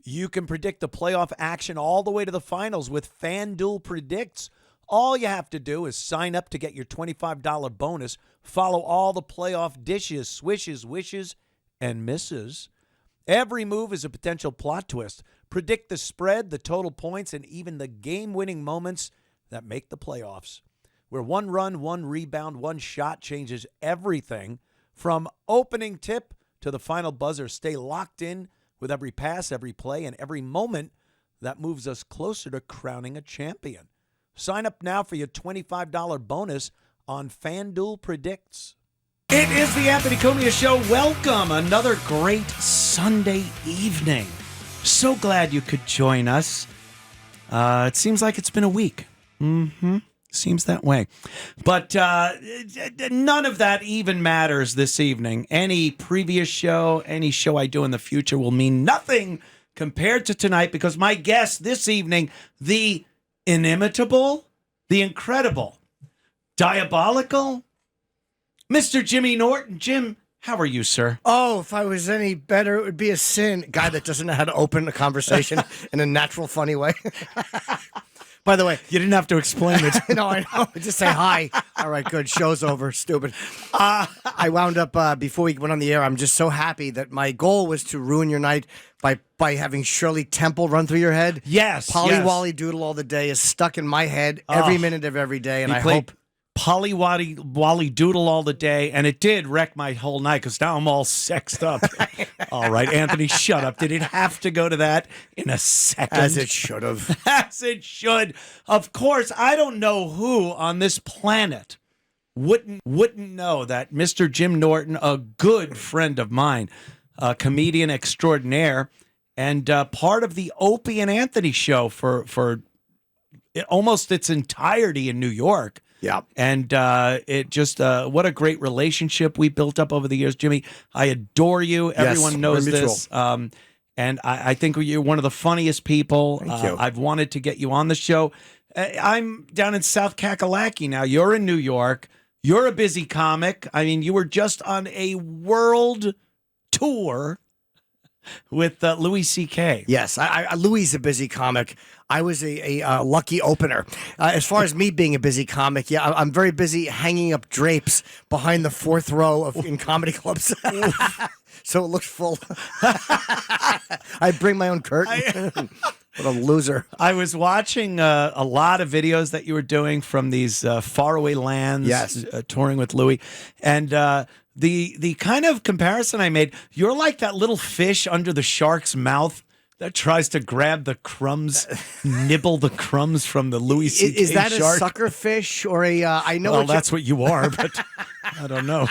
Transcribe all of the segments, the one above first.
You can predict the playoff action all the way to the finals with FanDuel Predicts. All you have to do is sign up to get your $25 bonus. Follow all the playoff dishes, swishes, wishes, and misses. Every move is a potential plot twist. Predict the spread, the total points, and even the game-winning moments that make the playoffs. Where one run, one rebound, one shot changes everything. From opening tip to the final buzzer, stay locked in with every pass, every play, and every moment that moves us closer to crowning a champion. Sign up now for your $25 bonus on FanDuel Predicts. It is the Anthony Cumia Show. Welcome. Another great Sunday evening. So glad you could join us. It seems like it's been a week. Seems that way. But none of that even matters this evening. Any previous show, any show I do in the future will mean nothing compared to tonight because my guest this evening, the inimitable, the incredible, diabolical, Mr. Jimmy Norton. Jim, how are you, sir? Oh, if I was any better, it would be a sin. Guy that doesn't know how to open a conversation in a natural, funny way. By the way, You didn't have to explain it. no, I know. Just say hi. All right, good. Show's over. Stupid. I wound up, before we went on the air, I'm just so happy that my goal was to ruin your night by having Shirley Temple run through your head. Yes. Polly yes. Wally Doodle all the day is stuck in my head every minute of every day, and I hope... Polly Wally Doodle all the day, and it did wreck my whole night because now I'm all sexed up. All right, Anthony, shut up. Did it have to go to that in a second? As it should have. As it should. Of course, I don't know who on this planet wouldn't know that Mr. Jim Norton, a good friend of mine, a comedian extraordinaire, and part of the Opie and Anthony show for almost its entirety in New York. Yeah. And it just, what a great relationship we built up over the years, Jimmy. I adore you. Everyone knows this. And I think you're one of the funniest people. Thank you. I've wanted to get you on the show. I'm down in South Kakalaki now. You're in New York. You're a busy comic. I mean, you were just on a world tour with Louis C.K. Yes, Louis is a busy comic. I was a lucky opener. As far as me being a busy comic, yeah, I'm very busy hanging up drapes behind the fourth row in comedy clubs. So it looks full. I bring my own curtain. What a loser. I was watching a lot of videos that you were doing from these faraway lands, yes. Touring with Louis. And the kind of comparison I made, you're like that little fish under the shark's mouth that tries to grab the crumbs, nibble the crumbs from the Louis C.K. Is that shark. A sucker fish or a? I know. Well, that's what you are, but I don't know.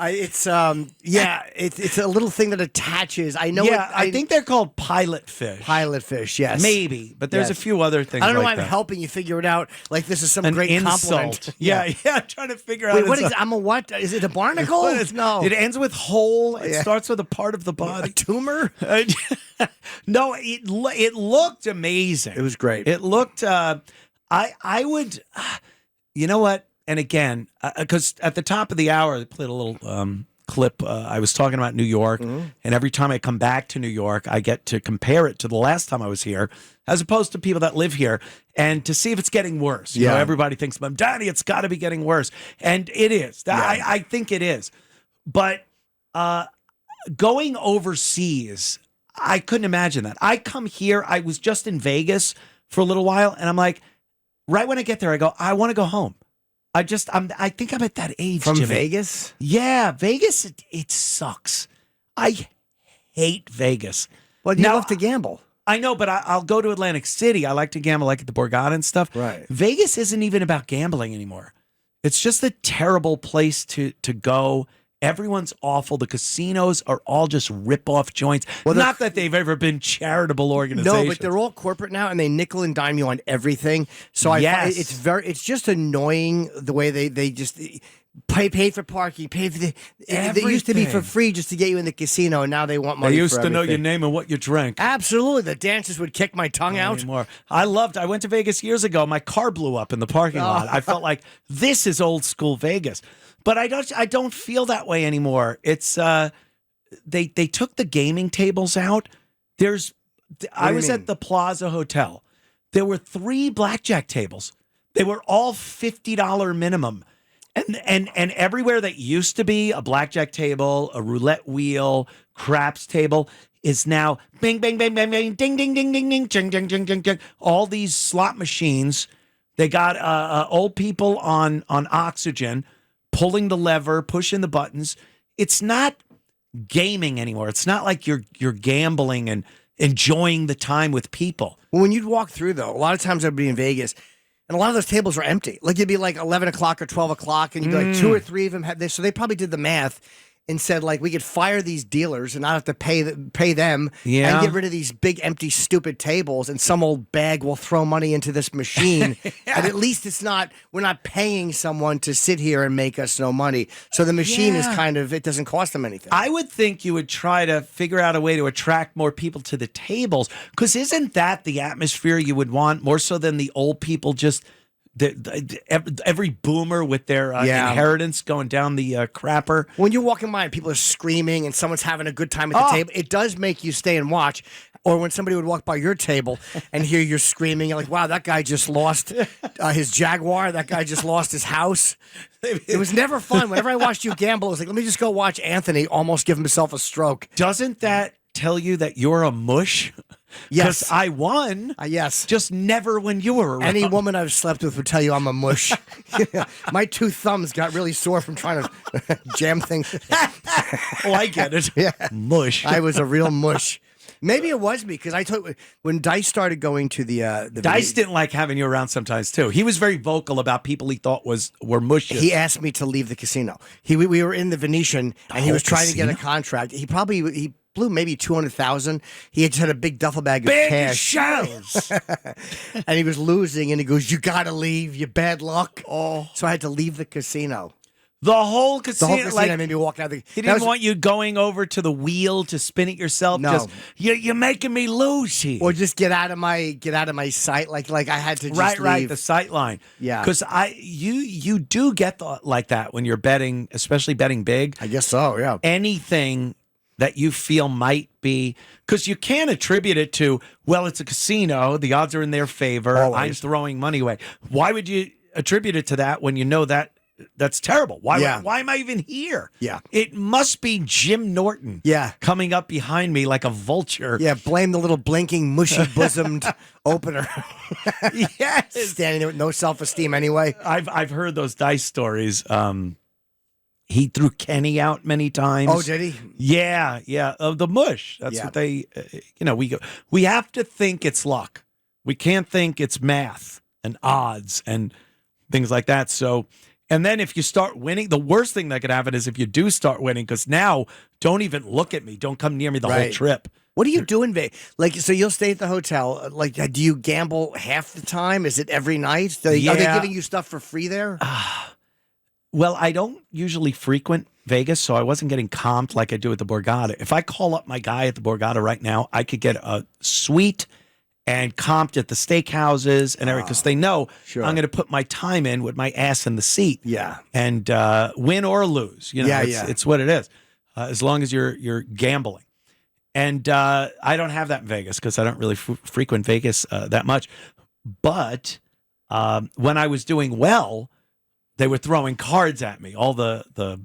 It's a little thing that attaches. I know. Yeah, I think they're called pilot fish. Pilot fish, yes, maybe, but there's a few other things. I don't know like why I'm helping you figure it out. Like this is some An great insult. compliment. Yeah, trying to figure out. Wait, what is? I'm a what? Is it a barnacle? No, it ends with hole. It starts with a part of the body. A tumor? No, it looked amazing. It was great. It looked. I would. You know what? And again, because at the top of the hour, they played a little clip. I was talking about New York, and every time I come back to New York, I get to compare it to the last time I was here, as opposed to people that live here, and to see if it's getting worse. You know, everybody thinks, Mamdani, it's got to be getting worse. And it is. I think it is. But going overseas, I couldn't imagine that. I come here, I was just in Vegas for a little while, and I'm like, right when I get there, I go, I want to go home. I think I'm at that age. From Jimmy. Vegas? Yeah, Vegas, it sucks. I hate Vegas. Well, you love to gamble. I know, but I'll go to Atlantic City. I like to gamble, like at the Borgata and stuff. Right. Vegas isn't even about gambling anymore. It's just a terrible place to go. Everyone's awful. The casinos are all just rip-off joints. Well, not that they've ever been charitable organizations. No, but they're all corporate now, and they nickel and dime you on everything. So I find it's just annoying the way they just pay for parking, pay for the. They used to be for free just to get you in the casino, and now they want money. They used for to know everything. your name and what you drank. Absolutely, the dancers would kick my tongue out. Anymore. I went to Vegas years ago. My car blew up in the parking lot. I felt like this is old school Vegas. But I don't feel that way anymore. It's they took the gaming tables out. I was at the Plaza Hotel. There were 3 blackjack tables. They were all $50 minimum. And everywhere that used to be a blackjack table, a roulette wheel, craps table is now bing, bing, bing, bing, bing, ding, ding, ding, ding, ding, ding, ding, ding, ding, ding. All these slot machines. They got old people on oxygen, pulling the lever, pushing the buttons. It's not gaming anymore. It's not like you're gambling and enjoying the time with people. Well, when you'd walk through, though, a lot of times I'd be in Vegas, and a lot of those tables were empty. Like, it'd be like 11 o'clock or 12 o'clock, and you'd be like 2 or 3 of them had this. So they probably did the math and said, like, we could fire these dealers and not have to pay them and get rid of these big, empty, stupid tables, and some old bag will throw money into this machine. And at least we're not paying someone to sit here and make us no money. So the machine is it doesn't cost them anything. I would think you would try to figure out a way to attract more people to the tables, because isn't that the atmosphere you would want more so than the old people just... every boomer with their inheritance going down the crapper. When you're walking by and people are screaming and someone's having a good time at the table, it does make you stay and watch. Or when somebody would walk by your table and hear you're screaming, you're like, wow, that guy just lost his Jaguar. That guy just lost his house. It was never fun. Whenever I watched you gamble, it was like, let me just go watch Anthony almost give himself a stroke. Doesn't that tell you that you're a mush? Yes. Because I won. Yes. Just never when you were around. Any woman I've slept with would tell you I'm a mush. My 2 thumbs got really sore from trying to jam things. Oh, I get it. Yeah. Mush. I was a real mush. Maybe it was me, because I told when Dice started going to the Dice didn't like having you around sometimes too. He was very vocal about people he thought were mushes. He asked me to leave the casino. We were in the Venetian, and he was trying to get a contract. He blew maybe 200,000. He had a big duffel bag of cash. Shows. And he was losing, and he goes, "You gotta leave. You bad luck." Oh, so I had to leave the casino. The whole casino made me walk out. He didn't want you going over to the wheel to spin it yourself. No, just, you're making me lose here. Or just get out of my sight. Like I had to just right, leave. the sight line. Yeah, because you do get like that when you're betting, especially betting big. I guess so. Yeah, anything that you feel might be, because you can't attribute it to, well, it's a casino, the odds are in their favor, Always. I'm throwing money away. Why would you attribute it to that when you know that that's terrible? Why am I even here? Yeah. It must be Jim Norton coming up behind me like a vulture. Yeah, blame the little blinking, mushy-bosomed opener. Yes. Standing there with no self-esteem anyway. I've heard those Dice stories. He threw Kenny out many times. Oh, did he? Yeah. The mush. That's what they, we have to think it's luck. We can't think it's math and odds and things like that. So, and then if you start winning, the worst thing that could happen is if you do start winning, because now don't even look at me. Don't come near me the whole trip. What do you do in Vegas? Like, so you'll stay at the hotel. Like, do you gamble half the time? Is it every night? Are they giving you stuff for free there? Well, I don't usually frequent Vegas, so I wasn't getting comped like I do at the Borgata. If I call up my guy at the Borgata right now, I could get a suite and comped at the steakhouses and everything, because they know I'm going to put my time in with my ass in the seat. Yeah. And win or lose. It's what it is, as long as you're gambling. And I don't have that in Vegas because I don't really frequent Vegas that much. But when I was doing well, they were throwing cards at me. All the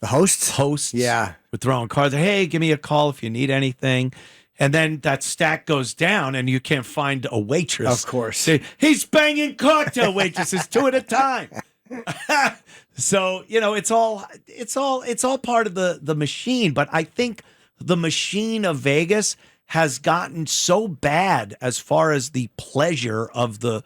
hosts were throwing cards. Hey, give me a call if you need anything. And then that stack goes down, and you can't find a waitress. Of course, say, he's banging cocktail waitresses 2 at a time. So it's all part of the machine. But I think the machine of Vegas has gotten so bad as far as the pleasure of the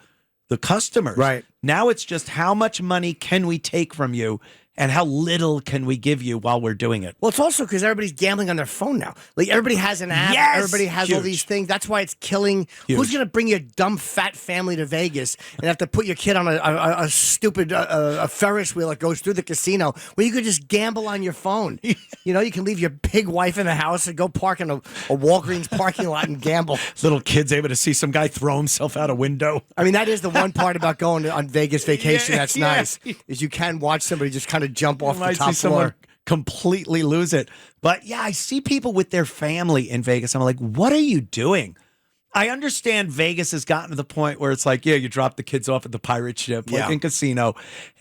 customers. Right. Now it's just how much money can we take from you and how little can we give you while we're doing it. Well, it's also because everybody's gambling on their phone now. Like, everybody has an app. Yes! Everybody has all these things. That's why it's killing. Huge. Who's going to bring your dumb, fat family to Vegas and have to put your kid on a stupid a Ferris wheel that goes through the casino where you could just gamble on your phone? You can leave your big wife in the house and go park in a Walgreens parking lot and gamble. Little kids able to see some guy throw himself out a window. I mean, that is the one part about going on Vegas vacation that's nice, is you can watch somebody just kind of jump off the top floor. completely lose it. But yeah, I see people with their family in Vegas. I'm like, what are you doing? I understand Vegas has gotten to the point where it's like, yeah, you drop the kids off at the pirate ship, like in casino.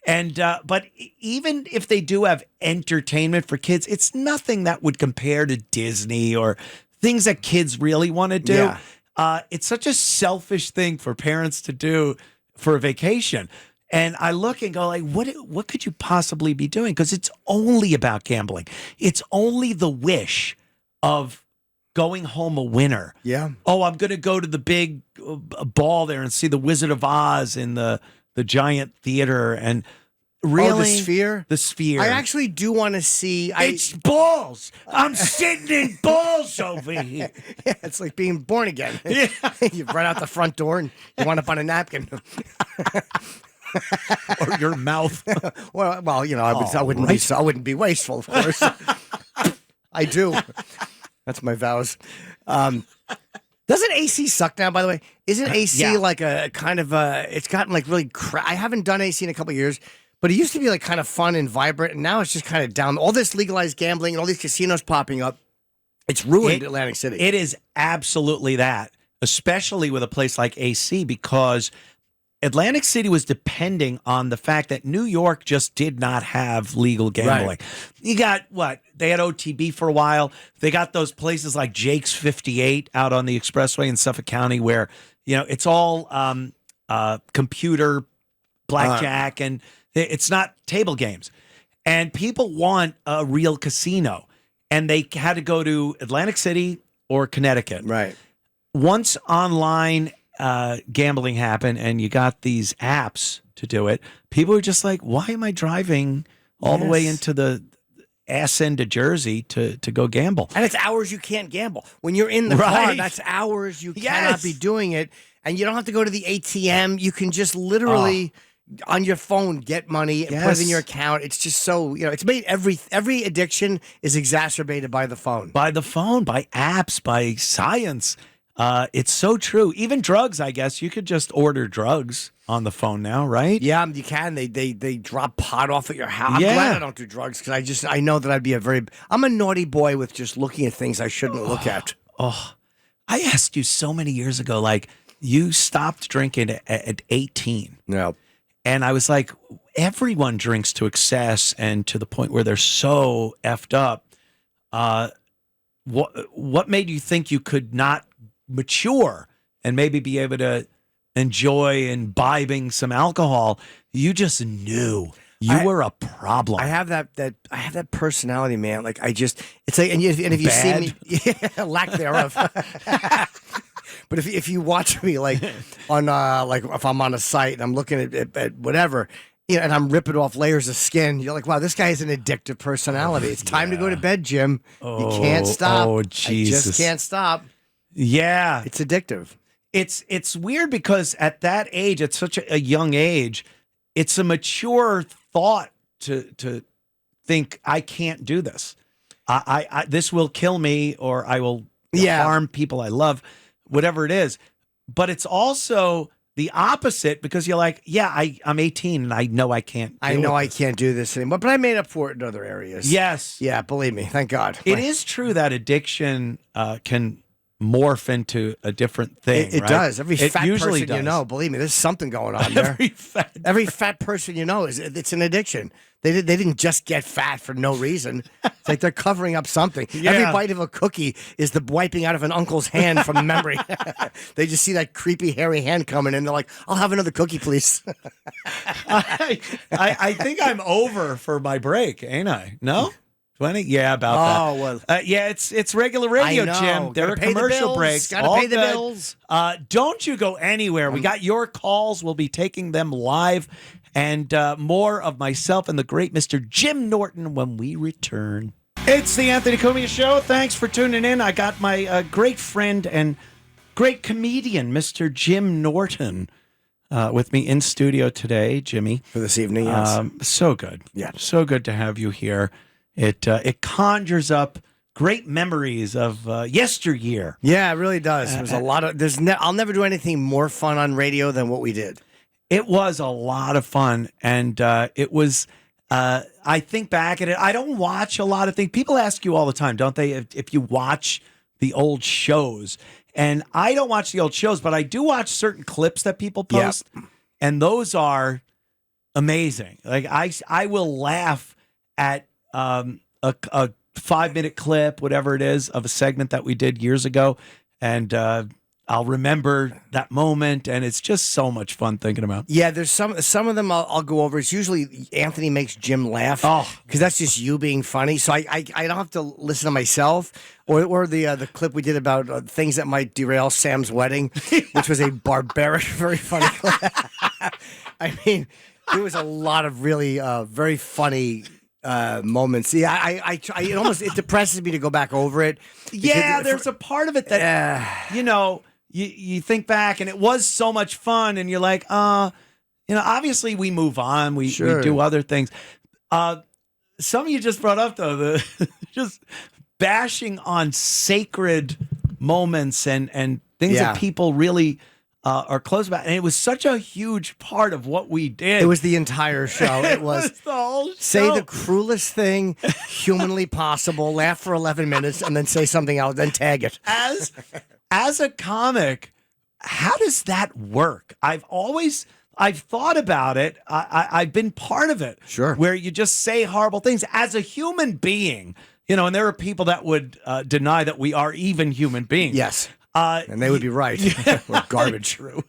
And, but even if they do have entertainment for kids, it's nothing that would compare to Disney or things that kids really want to do. It's such a selfish thing for parents to do for a vacation. And I look and go like, what could you possibly be doing? Because it's only about gambling. It's only the wish of going home a winner. Yeah. Oh, I'm going to go to the big ball there and see the Wizard of Oz in the giant theater. And really, the Sphere? The Sphere. I actually do want to see. It's balls. I'm sitting in balls over here. Yeah, it's like being born again. Yeah. You run out the front door and you wind up on a napkin. Or your mouth. well, you know, I wouldn't be wasteful, of course. I do. That's my vows. Doesn't AC suck now, by the way? Isn't AC like a kind of it's gotten like really I haven't done AC in a couple of years, but it used to be like kind of fun and vibrant, and now it's just kind of down. All this legalized gambling and all these casinos popping up, it's ruined Atlantic City. It is absolutely that, especially with a place like AC, because Atlantic City was depending on the fact that New York just did not have legal gambling. Right. You got what? They had OTB for a while. They got those places like Jake's 58 out on the expressway in Suffolk County where, you know, it's all computer blackjack and it's not table games. And people want a real casino. And they had to go to Atlantic City or Connecticut. Right. Once online gambling happened and you got these apps to do it, people were just like, why am I driving all the way into the ass end of Jersey to go gamble? And it's hours you can't gamble. When you're in the car, that's hours you cannot be doing it. And you don't have to go to the ATM. You can just literally on your phone get money and put it in your account. It's just so, you know, it's made every addiction is exacerbated by the phone. By the phone, by apps, by science. It's so true. Even drugs, I guess. You could just order drugs on the phone now, right? Yeah, you can. They drop pot off at your house. I'm glad I don't do drugs because I know that I'd be I'm a naughty boy with just looking at things I shouldn't look at. Oh, I asked you so many years ago, like, you stopped drinking at 18. No. And I was like, everyone drinks to excess and to the point where they're so effed up. What made you think you could not mature and maybe be able to enjoy imbibing some alcohol? You just knew you were a problem. I have that personality, man. Like it's like, and if you see me, lack thereof. But if you watch me like on like if I'm on a site and I'm looking at whatever, you know, and I'm ripping off layers of skin, you're like, wow, this guy has an addictive personality. It's time to go to bed, Jim. You can't stop. Oh, Jesus. I just can't stop. Yeah. It's addictive. It's weird because at that age, at such a young age, it's a mature thought to think I can't do this. I this will kill me or I will harm people I love, whatever it is. But it's also the opposite because you're like, I'm 18 and I know I can't. I can't do this anymore, but I made up for it in other areas. Yes. Yeah, believe me. Thank God. It is true that addiction can morph into a different thing. It does. Every fat usually person you know, believe me, there's something going on there. Every fat person you know it's an addiction. They didn't just get fat for no reason. It's like they're covering up something. Yeah. Every bite of a cookie is the wiping out of an uncle's hand from memory. They just see that creepy hairy hand coming in. They're like, "I'll have another cookie, please." I think I'm over for my break, ain't I? No. 20? Yeah, about that. Oh, well. Yeah, it's regular radio, Jim. There are commercial breaks. Gotta pay the bills. Don't you go anywhere. We got your calls. We'll be taking them live. And more of myself and the great Mr. Jim Norton when we return. It's the Anthony Cumia Show. Thanks for tuning in. I got my great friend and great comedian, Mr. Jim Norton, with me in studio today, Jimmy. For this evening, yes. So good. Yeah. So good to have you here. It conjures up great memories of yesteryear. Yeah, it really does. There's a lot of I'll never do anything more fun on radio than what we did. It was a lot of fun, and it was I think back at it. I don't watch a lot of things. People ask you all the time, don't they, if you watch the old shows? And I don't watch the old shows, but I do watch certain clips that people post, and those are amazing. Like I will laugh at a 5-minute clip, whatever it is, of a segment that we did years ago, and I'll remember that moment, and it's just so much fun thinking about. Yeah, there's some of them I'll go over. It's usually Anthony makes Jim laugh. Because that's just you being funny. So I don't have to listen to myself. Or the clip we did about things that might derail Sam's wedding, which was a barbaric, very funny clip. I mean, there was a lot of really very funny moments. Yeah, it depresses me to go back over it. Yeah, there's a part of it that you think back, and it was so much fun, and you're like, obviously we move on, we do other things. Some of you just brought up though the just bashing on sacred moments and things that people really are close about, and it was such a huge part of what we did. It was the entire show. It was the whole show. Say the cruelest thing humanly possible, laugh for 11 minutes, and then say something else, then tag it. As a comic, how does that work? I've thought about it. I've been part of it. Sure. Where you just say horrible things as a human being, and there are people that would deny that we are even human beings. Yes. And they would be right. We're garbage. True.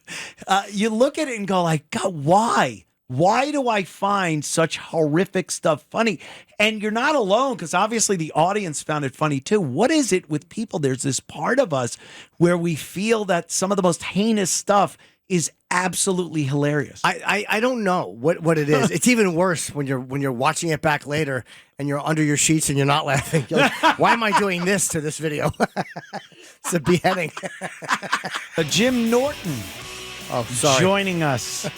You look at it and go like, God, why? Why do I find such horrific stuff funny? And you're not alone, because obviously the audience found it funny too. What is it with people? There's this part of us where we feel that some of the most heinous stuff is absolutely hilarious. I don't know what it is. It's even worse when you're watching it back later and you're under your sheets and you're not laughing. You're like, why am I doing this to this video? It's a beheading. Jim Norton. Oh, sorry. Joining us.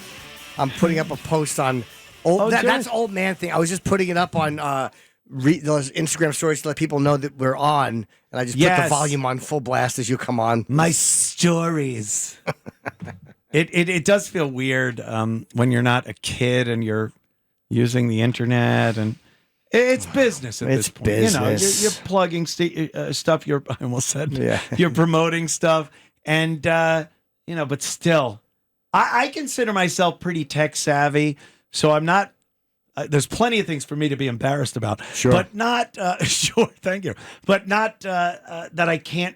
I'm putting up a post on that's old man thing. I was just putting it up on those Instagram stories to let people know that we're on, and I just put the volume on full blast as you come on. My stories. It does feel weird when you're not a kid and you're using the internet, and it's business at this point. Business. You're plugging stuff. I almost said you're promoting stuff, and but still. I consider myself pretty tech savvy, so I'm not. There's plenty of things for me to be embarrassed about, but not. Thank you, but not that I can't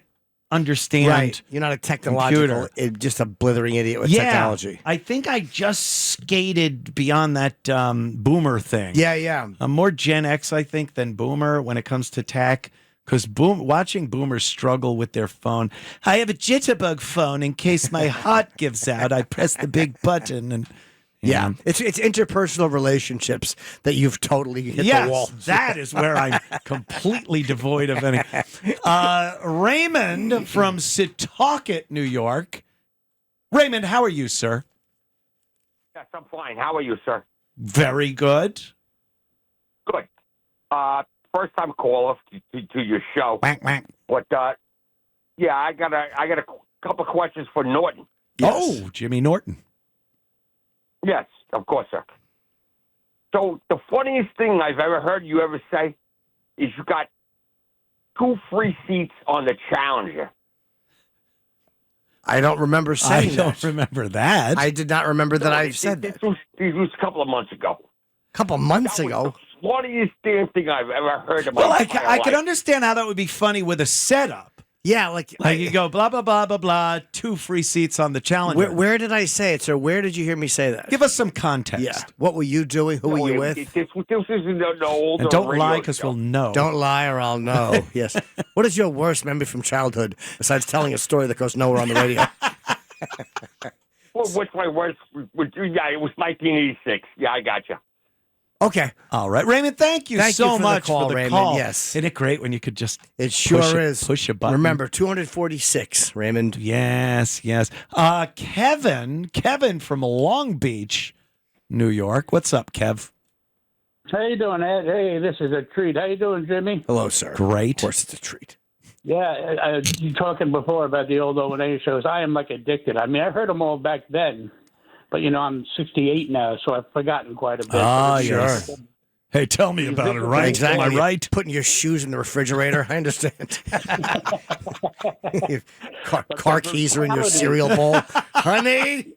understand. Right, you're not a technological, just a blithering idiot with technology. I think I just skated beyond that boomer thing. Yeah. I'm more Gen X, I think, than boomer when it comes to tech. Because watching boomers struggle with their phone. I have a jitterbug phone in case my heart gives out. I press the big button and it's interpersonal relationships that you've totally hit the wall. That is where I'm completely devoid of any. Raymond from Setauket, New York. Raymond, how are you, sir? Yes, I'm fine. How are you, sir? Very good. Good. First time caller to your show. Whack, whack. But I got a couple questions for Norton. Yes. Oh, Jimmy Norton. Yes, of course, sir. So the funniest thing I've ever heard you ever say is you got 2 free seats on the Challenger. I don't remember saying that. I don't remember that. I did not remember that I said that. This was a couple of months ago. A couple months ago? The funniest damn thing I've ever heard about. Well, I could understand how that would be funny with a setup. Yeah, like you go blah blah blah blah blah. 2 free seats on the Challenger. Where did I say it, sir? Where did you hear me say that? Give us some context. Yeah. What were you doing? Who were you with? This isn't the older. And don't lie, because we'll know. Don't lie, or I'll know. Yes. What is your worst memory from childhood besides telling a story that goes nowhere on the radio? Well, what's my worst? Yeah, it was 1986. Yeah, I got you. Okay. All right. Raymond, thank you so much for the Raymond. call. Yes. Isn't it great when you could just It sure is. Push a button. Remember, 246, Raymond. Yes. Kevin from Long Beach, New York. What's up, Kev? How you doing, Ed? Hey, this is a treat. How you doing, Jimmy? Hello, sir. Great. Of course it's a treat. Yeah, you talking before about the old O&A shows. I am like addicted. I mean, I heard them all back then, but I'm 68 now, so I've forgotten quite a bit. Oh, yes. Hey, tell me about it, right? Exactly. Am I right? Putting your shoes in the refrigerator. I understand. car keys are in your cereal bowl. Honey.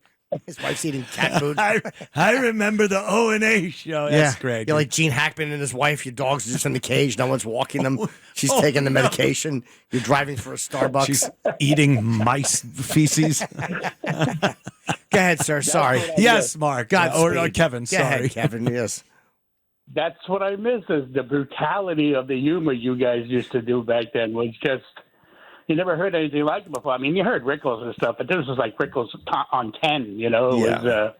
His wife's eating cat food. I remember the O&A show. That's great. You're like Gene Hackman and his wife. Your dogs are just in the cage. No one's walking them. She's taking the medication. You're driving for a Starbucks. She's eating mice feces. Go ahead, sir. Sorry. Yes, Mark. Or Godspeed. Kevin. Go Sorry. ahead, Kevin. Yes. That's what I miss is the brutality of the humor you guys used to do back then was just, you never heard anything like it before. I mean, you heard Rickles and stuff, but this was like Rickles on 10, you know?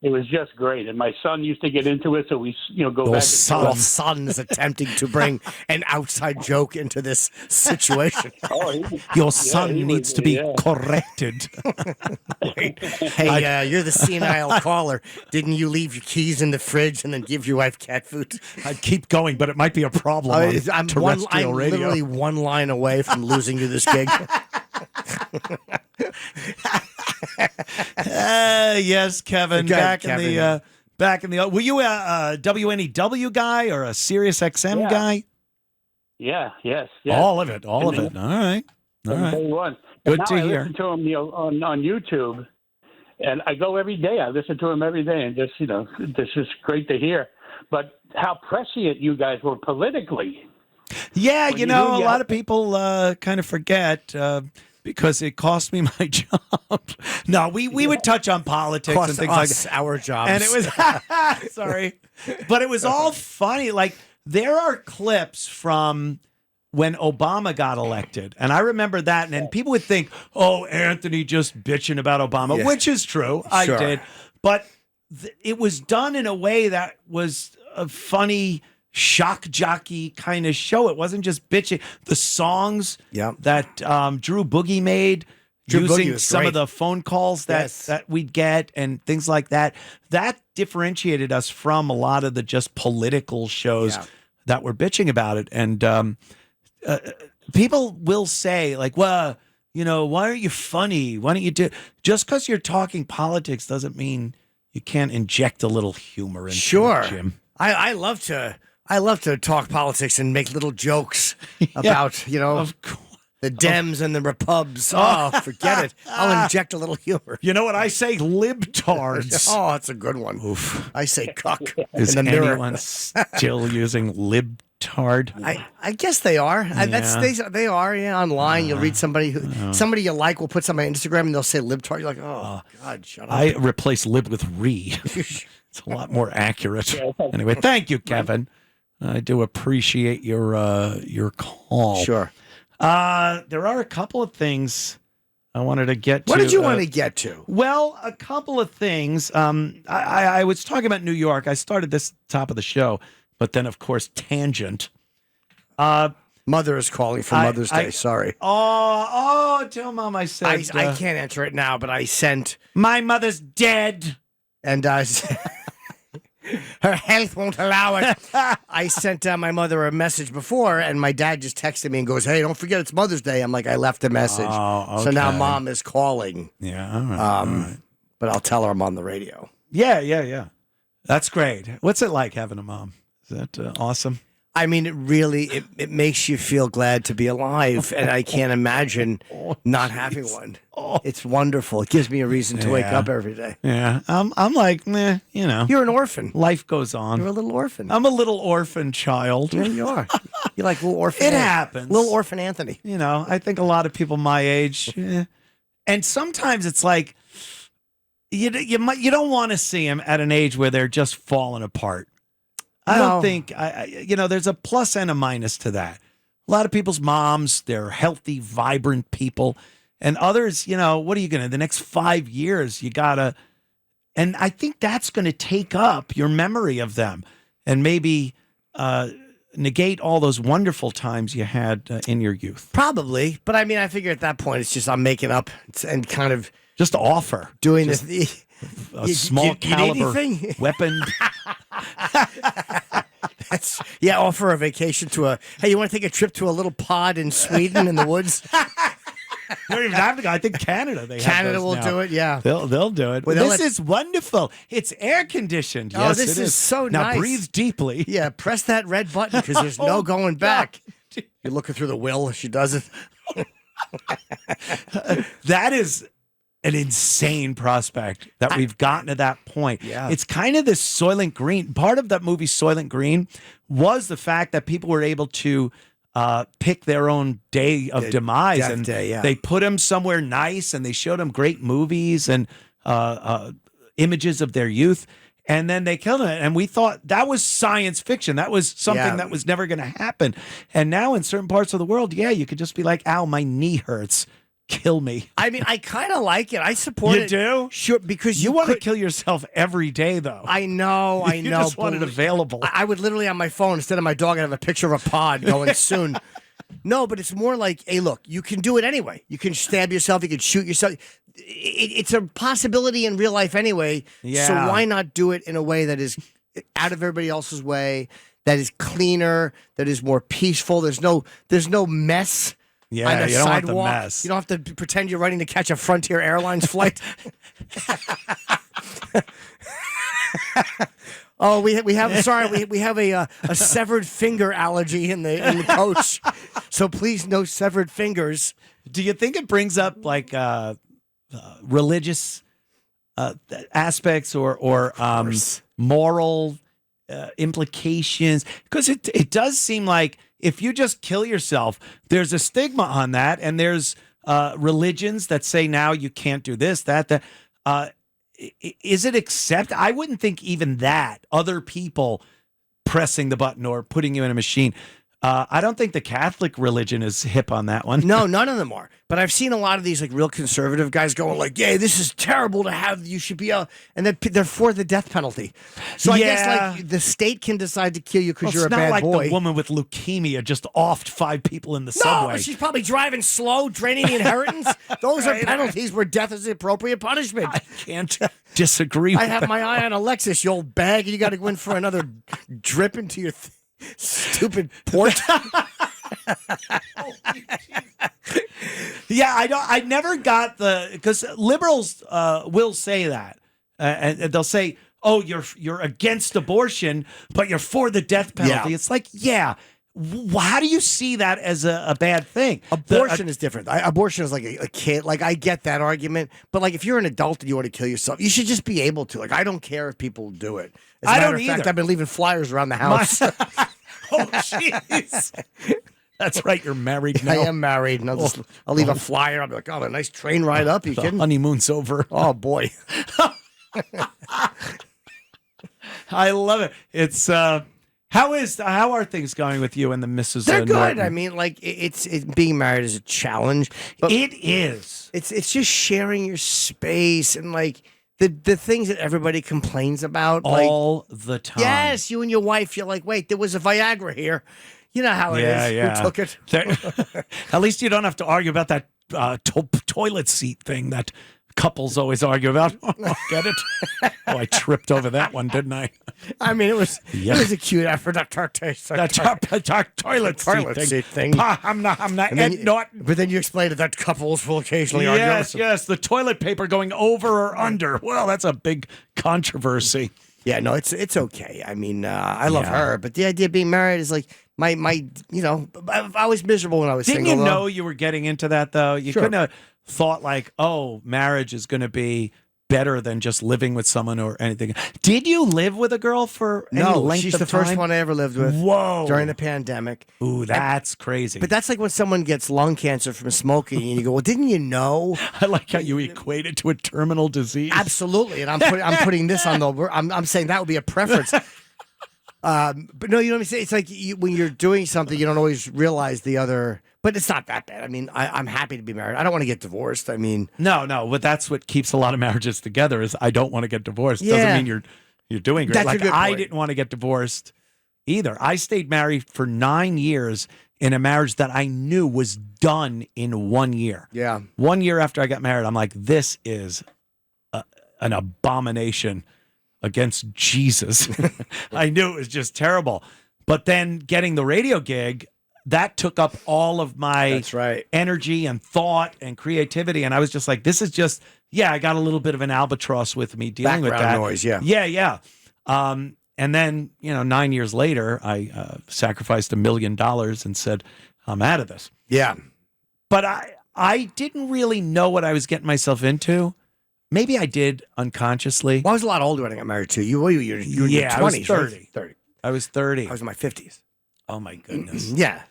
It was just great. And my son used to get into it, so we, go back. Your son is attempting to bring an outside joke into this situation. Your son needs to be corrected. Hey, you're the senile caller. Didn't you leave your keys in the fridge and then give your wife cat food? I'd keep going, but it might be a problem on terrestrial radio. Literally one line away from losing you this gig. Yes, Kevin. Kevin. Back in the. Were you a WNEW guy or a Sirius XM guy? Yes. All of it. All right. All right. Day one. Good now to I hear. listen to him on YouTube, and I go every day. I listen to him every day, and just this is great to hear. But how prescient you guys were politically. Yeah, a lot of people kind of forget. Because it cost me my job. No, we would touch on politics and things like that. Our jobs. And it was sorry. But it was all funny. Like there are clips from when Obama got elected. And I remember that. And then people would think, oh, Anthony just bitching about Obama, which is true. Sure. I did. But it was done in a way that was a funny shock jockey kind of show. It wasn't just bitching. The songs that Drew Boogie made, using some of the phone calls that we'd get and things like that, that differentiated us from a lot of the just political shows that were bitching about it. And people will say, like, well, why aren't you funny? Why don't you do... Just because you're talking politics doesn't mean you can't inject a little humor into it, Jim. I love to talk politics and make little jokes about, of course. The Dems and the Repubs. Oh, forget it. I'll inject a little humor. You know what I say? Libtards. Oh, that's a good one. Oof. I say cuck Is in the mirror. anyone still using libtard? I guess they are. They are. Yeah, online. You'll read somebody you like will put something on Instagram and they'll say libtard. You're like, oh, God, shut up. I replace lib with re. It's a lot more accurate. Anyway, thank you, Kevin. I do appreciate your call. Sure. There are a couple of things I wanted to get to. What did you want to get to? Well, a couple of things. I was talking about New York. I started this top of the show, but then, of course, tangent. Mother is calling for Mother's Day. Sorry. Oh, tell Mom I said. I can't answer it now, but I sent. My mother's dead. And her health won't allow it. I sent my mother a message before, and my dad just texted me and goes, hey, don't forget it's Mother's Day. I'm like, I left a message. Oh, okay. So now Mom is calling. Yeah, all right, all right. But I'll tell her I'm on the radio. Yeah. That's great. What's it like having a mom? Is that awesome? I mean, it makes you feel glad to be alive, and I can't imagine not having one. It's wonderful. It gives me a reason to wake up every day. Yeah, I'm like, meh, You're an orphan. Life goes on. You're a little orphan. I'm a little orphan child. Yeah, you are. You're like little orphan. It happens. Little orphan Anthony. I think a lot of people my age, and sometimes it's like, you don't want to see them at an age where they're just falling apart. I don't think, there's a plus and a minus to that. A lot of people's moms, they're healthy, vibrant people. And others, what are you going to, the next 5 years, you got to, and I think that's going to take up your memory of them and maybe negate all those wonderful times you had in your youth. Probably. But I mean, I figure at that point, it's just I'm making up and kind of. Just offer. Doing this. A small caliber weapon. Offer a vacation to hey, you want to take a trip to a little pod in Sweden in the woods? You don't even have to go. I think Canada. Canada will do it. Yeah, they'll do it. Well, This is wonderful. It's air conditioned. Oh, Yes, this it is so now nice. breathe deeply. Yeah, press that red button because there's no going back. You're looking through the will. She does it. That is an insane prospect that we've gotten to that point. Yeah. It's kind of this Soylent Green. Part of that movie, Soylent Green, was the fact that people were able to pick their own day of demise. death And day, yeah. they put them somewhere nice and they showed them great movies and images of their youth. And then they killed him. And we thought that was science fiction. That was something that was never going to happen. And now in certain parts of the world, you could just be like, ow, my knee hurts. Kill me. I mean, I kind of like it. I support it. You do? Sure, because You want to kill yourself every day, though. I know. You just want it available. I would literally on my phone, instead of my dog, I'd have a picture of a pod going soon. No, but it's more like, hey, look, you can do it anyway. You can stab yourself. You can shoot yourself. It's a possibility in real life anyway. Yeah. So why not do it in a way that is out of everybody else's way, that is cleaner, that is more peaceful. There's no mess. Yeah, on the you don't want sidewalk. the mess. You don't have to pretend you're running to catch a Frontier Airlines flight. Oh, we have a severed finger allergy in the coach, so please no severed fingers. Do you think it brings up like religious aspects or moral implications? Because it does seem like if you just kill yourself, there's a stigma on that, and there's religions that say now you can't do this, that. Is it accepted? I wouldn't think even that other people pressing the button or putting you in a machine. I don't think the Catholic religion is hip on that one. No, none of them are. But I've seen a lot of these like real conservative guys going like, "Yeah, this is terrible to have. You should be and they're for the death penalty." So I guess like the state can decide to kill you because you're a bad boy. It's not like the woman with leukemia just offed 5 people in the subway. No, she's probably driving slow, draining the inheritance. Those are penalties where death is the appropriate punishment. I can't disagree. I have my eye on Alexis, you old bag, and you got to go in for another drip into your stupid port. Yeah, I never got because liberals will say that, and they'll say, "Oh, you're against abortion, but you're for the death penalty." Yeah. It's like, how do you see that as a bad thing? Abortion is different. Abortion is like a kid. Like, I get that argument, but like if you're an adult and you want to kill yourself, you should just be able to. Like, I don't care if people do it. As a I matter don't of fact, either. I've been leaving flyers around the house. Oh, jeez. That's right. You're married now. I am married, and I'll leave a flyer. I'll be like, "Oh, a nice train ride up." You The kidding? honeymoon's over. Oh boy. I love it. It's how are things going with you and the Mrs. They're good. Norton? I mean, like it's being married is a challenge, but It is. it's just sharing your space and like the things that everybody complains about All the time. Yes, you and your wife, you're like, wait, there was a Viagra here. You know how it is. Yeah. Who took it? At least you don't have to argue about that toilet seat thing that couples always argue about. Get it? Oh, I tripped over that one, didn't I? I mean, it was a cute effort. That toilet seat thing. I'm not Ed Norton. But then you explained it that couples will occasionally argue. Yes, the toilet paper going over or under. Well, that's a big controversy. Yeah, no, it's okay. I mean, I love her, but the idea of being married is like my I was miserable when I was Didn't single. you know you were getting into that though? You couldn't have thought like, oh, marriage is going to be better than just living with someone or anything. Did you live with a girl for any length she's of the first time? one I ever lived with. Whoa. During the pandemic. Ooh, that's crazy. But that's like when someone gets lung cancer from smoking, and you go, "Well, didn't you know?" I like how you equate it to a terminal disease. Absolutely, and I'm putting this on the. I'm saying that would be a preference. But no, you know what I'm saying. It's like when you're doing something, you don't always realize the other. But it's not that bad. I mean, I'm happy to be married. I don't want to get divorced. I mean, No, but that's what keeps a lot of marriages together is I don't want to get divorced. Yeah. Doesn't mean you're doing great. That's a Like good I point. didn't want to get divorced either. I stayed married for 9 years in a marriage that I knew was done in 1 year. yeah. 1 year after I got married, I'm like, this is an abomination against Jesus. I knew it was just terrible. But then getting the radio gig, that took up all of my That's right. energy and thought and creativity. And I was just like, this is just, I got a little bit of an albatross with me dealing with Background that. noise, yeah. Yeah. And then, 9 years later, I sacrificed $1 million and said, I'm out of this. Yeah. But I didn't really know what I was getting myself into. Maybe I did unconsciously. Well, I was a lot older when I got married too. You were in your 20s, I was 30. Right? 30. I was 30. I was in my 50s. Oh, my goodness. Yeah.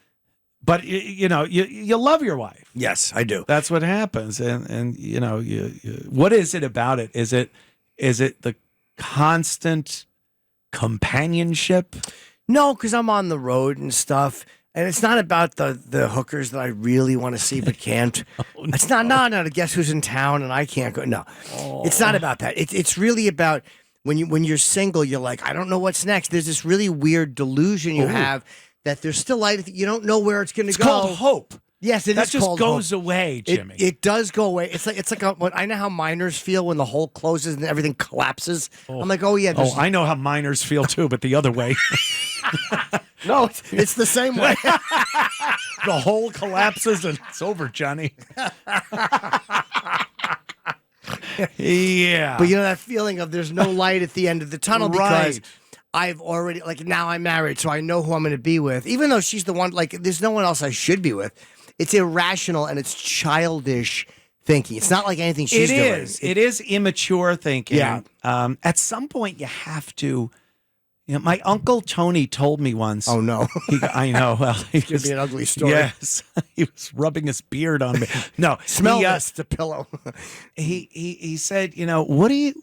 But, you love your wife. Yes, I do. That's what happens. And what is it about it? Is it the constant companionship? No, because I'm on the road and stuff. And it's not about the hookers that I really want to see but can't. It's not, no, guess who's in town and I can't go. No, It's not about that. It's really about when you're single, you're like, I don't know what's next. There's this really weird delusion you have that there's still light. You don't know where it's going to go. It's called hope. Yes, it that is just called goes hope. away, Jimmy. It does go away. It's like I know how miners feel when the hole closes and everything collapses. I'm like, oh yeah. I know how miners feel too, but the other way. No, it's the same way. The hole collapses and it's over, Johnny. Yeah. But that feeling of there's no light at the end of the tunnel because I've already, now I'm married, so I know who I'm going to be with. Even though she's the one, there's no one else I should be with. It's irrational and it's childish thinking. It's not like anything she's doing. It is immature thinking. Yeah. At some point, you have to. My Uncle Tony told me once. Oh, no. I know. Well, It's going to be an ugly story. Yes. He was rubbing his beard on me. No. Smell this, the pillow. He said, what are you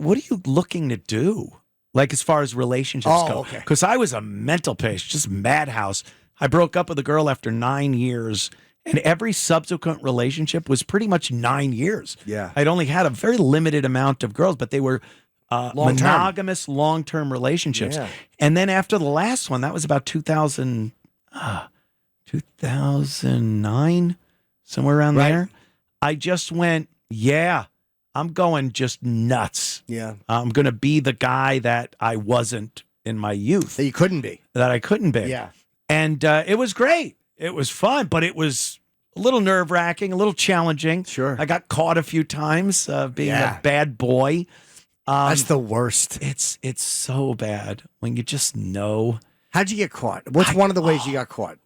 looking to do? Like as far as relationships go. Okay. Because I was a mental patient, just madhouse. I broke up with a girl after 9 years. And every subsequent relationship was pretty much 9 years. Yeah. I'd only had a very limited amount of girls, but they were monogamous, long-term relationships. Yeah. And then after the last one, that was about 2009, somewhere around there. I just went, I'm going just nuts. Yeah. I'm going to be the guy that I wasn't in my youth. That you couldn't be. That I couldn't be. Yeah. And it was great. It was fun, but it was a little nerve-wracking, a little challenging. Sure. I got caught a few times being a bad boy. That's the worst. It's so bad when you just know. How'd you get caught? What's one of the ways you got caught?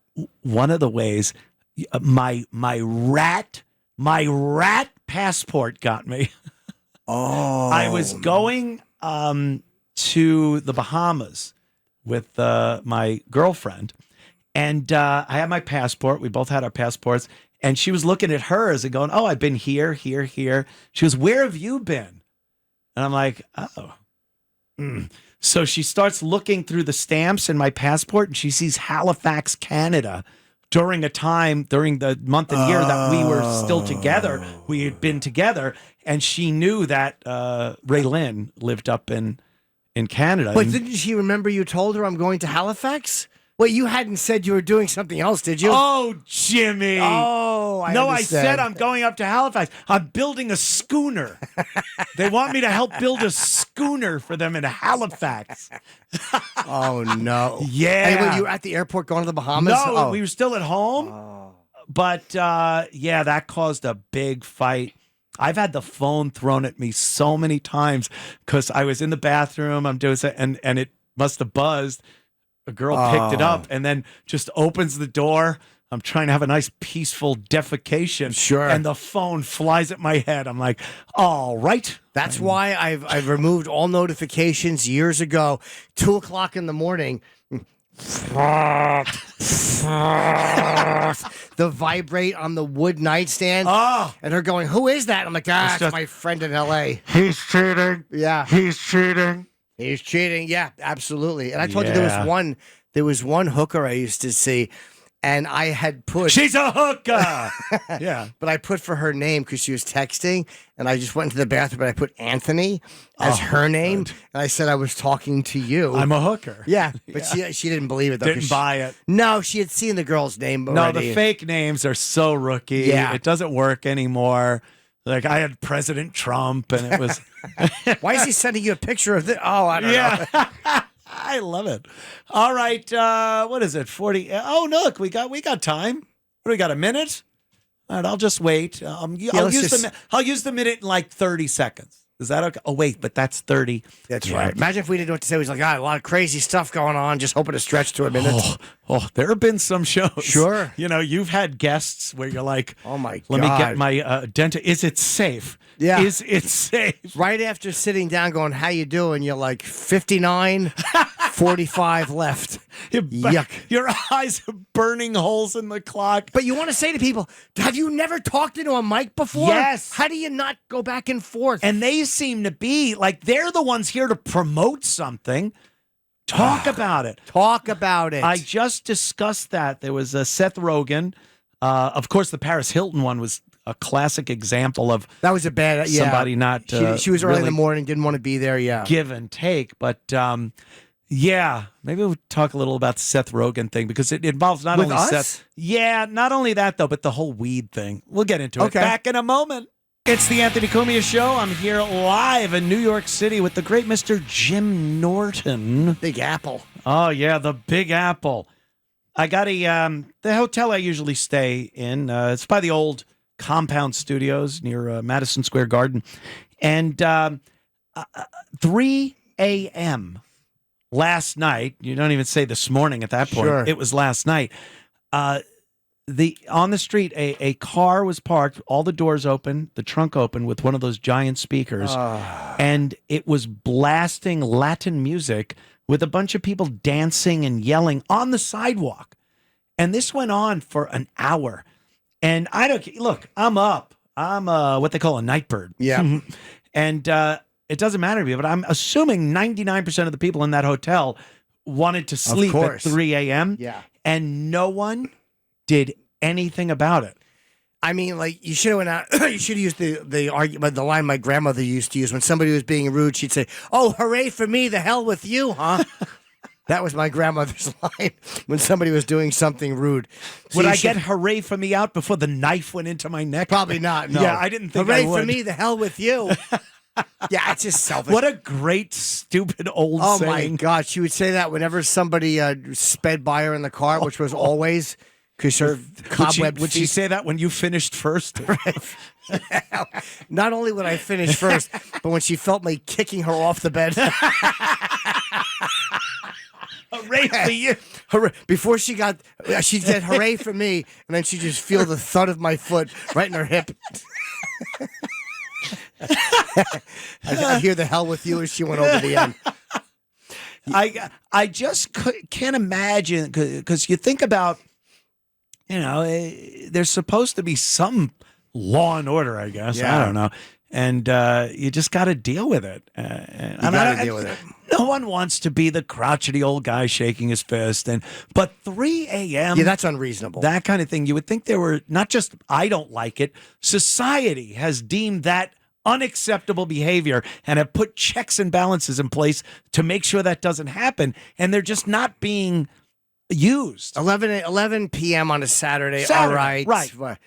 One of the ways, my rat passport got me. Oh. I was going to the Bahamas with my girlfriend. And I had my passport. We both had our passports. And she was looking at hers and going, oh, I've been here, here, here. She goes, where have you been? And I'm like, oh. So she starts looking through the stamps in my passport and she sees Halifax, Canada during the month and year that we were still together. We had been together. And she knew that Ray Lynn lived up in Canada. But didn't she remember you told her I'm going to Halifax? Wait, you hadn't said you were doing something else, did you? Oh, Jimmy. Oh, I No, understand. I said I'm going up to Halifax. I'm building a schooner. They want me to help build a schooner for them in Halifax. Oh, no. Yeah. Hey, you were at the airport going to the Bahamas? No, we were still at home. But, that caused a big fight. I've had the phone thrown at me so many times because I was in the bathroom. I'm doing and it must have buzzed. A girl picked it up and then just opens the door. I'm trying to have a nice peaceful defecation. Sure. And the phone flies at my head. I'm like, all right. That's why I've removed all notifications years ago. 2:00 in the morning. The vibrate on the wood nightstand. Oh. And her going, who is that? I'm like, it's my friend in L.A. He's cheating. Yeah. He's cheating. He's cheating. Yeah, absolutely. And I told you there was one hooker I used to see, and I had put. She's a hooker. Yeah. But I put for her name because she was texting, and I just went into the bathroom and I put Anthony as her name, and I said I was talking to you. I'm a hooker. Yeah, but she didn't believe it though. Didn't buy it. No, she had seen the girl's name No, already. the fake names are so rookie. Yeah. It doesn't work anymore. Like I had President Trump and it was. Why is he sending you a picture of this? Oh, I don't know. I love it. All right, what is it? 40. Oh, look, we got time. What do we got? A minute? All right, I'll just wait. I'll use the minute in like 30 seconds. Is that okay? Oh, wait, but that's 30. That's right. Imagine if we didn't know what to say. He's like, a lot of crazy stuff going on. Just hoping to stretch to a minute. Oh, there have been some shows. Sure. You've had guests where you're like, oh, my God. Let me get my dentist. Is it safe? Yeah. Is it safe? Right after sitting down going, how you doing? You're like 59, 45 left. Yuck. Your eyes are burning holes in the clock. But you want to say to people, have you never talked into a mic before? Yes. How do you not go back and forth? And they seem to be like they're the ones here to promote something. Talk about it. Talk about it. I just discussed that. There was a Seth Rogen. Of course, the Paris Hilton one was a classic example of that was a bad somebody not. She was early in the morning, didn't want to be there. Yeah, give and take, but yeah, maybe we'll talk a little about the Seth Rogen thing because it involves not With only us? Seth. Yeah, not only that though, but the whole weed thing. We'll get into it Okay. back in a moment. It's the Anthony Cumia Show. I'm here live in New York City with the great Mr. Jim Norton. Big Apple. Oh yeah, the Big Apple. I got the hotel I usually stay in. It's by the old Compound Studios near Madison Square Garden, and 3 a.m. last night. You don't even say this morning at that point. Sure. It was last night. On the street, a car was parked, all the doors open, the trunk open with one of those giant speakers, and it was blasting Latin music with a bunch of people dancing and yelling on the sidewalk. And this went on for an hour. And I don't look, I'm up. I'm what they call a night bird. Yeah. And it doesn't matter to me, but I'm assuming 99% of the people in that hotel wanted to sleep at 3 a.m. Yeah. And no one did anything about it. I mean, like, you should have went out. You should have used the argument, the line my grandmother used to use when somebody was being rude. She'd say, "Oh, hooray for me! The hell with you, huh?" That was my grandmother's line when somebody was doing something rude. So Would I get hooray for me out before the knife went into my neck? Probably not. No. Yeah, I didn't think hooray I would. for me! The hell with you. Yeah, it's just selfish. What a great, stupid old saying. My God, she would say that whenever somebody sped by her in the car, which was always because her cobweb. Would she say that when you finished first? Not only would I finish first, but when she felt me kicking her off the bed. Hooray for you. Hooray. Before she'd said hooray for me, and then she'd just feel the thud of my foot right in her hip. I hear the hell with you as she went over the end. I just can't imagine, because you think about, there's supposed to be some law and order, I guess. Yeah. I don't know. And you just got to deal with it. You got to deal with it. No one wants to be the crotchety old guy shaking his fist. But 3 a.m. Yeah, that's unreasonable. That kind of thing. You would think there were not just, I don't like it. Society has deemed that unacceptable behavior and have put checks and balances in place to make sure that doesn't happen. And they're just not being used. 11 p.m. on a Saturday. All right.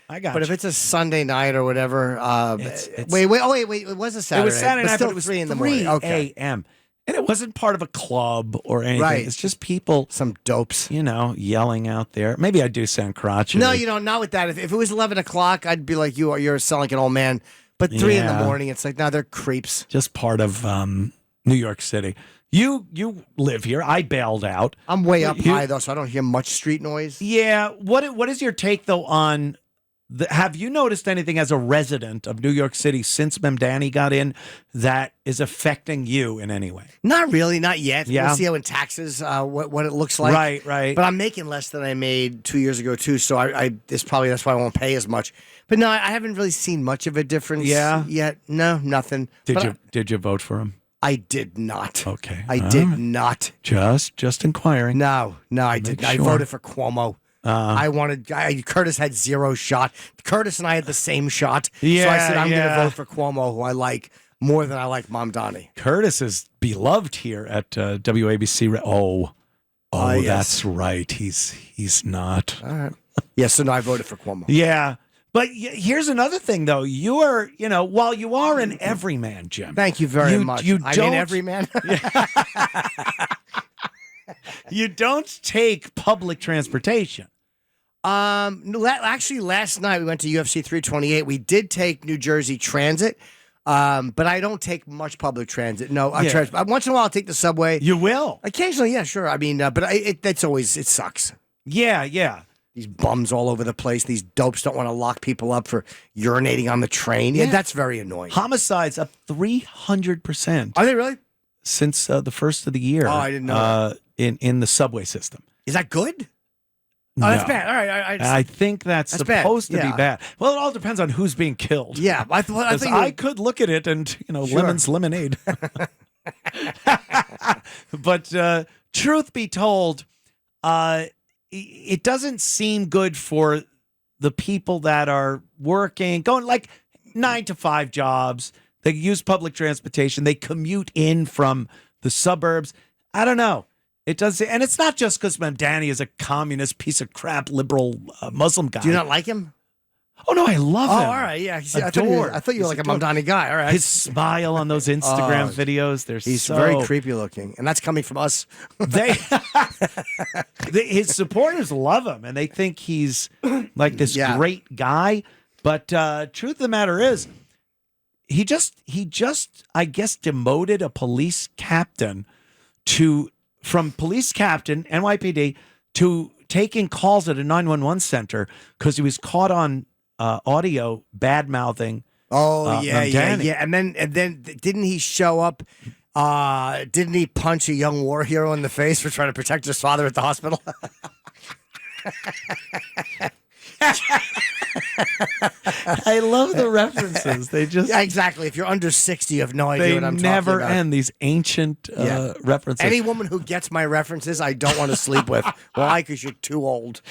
I got But if it's a Sunday night or whatever, wait, it was a Saturday. It was Saturday night, still but it was 3 in the morning. Okay. a.m. And it wasn't part of a club or anything. Right. It's just people, Some dopes. yelling out there. Maybe I do sound crotchety. No, not with that. If it was 11 o'clock, I'd be like, you're sound like an old man. But 3 in the morning, it's like, no, they're creeps. Just part of New York City. You live here. I bailed out. I'm way up high, though, so I don't hear much street noise. Yeah. What is your take, though, on have you noticed anything as a resident of New York City since Mamdani got in that is affecting you in any way? Not really, not yet. Yeah. We'll see how in taxes what it looks like. Right. But I'm making less than I made 2 years ago too, so that's why I won't pay as much. But no, I haven't really seen much of a difference yet. No, nothing. Did you vote for him? I did not. Okay. I did not. Just inquiring. No, I didn't. Sure. I voted for Cuomo. Curtis had 0 shot. Curtis and I had the same shot. So I said, I'm going to vote for Cuomo, who I like more than I like Mamdani. Curtis is beloved here at WABC. Oh, yes. That's right. He's not. All right. Yeah, so no, I voted for Cuomo. Yeah. But here's another thing, though. You are, while you are an everyman, Jim. Thank you very much. You I'm don't, an everyman. You don't take public transportation. Actually, last night we went to UFC 328. We did take New Jersey Transit, but I don't take much public transit. No, once in a while I'll take the subway. You will. Occasionally, yeah, sure. I mean, but it sucks. Yeah. These bums all over the place. These dopes don't want to lock people up for urinating on the train. Yeah, that's very annoying. Homicides up 300%. Are they really? Since the first of the year. Oh, I didn't know that. In the subway system. Is that good? No. Oh, that's bad. All right. I think that's supposed to be bad. Well, it all depends on who's being killed. Yeah. I could look at it and, Sure. lemon's lemonade. But truth be told, it doesn't seem good for the people that are working, going like 9 to 5 jobs. They use public transportation. They commute in from the suburbs. I don't know. It does, and it's not just because Mamdani is a communist piece of crap, liberal Muslim guy. Do you not like him? Oh no, I love him. Oh, all right, yeah. I Adore. thought you were like a Mamdani guy. All right. His smile on those Instagram videos, he's very creepy looking, and that's coming from us. His supporters love him, and they think he's like this great guy. But truth of the matter is, he just I guess demoted a police captain from police captain, NYPD, to taking calls at a 911 center because he was caught on audio bad-mouthing. Oh, yeah. And then didn't he show up? Didn't he punch a young war hero in the face for trying to protect his father at the hospital? I love the references. They just exactly. If you're under 60, you have no idea what I'm talking about. They never end, these ancient references. Any woman who gets my references, I don't want to sleep with. Why? Because you're too old.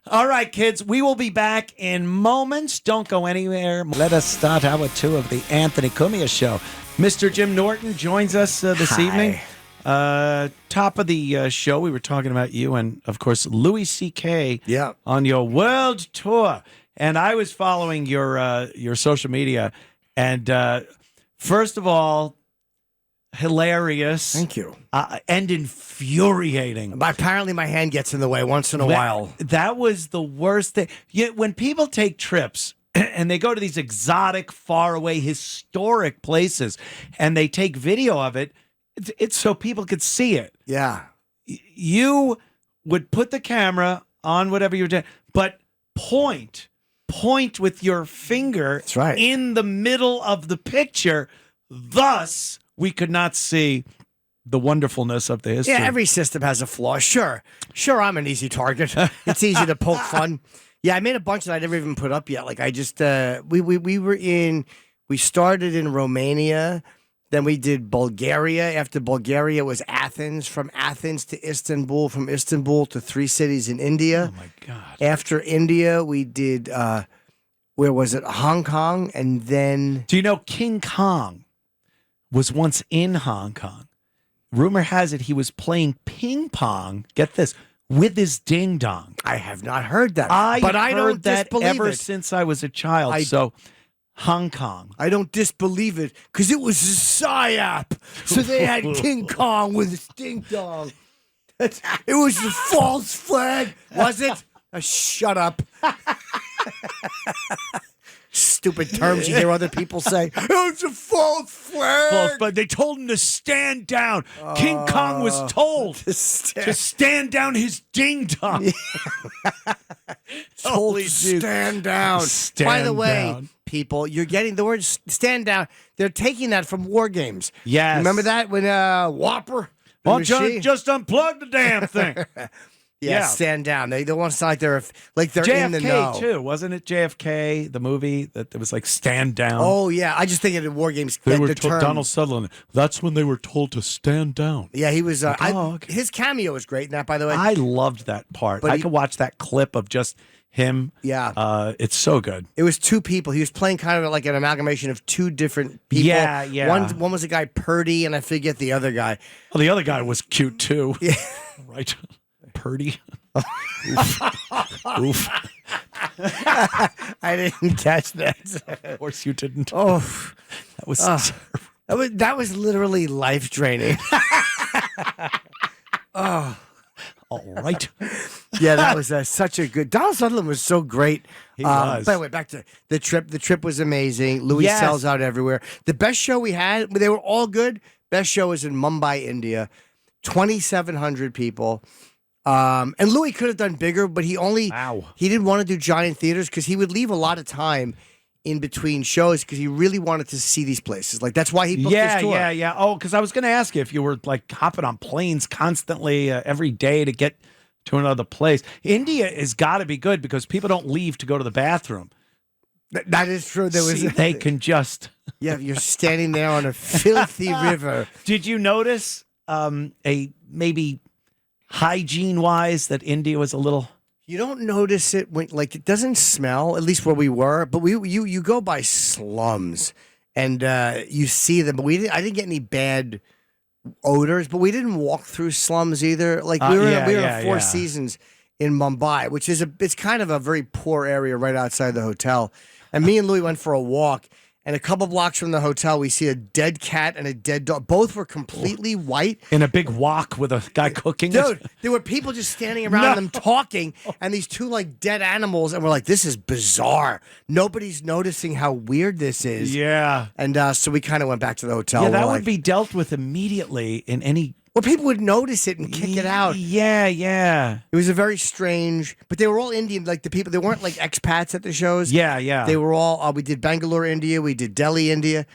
All right, kids, we will be back in moments. Don't go anywhere. Let us start hour 2 of the Anthony Cumia Show. Mr. Jim Norton joins us this evening. Top of the show, we were talking about you and, of course, Louis C.K. on your world tour. And I was following your social media. And first of all, hilarious. Thank you. And infuriating. Apparently my hand gets in the way once in a while. That was the worst thing. When people take trips and they go to these exotic, faraway, historic places and they take video of it, it's so people could see it. Yeah. You would put the camera on whatever you're doing, but point with your finger in the middle of the picture. Thus, we could not see the wonderfulness of the history. Yeah, every system has a flaw. Sure, I'm an easy target. It's easy to poke fun. Yeah, I made a bunch that I never even put up yet. Like I just, we started in Romania. Then we did Bulgaria. After Bulgaria was Athens. From Athens to Istanbul. From Istanbul to 3 cities in India. Oh, my God. After India, we did, where was it? Hong Kong. And then... Do you know King Kong was once in Hong Kong? Rumor has it he was playing ping pong, get this, with his ding-dong. I have not heard that. I don't heard that disbelieve ever it. since I was a child. So... Hong Kong. I don't disbelieve it because it was a psyop. So they had King Kong with his ding dong. It was the false flag, was it? Shut up. Stupid terms you hear other people say. It was a false flag. But they told him to stand down. King Kong was told to stand down his ding dong. Told to stand down. By the way, people, you're getting the word stand down. They're taking that from war games. Yes. Remember that when Whopper? Well, just unplug the damn thing. Yeah, stand down. They don't want to sound like they're JFK in the know. too, wasn't it? JFK, the movie that was like stand down. Oh yeah, I just think of war games. They were told, Donald Sutherland. That's when they were told to stand down. Yeah, he was. Okay. His cameo was great in that, by the way. I loved that part. But I could watch that clip of just him. Yeah, it's so good. It was 2 people. He was playing kind of like an amalgamation of 2 different people. Yeah. One was a guy Purdy, and I forget the other guy. Well, the other guy was cute too. Yeah, right. Purdy. Oof. I didn't catch that. Of course you didn't. Oh, that was that was literally life draining. Oh, All right. Yeah, that was such a good. Donald Sutherland was so great. He was. By the way, back to the trip. The trip was amazing. Louis Yes. sells out everywhere. The best show we had, they were all good. Best show was in Mumbai, India. 2,700 people. And Louis could have done bigger, but he didn't want to do giant theaters because he would leave a lot of time in between shows because he really wanted to see these places. Like, that's why he booked this tour. Yeah. Oh, because I was going to ask you if you were like hopping on planes constantly every day to get to another place. India has got to be good because people don't leave to go to the bathroom. That is true. They can just. Yeah, you're standing there on a filthy river. Did you notice maybe hygiene-wise that India was a little... You don't notice it when, like, it doesn't smell, at least where we were, but you go by slums and you see them. But I didn't get any bad odors, but we didn't walk through slums either. Like, we were in Four Seasons in Mumbai, which is it's kind of a very poor area right outside the hotel. And me and Louis went for a walk. And a couple blocks from the hotel, we see a dead cat and a dead dog. Both were completely white. In a big wok with a guy cooking Dude, it. there were people just standing around them talking, and these two, like, dead animals. And we're like, this is bizarre. Nobody's noticing how weird this is. Yeah. And so we kind of went back to the hotel. Yeah, that We're would like, be dealt with immediately in any... Well, people would notice it and kick it out. Yeah. It was a very strange, but they were all Indian. Like, the people, they weren't like expats at the shows. Yeah. They were all, we did Bangalore, India. We did Delhi, India.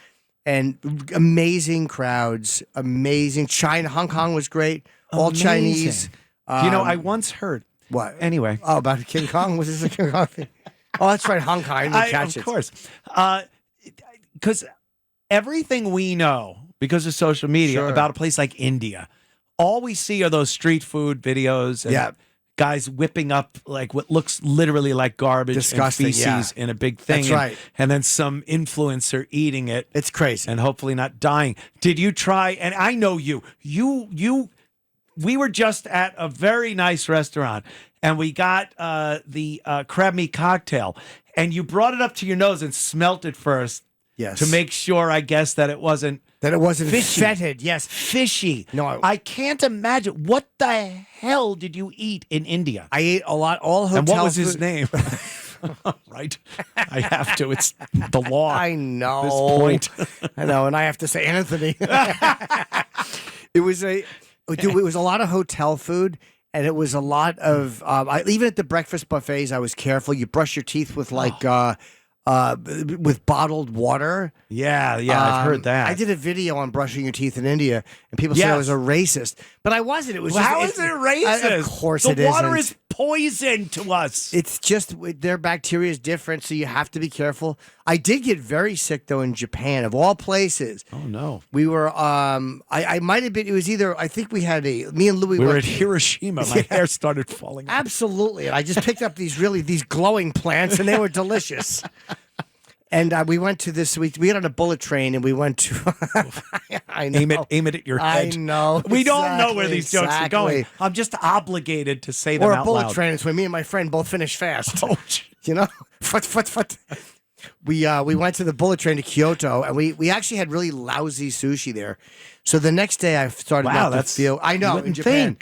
And amazing crowds. Amazing. China, Hong Kong was great. All Amazing. Chinese. I once heard. What? Anyway. Oh, about King Kong? Was this a King Kong thing? Oh, that's right. Hong Kong. I didn't catch it. Of course. Because everything we know, because of social media, about a place like India, all we see are those street food videos and guys whipping up like what looks literally like garbage Disgusting, and feces in a big thing. That's right. And then some influencer eating it. It's crazy. And hopefully not dying. Did you try, and I know we were just at a very nice restaurant and we got the crab meat cocktail and you brought it up to your nose and smelt it first. Yes. To make sure, I guess, that it wasn't fishy. Fetid. Yes. Fishy. No, I can't imagine. What the hell did you eat in India? I ate a lot. All hotel And what was food. his name? Right. I have to. It's the law. I know. This point. I know, and I have to say Anthony. It was a lot of hotel food. And it was a lot of even at the breakfast buffets. I was careful. You brush your teeth with with bottled water. Yeah, I've heard that. I did a video on brushing your teeth in India, and people said I was a racist, but I wasn't. It was just, how is it racist? Of course, the it isn't. water is poison to us. It's just their bacteria is different, so you have to be careful. I did get very sick though in Japan, of all places. Oh no, we were. I might have been. It was either. I think we had me and Louis. We were at Hiroshima. My hair started falling out. Absolutely, and I just picked up these glowing plants, and they were delicious. And we went to this. We got on a bullet train, and we went to. I know. Aim it at your head. I know. We don't know where these jokes are going. I'm just obligated to say them or out a bullet loud. train is when me and my friend both finish fast. Oh, you know, We went to the bullet train to Kyoto, and we actually had really lousy sushi there. So the next day, I started to feel. I know in Japan.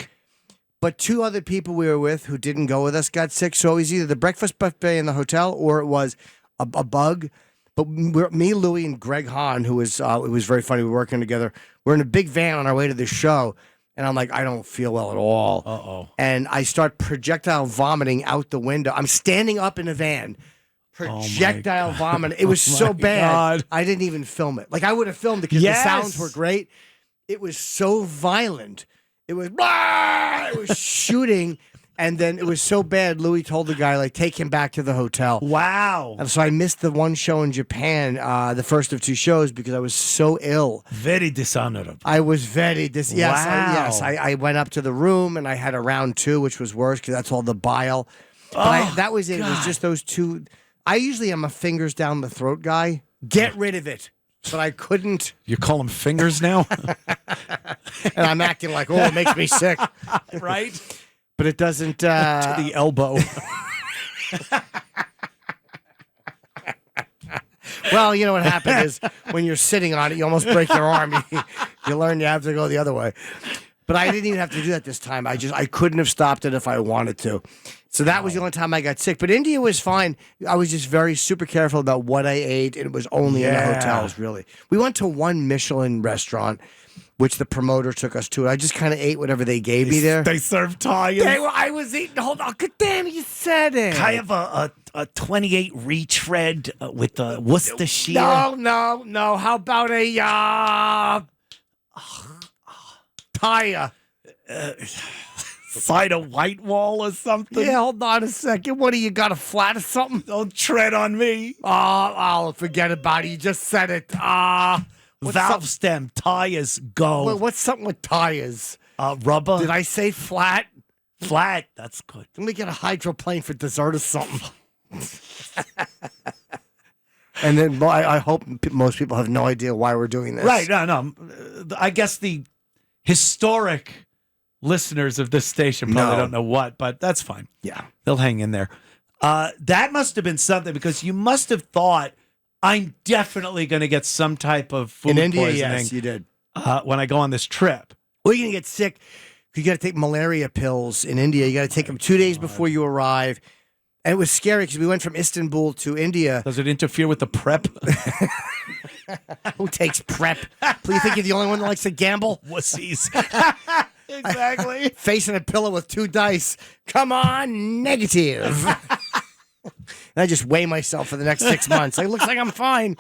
But two other people we were with who didn't go with us got sick. So it was either the breakfast buffet in the hotel or it was a bug. But me, Louie, and Greg Hahn, who was it was very funny. We were working together. We're in a big van on our way to the show, and I'm like, I don't feel well at all. Uh-oh. And I start projectile vomiting out the window. I'm standing up in a van, projectile vomiting. It was so bad. God. I didn't even film it. Like I would have filmed it because the sounds were great. It was so violent. It was blah! It was shooting. And then it was so bad, Louis told the guy, like, take him back to the hotel. Wow. And so I missed the one show in Japan, the first of two shows, because I was so ill. Very dishonorable. I was very Yes, Wow. I went up to the room, and I had a round two, which was worse, because that's all the bile. But that was it. God. It was just those two. I usually am a fingers down the throat guy. Get rid of it. But I couldn't. You call them fingers now? And I'm acting like, it makes me sick. Right? But it doesn't. To the elbow. Well, you know what happened is when you're sitting on it, you almost break your arm. You learn you have to go the other way. But I didn't even have to do that this time. I couldn't have stopped it if I wanted to. So that was the only time I got sick. But India was fine. I was just very super careful about what I ate, and it was only in the hotels, really. We went to one Michelin restaurant, which the promoter took us to. I just kind of ate whatever they gave me there. They served Thai. I was eating. Hold on. God damn, you said it. I have a 28 retread with the Worcestershire. No. How about a Thai? Side of white wall or something. Yeah, hold on a second. What do you got, a flat or something? Don't tread on me. Oh, forget about it. You just said it. Valve stem tires go. What's something with tires? Rubber. Did I say flat? Flat. That's good. Let me get a hydroplane for dessert or something. And then I hope most people have no idea why we're doing this. Right. No. I guess the historic listeners of this station probably don't know what, but that's fine. Yeah. They'll hang in there. That must have been something because you must have thought, I'm definitely going to get some type of food In India, poisoning yes, you did. when I go on this trip. Well, you're going to get sick. You got to take malaria pills in India. You got to take them 2 days before you arrive. And it was scary because we went from Istanbul to India. Does it interfere with the prep? Who takes prep? Do you think you're the only one that likes to gamble? Wussies. Exactly. Facing a pillow with 2 dice. Come on, negative. And I just weigh myself for the next 6 months. It looks like I'm fine.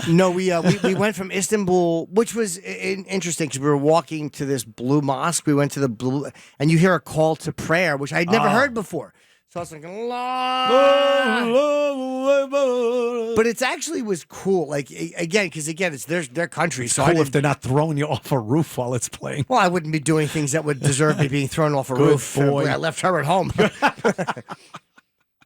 No, we went from Istanbul, which was interesting because we were walking to this blue mosque. We went to the blue, and you hear a call to prayer, which I'd never heard before. So I was like, Allah. But it actually was cool. Like, again, because, it's their country. So Cool if they're not throwing you off a roof while it's playing. Well, I wouldn't be doing things that would deserve me being thrown off a roof. boy. I left her at home.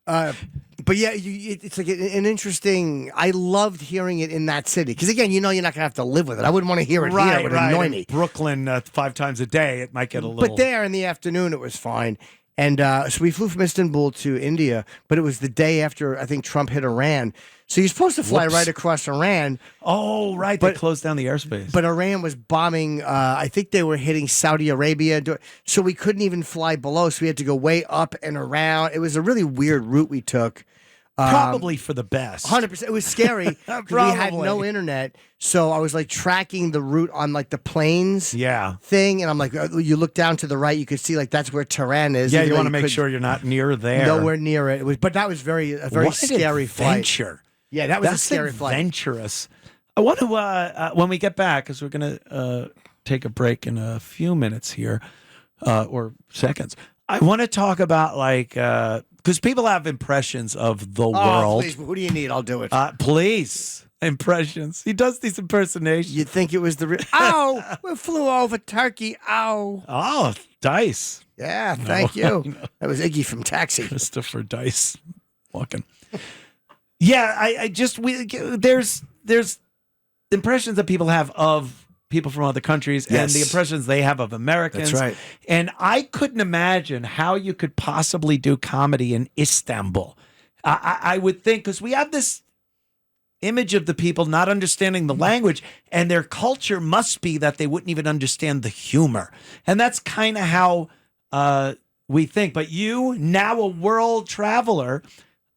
But yeah, it's like an interesting. I loved hearing it in that city because again, you're not gonna have to live with it. I wouldn't want to hear it here. It would annoy me. Brooklyn 5 times a day, it might get a little. But there in the afternoon, it was fine. And so we flew from Istanbul to India, but it was the day after I think Trump hit Iran. So you're supposed to fly right across Iran. Oh, right. They closed down the airspace. But Iran was bombing. I think they were hitting Saudi Arabia. So we couldn't even fly below. So we had to go way up and around. It was a really weird route we took. Probably for the best. 100%. It was scary because we had no internet. So I was like tracking the route on like the planes thing. And I'm like, you look down to the right, you could see like that's where Tehran is. Yeah, you want to make sure you're not near there. Nowhere near it. But that was a very scary flight. Yeah, that was a scary flight. Adventurous. I want to, when we get back, because we're going to take a break in a few minutes here, or seconds, I want to talk about like, because people have impressions of the world. Please, who do you need? I'll do it. Please. Impressions. He does these impersonations. You'd think it was the ow, we flew over Turkey. Ow. Oh, Dice. Yeah, thank you. That was Iggy from Taxi. Christopher Dice walking. Yeah, I just there's impressions that people have of people from other countries and the impressions they have of Americans. That's right. And I couldn't imagine how you could possibly do comedy in Istanbul. I would think because we have this image of the people not understanding the language, and their culture must be that they wouldn't even understand the humor. And that's kind of how we think. But you, now a world traveler,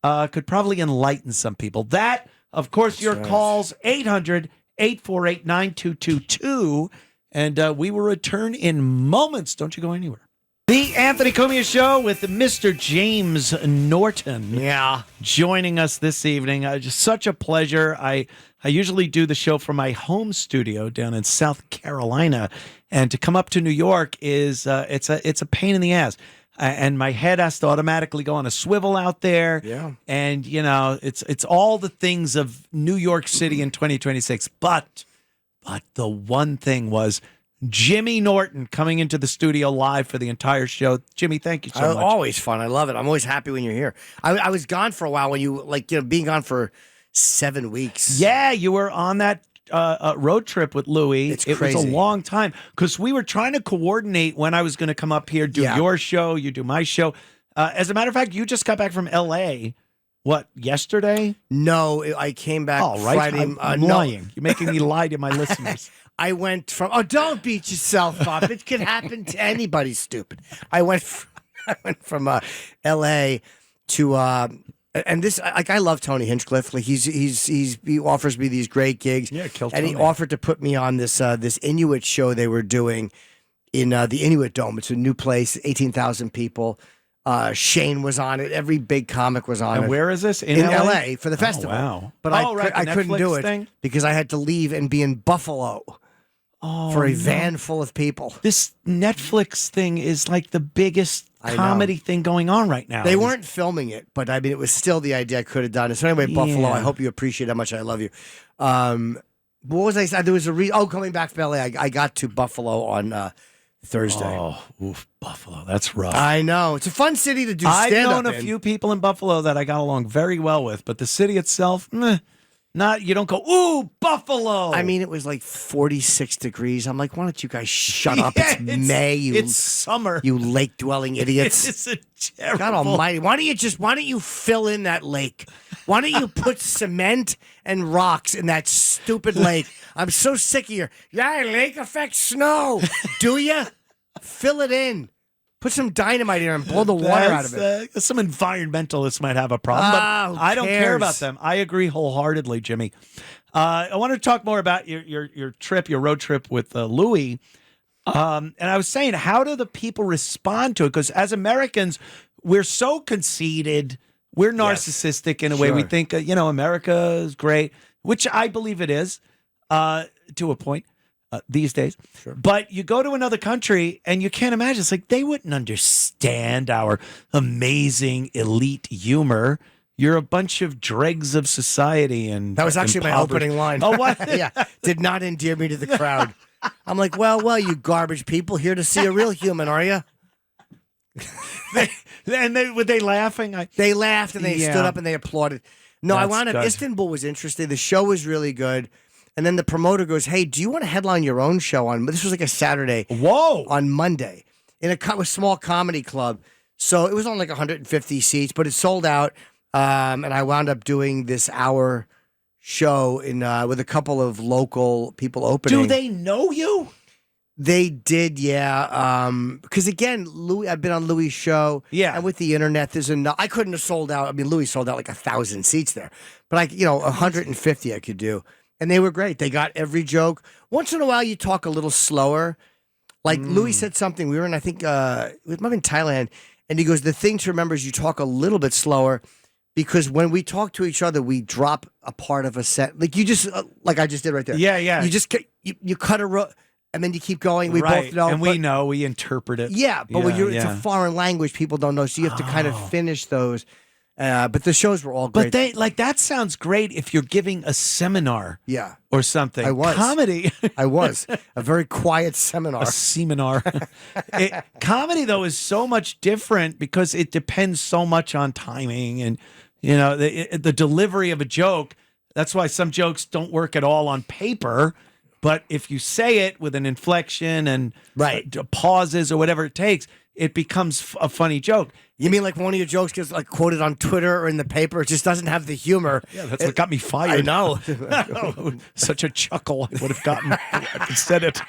could probably enlighten some people. That, of course, your calls, 800-848-9222, and we will return in moments. Don't you go anywhere. The Anthony Cumia Show with Mr. James Norton. Yeah. Joining us this evening. Just such a pleasure. I usually do the show from my home studio down in South Carolina, and to come up to New York is it's a pain in the ass. And my head has to automatically go on a swivel out there. Yeah. And, you know, it's all the things of New York City in 2026. But the one thing was Jimmy Norton coming into the studio live for the entire show. Jimmy, thank you so much. Always fun. I love it. I'm always happy when you're here. I was gone for a while when you, being gone for 7 weeks. Yeah, you were on that road trip with Louie. It's it crazy. was a long time because we were trying to coordinate when I was going to come up here, do your show, you do my show. As a matter of fact, you just got back from L.A., what, yesterday? No, I came back Friday. I'm lying. You're making me lie to my listeners. I went from don't beat yourself up. It could happen to anybody. Stupid. I went from L.A. to and this I love Tony Hinchcliffe. Like he offers me these great gigs. Yeah, kill and he Tony. offered to put me on this Inuit show they were doing in the Inuit Dome. It's a new place, 18,000 people. Shane was on it. Every big comic was on it. And where is this? In LA for the festival. Wow. But right, I the couldn't do Netflix it thing? because I had to leave and be in Buffalo for a van full of people. This Netflix thing is like the biggest I know. comedy thing going on right now. They weren't filming it, but I mean, it was still the idea I could have done it. So anyway, Buffalo, Yeah. I hope you appreciate how much I love you. What was I saying? There was coming back from LA. I got to Buffalo on Thursday. Oh, oof, Buffalo. That's rough. I know. It's a fun city to do I've stand-up known a in. few people in Buffalo that I got along very well with, but the city itself, you don't go, ooh, Buffalo. I mean, it was like 46 degrees. I'm like, why don't you guys shut up? Yeah, It's May. It's summer. You lake-dwelling idiots. It's a terrible. God almighty. Why don't you fill in that lake? Why don't you put cement and rocks in that stupid lake? I'm so sick of your, lake affects snow. Do you? Fill it in. Put some dynamite in and blow the water out of it. Some environmentalists might have a problem, who but I don't care cares? about them. I agree wholeheartedly, Jimmy. I want to talk more about your trip, your road trip with Louis. And I was saying, how do the people respond to it? Because as Americans, we're so conceited. We're narcissistic in a way. Sure. We think, America is great, which I believe it is to a point these days. Sure. But you go to another country and you can't imagine. It's like they wouldn't understand our amazing elite humor. You're a bunch of dregs of society. And That was actually my impoverished. opening line. Oh, what? Yeah. Did not endear me to the crowd. I'm like, well, you garbage people here to see a real human, are you? Were they laughing? They laughed and they Yeah. stood up and they applauded. No, I That's wound up. good. Istanbul was interesting. The show was really good. And then the promoter goes, "Hey, do you want to headline your own show on?" This was like a Saturday. Whoa. On Monday in a small comedy club. So it was on like 150 seats, but it sold out. And I wound up doing this hour show in with a couple of local people opening. Do they know you? They did, yeah. Because again, Louis, I've been on Louis' show. Yeah. And with the internet, there's enough. I couldn't have sold out. I mean, Louis sold out like 1,000 seats there, but 150 I could do, and they were great. They got every joke. Once in a while, you talk a little slower. Like Louis said something. We were in, I think, it might have been Thailand, and he goes, "The thing to remember is you talk a little bit slower." Because when we talk to each other, we drop a part of a set. Like you just, like I just did right there. Yeah, yeah. You just, you cut a and then you keep going. We right. both know. And we know, we interpret it. Yeah, but when it's a foreign language, people don't know. So you have to kind of finish those. But the shows were all great. But that sounds great if you're giving a seminar. Yeah. Or something. I was. Comedy. I was. A very quiet seminar. A seminar. Comedy, though, is so much different because it depends so much on timing and, the delivery of a joke. That's why some jokes don't work at all on paper. But if you say it with an inflection and pauses or whatever it takes, it becomes a funny joke. You mean like one of your jokes gets like quoted on Twitter or in the paper? It just doesn't have the humor. Yeah, that's what got me fired. I know. Such a chuckle I would have gotten if I said it.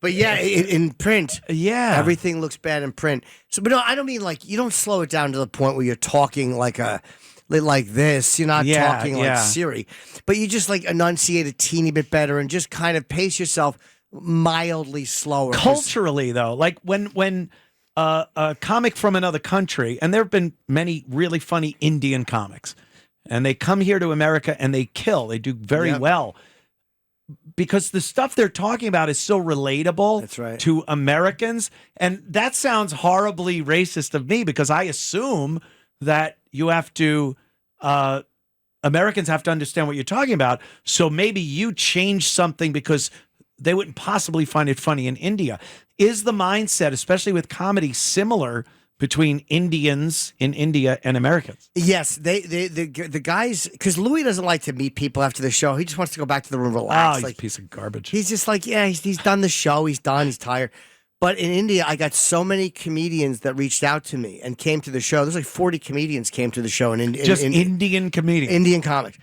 But yeah, in print, everything looks bad in print. So, but no, I don't mean like you don't slow it down to the point where you're talking like this. You're not talking like Siri, but you just like enunciate a teeny bit better and just kind of pace yourself mildly slower. Culturally, though, like when a comic from another country, and there have been many really funny Indian comics, and they come here to America and they kill. They do very well. Because the stuff they're talking about is so relatable to Americans. And that sounds horribly racist of me because I assume that you have to, Americans have to understand what you're talking about. So maybe you change something because they wouldn't possibly find it funny in India. Is the mindset, especially with comedy, similar between Indians in India and Americans? Yes, the guys, because Louis doesn't like to meet people after the show. He just wants to go back to the room, relax. He's a piece of garbage. He's just like, he's done the show. He's done. He's tired. But in India, I got so many comedians that reached out to me and came to the show. There's like 40 comedians came to the show. Indian comedians. Indian comics.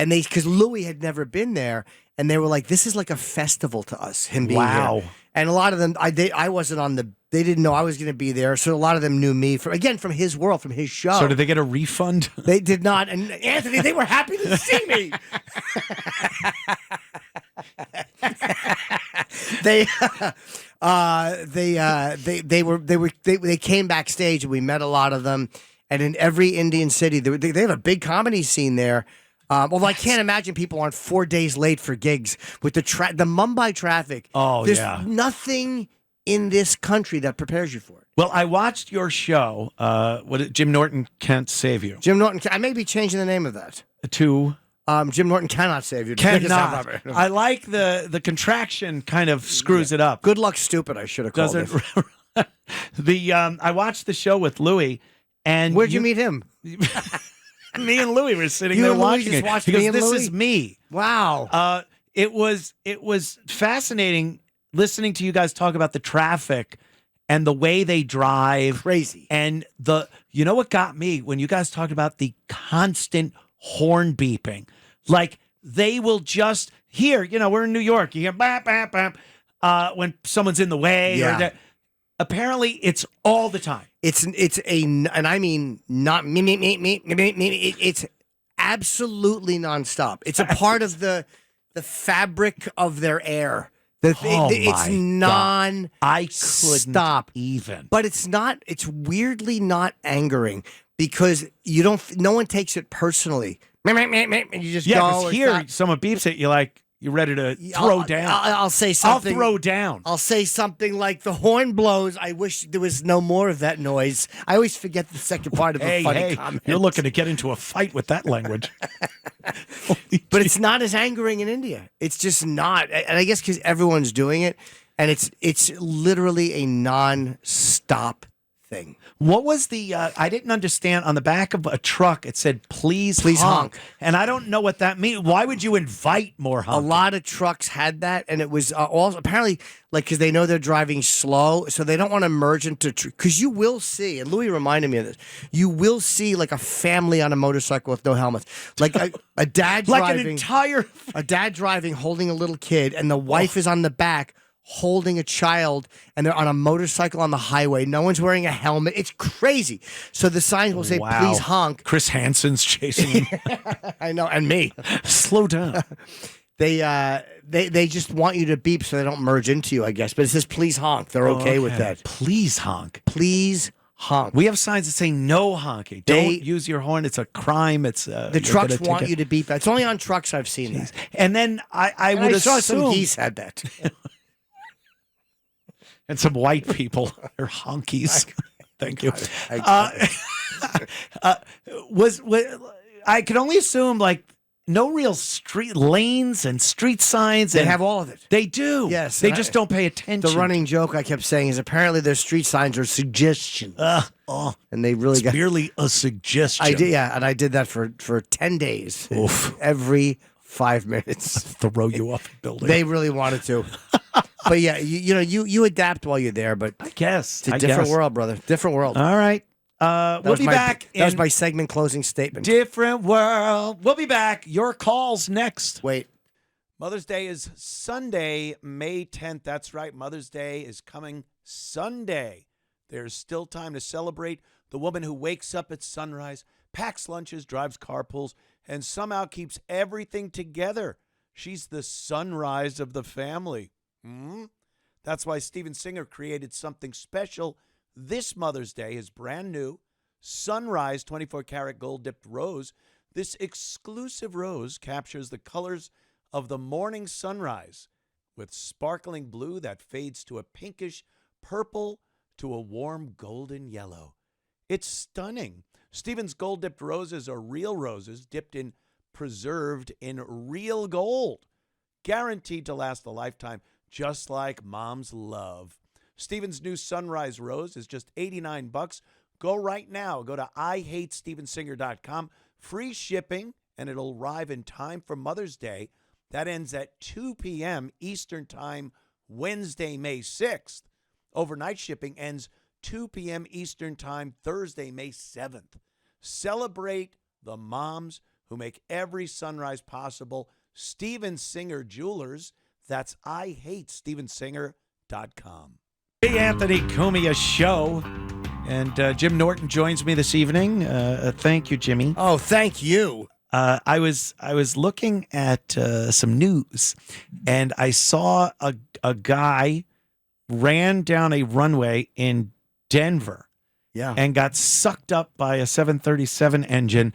and because Louis had never been there, and they were like, "This is like a festival to us." Him being Wow. here, and a lot of them, I wasn't on the. They didn't know I was going to be there, so a lot of them knew me from his world, from his show. So did they get a refund? They did not, and Anthony, they were happy to see me. They came backstage, and we met a lot of them. And in every Indian city, they have a big comedy scene there. Although I can't imagine people aren't 4 days late for gigs with the Mumbai traffic. Oh, there's yeah. nothing in this country that prepares you for it. Well, I watched your show. Jim Norton Can't Save You. Jim Norton, I may be changing the name of that. To Jim Norton Cannot Save You. cannot. I like the contraction kind of screws it up. Good luck, stupid. I should have called Does it. it? I watched the show with Louis, and Where'd you meet him? Me and Louis were sitting You there and Louis watching just it watched because me and this Louis? is me. Wow. It was fascinating listening to you guys talk about the traffic and the way they drive. Crazy. And you know what got me when you guys talked about the constant horn beeping, like they will just hear, we're in New York, you hear bap, bap, bap, when someone's in the way. Yeah. Apparently it's all the time. And I mean not me. It's absolutely nonstop. It's a part of the fabric of their air. It's non. I couldn't stop even. But it's not. It's weirdly not angering because you don't. No one takes it personally. And you just go. Because here someone beeps it, you're ready to throw down. I'll say something. I'll throw down. I'll say something like the horn blows. I wish there was no more of that noise. I always forget the second part of a funny comment. You're looking to get into a fight with that language. But it's not as angering in India. It's just not. And I guess because everyone's doing it, and it's literally a non-stop thing. What was the, I didn't understand, on the back of a truck, it said, please honk. And I don't know what that means. Why would you invite more honking? A lot of trucks had that, and it was also apparently because they know they're driving slow, so they don't want to merge into, because you will see, and Louis reminded me of this, you will see like a family on a motorcycle with no helmets. Like a dad driving. A dad driving, holding a little kid, and the wife is on the back holding a child, and they're on a motorcycle on the highway. No one's wearing a helmet. It's crazy. So the signs will say, please honk. Chris Hansen's chasing him. I know, and me. Slow down. They just want you to beep so they don't merge into you, I guess. But it says, please honk. They're okay with that. Please honk. Please honk. We have signs that say no honking. Don't use your horn. It's a crime. It's the trucks want you to beep. It's only on trucks I've seen that. And then I would saw assume some geese had that. And some white people are honkies. Thank you. I could only assume like no real street lanes and street signs. They have all of it. They do. Yes. They just don't pay attention. The running joke I kept saying is apparently their street signs are suggestions. And they really it's merely a suggestion. I did, yeah, and I did that for 10 days. Oof. Every 5 minutes. Throw you off the building. They really wanted to. But yeah, you adapt while you're there, but I guess. It's a different world, brother. Different world. All right. We'll be back. That was my segment closing statement. Different world. We'll be back. Your calls next. Wait. Mother's Day is Sunday, May 10th. That's right. Mother's Day is coming Sunday. There's still time to celebrate the woman who wakes up at sunrise, packs lunches, drives carpools, and somehow keeps everything together. She's the sunrise of the family. That's why Steven Singer created something special this Mother's Day, his brand new Sunrise 24-karat gold-dipped rose. This exclusive rose captures the colors of the morning sunrise with sparkling blue that fades to a pinkish purple to a warm golden yellow. It's stunning. Steven's gold-dipped roses are real roses preserved in real gold, guaranteed to last a lifetime, just like mom's love. Steven's new Sunrise Rose is just $89. Go right now. Go to IHateStevenSinger.com. Free shipping, and it'll arrive in time for Mother's Day. That ends at 2 p.m. Eastern Time, Wednesday, May 6th. Overnight shipping ends 2 p.m. Eastern Time, Thursday, May 7th. Celebrate the moms who make every sunrise possible. Steven Singer Jewelers. That's IHateStevenSinger.com. Hey, Anthony Cumia Show. And Jim Norton joins me this evening. Thank you, Jimmy. Oh, thank you. I was looking at some news, and I saw a guy ran down a runway in Denver, and got sucked up by a 737 engine,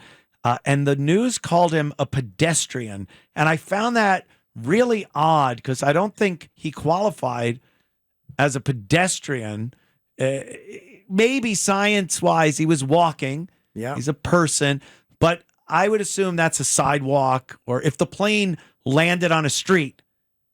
and the news called him a pedestrian, and I found that really odd because I don't think he qualified as a pedestrian. Maybe science-wise, he was walking. Yeah, he's a person, but I would assume that's a sidewalk, or if the plane landed on a street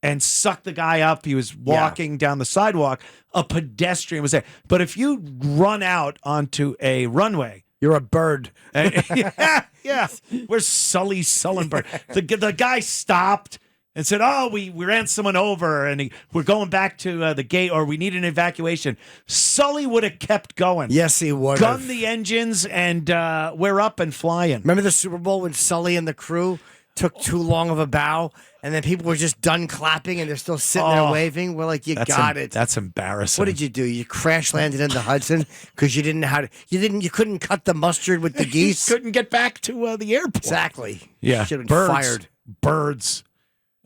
and sucked the guy up, he was walking down the sidewalk, a pedestrian was there. But if you run out onto a runway, you're a bird. Yeah. Where's Sully Sullenberg? The guy stopped and said, "Oh, we ran someone over, and we're going back to the gate, or we need an evacuation." Sully would have kept going. Yes, he would. Gunned the engines, and we're up and flying. Remember the Super Bowl when Sully and the crew took too long of a bow, and then people were just done clapping, and they're still sitting there waving? We're like, you got it. That's embarrassing. What did you do? You crash landed in the Hudson because you didn't know how to. You couldn't cut the mustard with the geese. Couldn't get back to the airport. Exactly. Yeah. Should have been fired. Birds.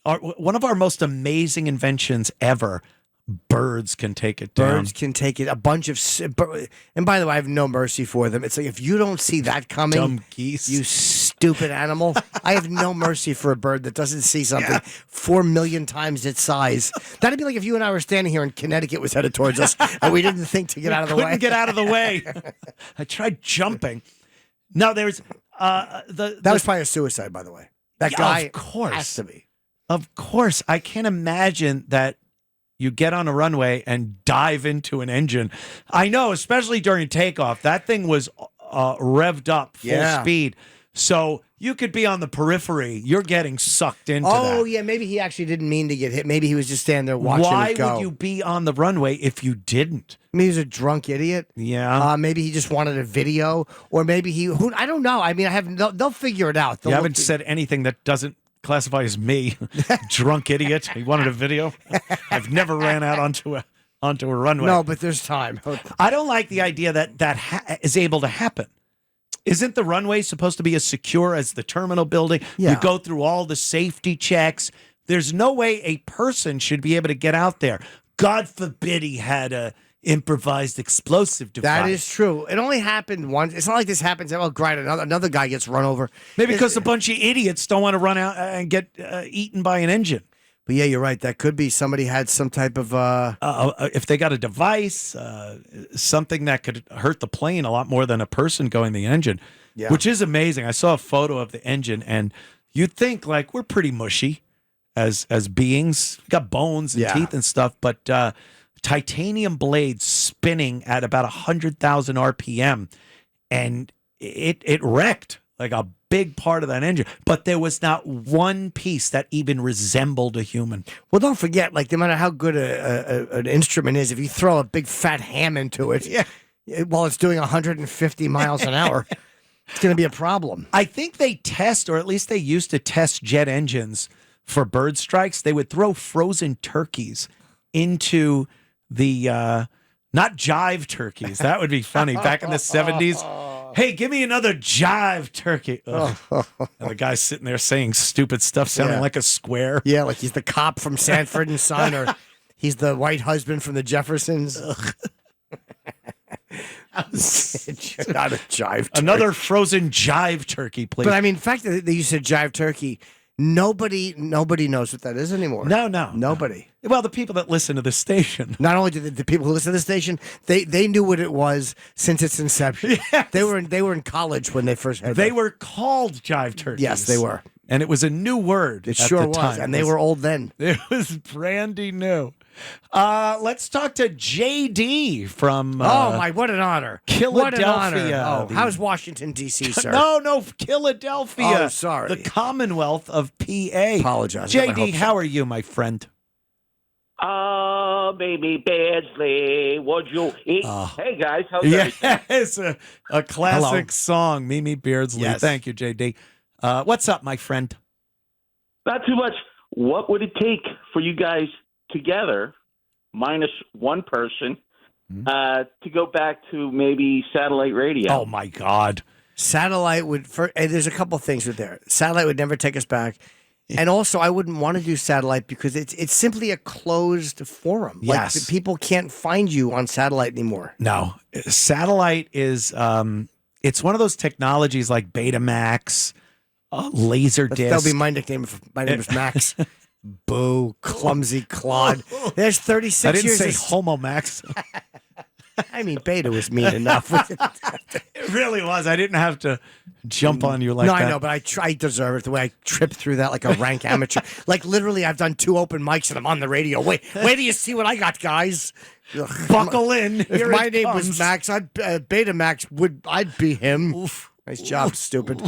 One of our most amazing inventions ever. Birds can take it down. Birds can take it. A bunch of, and by the way, I have no mercy for them. It's like, if you don't see that coming, dumb geese, you stupid animal. I have no mercy for a bird that doesn't see something 4 million times its size. That'd be like if you and I were standing here and Connecticut was headed towards us, and we didn't think to get out of the way. Couldn't get out of the way. I tried jumping. No, there's that was probably a suicide, by the way. That guy, of course, has to be. Of course, I can't imagine that you get on a runway and dive into an engine. I know, especially during takeoff, that thing was revved up full speed. So you could be on the periphery. You're getting sucked into that. Oh, yeah, maybe he actually didn't mean to get hit. Maybe he was just standing there watching it go. Why would you be on the runway if you didn't? Maybe he was a drunk idiot. Yeah. Maybe he just wanted a video. Or maybe I don't know. I mean, they'll figure it out. You haven't said anything that doesn't classify as me. Drunk idiot. He wanted a video. I've never ran out onto a runway. No, but there's time. I don't like the idea that is able to happen. Isn't the runway supposed to be as secure as the terminal building? Yeah. You go through all the safety checks. There's no way a person should be able to get out there. God forbid he had a improvised explosive device. That is true. It only happened once. It's not like this happens. Oh, great, another guy gets run over. Maybe because a bunch of idiots don't want to run out and get eaten by an engine. But yeah, you're right. That could be somebody had some type of... if they got a device, something that could hurt the plane a lot more than a person going the engine, which is amazing. I saw a photo of the engine, and you'd think, like, we're pretty mushy as beings. We got bones and teeth and stuff, but titanium blades spinning at about 100,000 RPM, and it wrecked like a big part of that engine, but there was not one piece that even resembled a human. Well, don't forget, like, no matter how good an instrument is, if you throw a big fat ham into it while it's doing 150 miles an hour, it's going to be a problem. I think they test, or at least they used to test jet engines for bird strikes. They would throw frozen turkeys into the, not Jive turkeys. That would be funny. Back in the 70s. Hey, give me another Jive turkey. And the guy's sitting there saying stupid stuff, sounding like a square. Yeah, like he's the cop from Sanford and Son, or he's the white husband from the Jeffersons. Not a Jive turkey. Another frozen Jive turkey, please. But I mean, the fact that you said Jive turkey, nobody knows what that is anymore. No. Nobody. Well, the people that listen to this station. Not only did the people who listen to the station, they knew what it was since its inception. Yes. They were in college when they first heard They that. were called Jive turkeys. Yes, they were. And it was a new word. It at sure the was. time. And they were old then. It was brandy new. Let's talk to JD from what an honor. Philadelphia. What an honor. How's Washington, D.C., sir? No, Philadelphia. Oh, sorry. The Commonwealth of PA. Apologize. JD, how are you, my friend? Baby Beardsley, would you eat? Hey, guys. How's everything? Yes, a classic song, Mimi Beardsley. Yes. Thank you, JD. What's up, my friend? Not too much. What would it take for you guys together, minus one person, to go back to maybe satellite radio? Oh, my God. Satellite would. There's a couple things with there. Satellite would never take us back. And also, I wouldn't want to do satellite because it's simply a closed forum. Yes. Like, people can't find you on satellite anymore. No. Satellite is, it's one of those technologies like Betamax, Laserdisc. That'll be my nickname. My name is Max. Boo, clumsy clod. There's 36 I didn't years. say of- Homo Max. I mean, Beta was mean enough. It really was. I didn't have to jump on you like No, that. I know, but I deserve it. The way I tripped through that like a rank amateur. Like, literally, I've done 2 open mics and I'm on the radio. Wait till you see what I got, guys. Ugh. Buckle in. If Here my it name comes. was Max, Beta Max I'd be him. Oof. Nice job, stupid.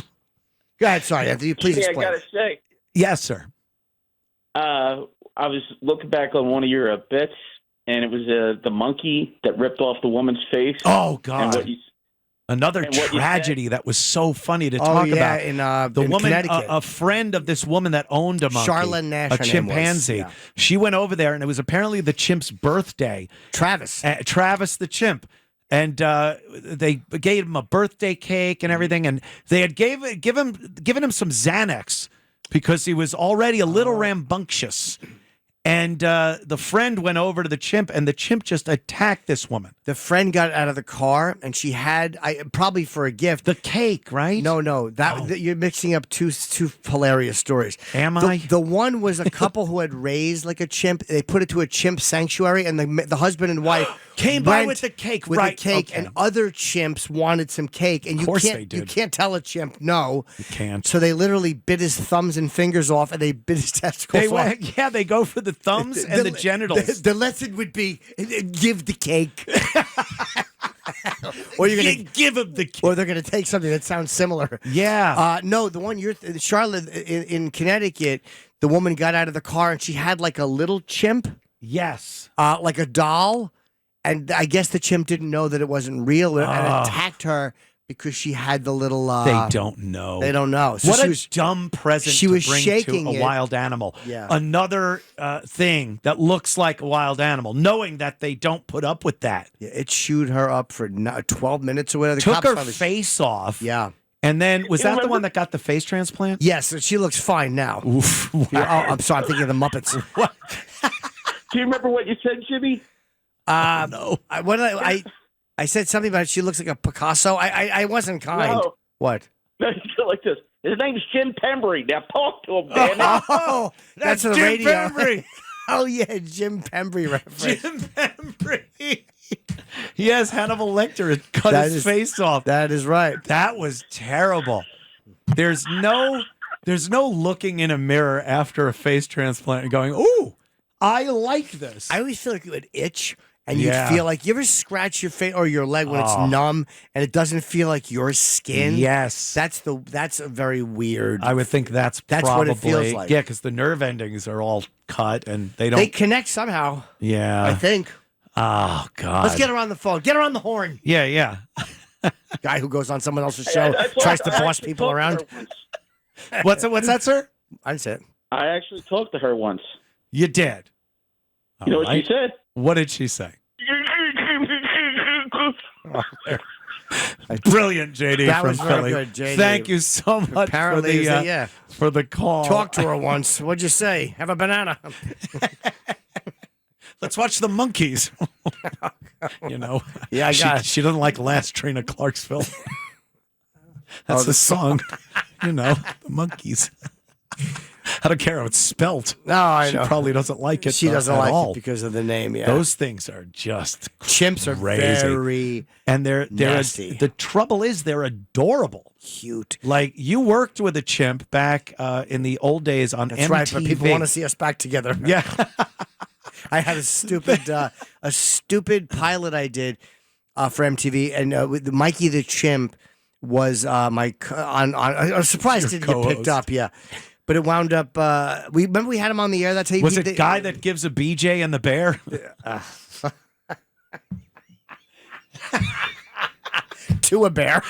Go ahead, sorry, Anthony. Please I explain. gotta say, Yes, sir. I was looking back on one of your bits, and it was the monkey that ripped off the woman's face. Oh, And God. what you, Another and what you tragedy that was so funny to Oh, talk yeah, about. The in woman, Connecticut. a friend of this woman that owned a monkey, Charlotte Nash, a her name was. chimpanzee. Yeah. She went over there, and it was apparently the chimp's birthday. Travis. Travis the chimp. And they gave him a birthday cake and everything, and they had given him some Xanax because he was already a little rambunctious. And the friend went over to the chimp, and the chimp just attacked this woman. The friend got out of the car, and she had, probably for a gift. The cake, right? No, that you're mixing up two hilarious stories. Am The- I? The one was a couple who had raised like a chimp. They put it to a chimp sanctuary, and the husband and wife Came by went with the cake, with right, the cake, okay. and other chimps wanted some cake, and Of course you they can't did. you can't tell a chimp no. You can't. So they literally bit his thumbs and fingers off, and they bit his testicles They off. went, yeah, they go for the thumbs and the genitals. The lesson would be give the cake. Or you're gonna give him the cake. or they're gonna take something that sounds similar. Yeah. No, the one Charlotte in Connecticut, the woman got out of the car and she had like a little chimp, Yes. like a doll, and I guess the chimp didn't know that it wasn't real and attacked her because she had the little. They don't know. They don't know. So What she a was, dumb present she to was bring shaking to a it. wild animal. Yeah. Another thing that looks like a wild animal, knowing that they don't put up with that. yeah, it chewed her up for 12 minutes or whatever. The Took cops her finally- face off. Yeah. And then, was that the remember- one that got the face transplant? Yes, she looks fine now. Oof. Yeah, I'm sorry. I'm thinking of the Muppets. do you remember what you said, Jimmy? No. I said something about she looks like a Picasso. I wasn't kind. No. What? No, you go like this. His name's Jim Pembry. Now talk to him, damn it. Oh, that's the Jim radio. Pembry. Oh yeah, Jim Pembry reference. Jim Pembry. Yes, Hannibal Lecter had cut That his is- face off. That is right. That was terrible. There's no looking in a mirror after a face transplant and going, "Ooh, I like this." I always feel like it would itch, and Yeah. you'd feel like you ever scratch your face or your leg when Oh. it's numb and it doesn't feel like your skin. Yes. That's a very weird. I would think that's That's probably, what it feels like. Yeah, because the nerve endings are all cut and they don't. They connect somehow. yeah. I think. Oh God. Let's get her on the phone. Get her on the horn. Yeah, yeah. Guy who goes on someone else's show I talked- tries to I boss actually people talked to around. her once. What's that, sir? I'd say it. I actually talked to her once. You did. You know All what she right. said? What did she say? Brilliant, JD That from was very Philly. good, JD. Thank you so much Apparently, for the yeah. for the call. Talked to her once. What'd you say? Have a banana. Let's watch the monkeys. You know, Yeah, I she, got it. she doesn't like Last Train to Clarksville. That's Oh, the song. You know, the monkeys. I don't care how it's spelt. No, I She know. probably doesn't like it. She doesn't at like all. it because of the name. Yeah, Those things are just chimps are crazy. very and they're nasty. the trouble is they're adorable. cute. Like you worked with a chimp back in the old days on That's MTV. right, but people want to see us back together. Yeah. I had a stupid pilot I did for MTV, and with Mikey the chimp was I was surprised Your it didn't get picked co-host. up. Yeah, but it wound up. We had him on the air. That's how he Was did it guy that gives a BJ and the bear? to a bear.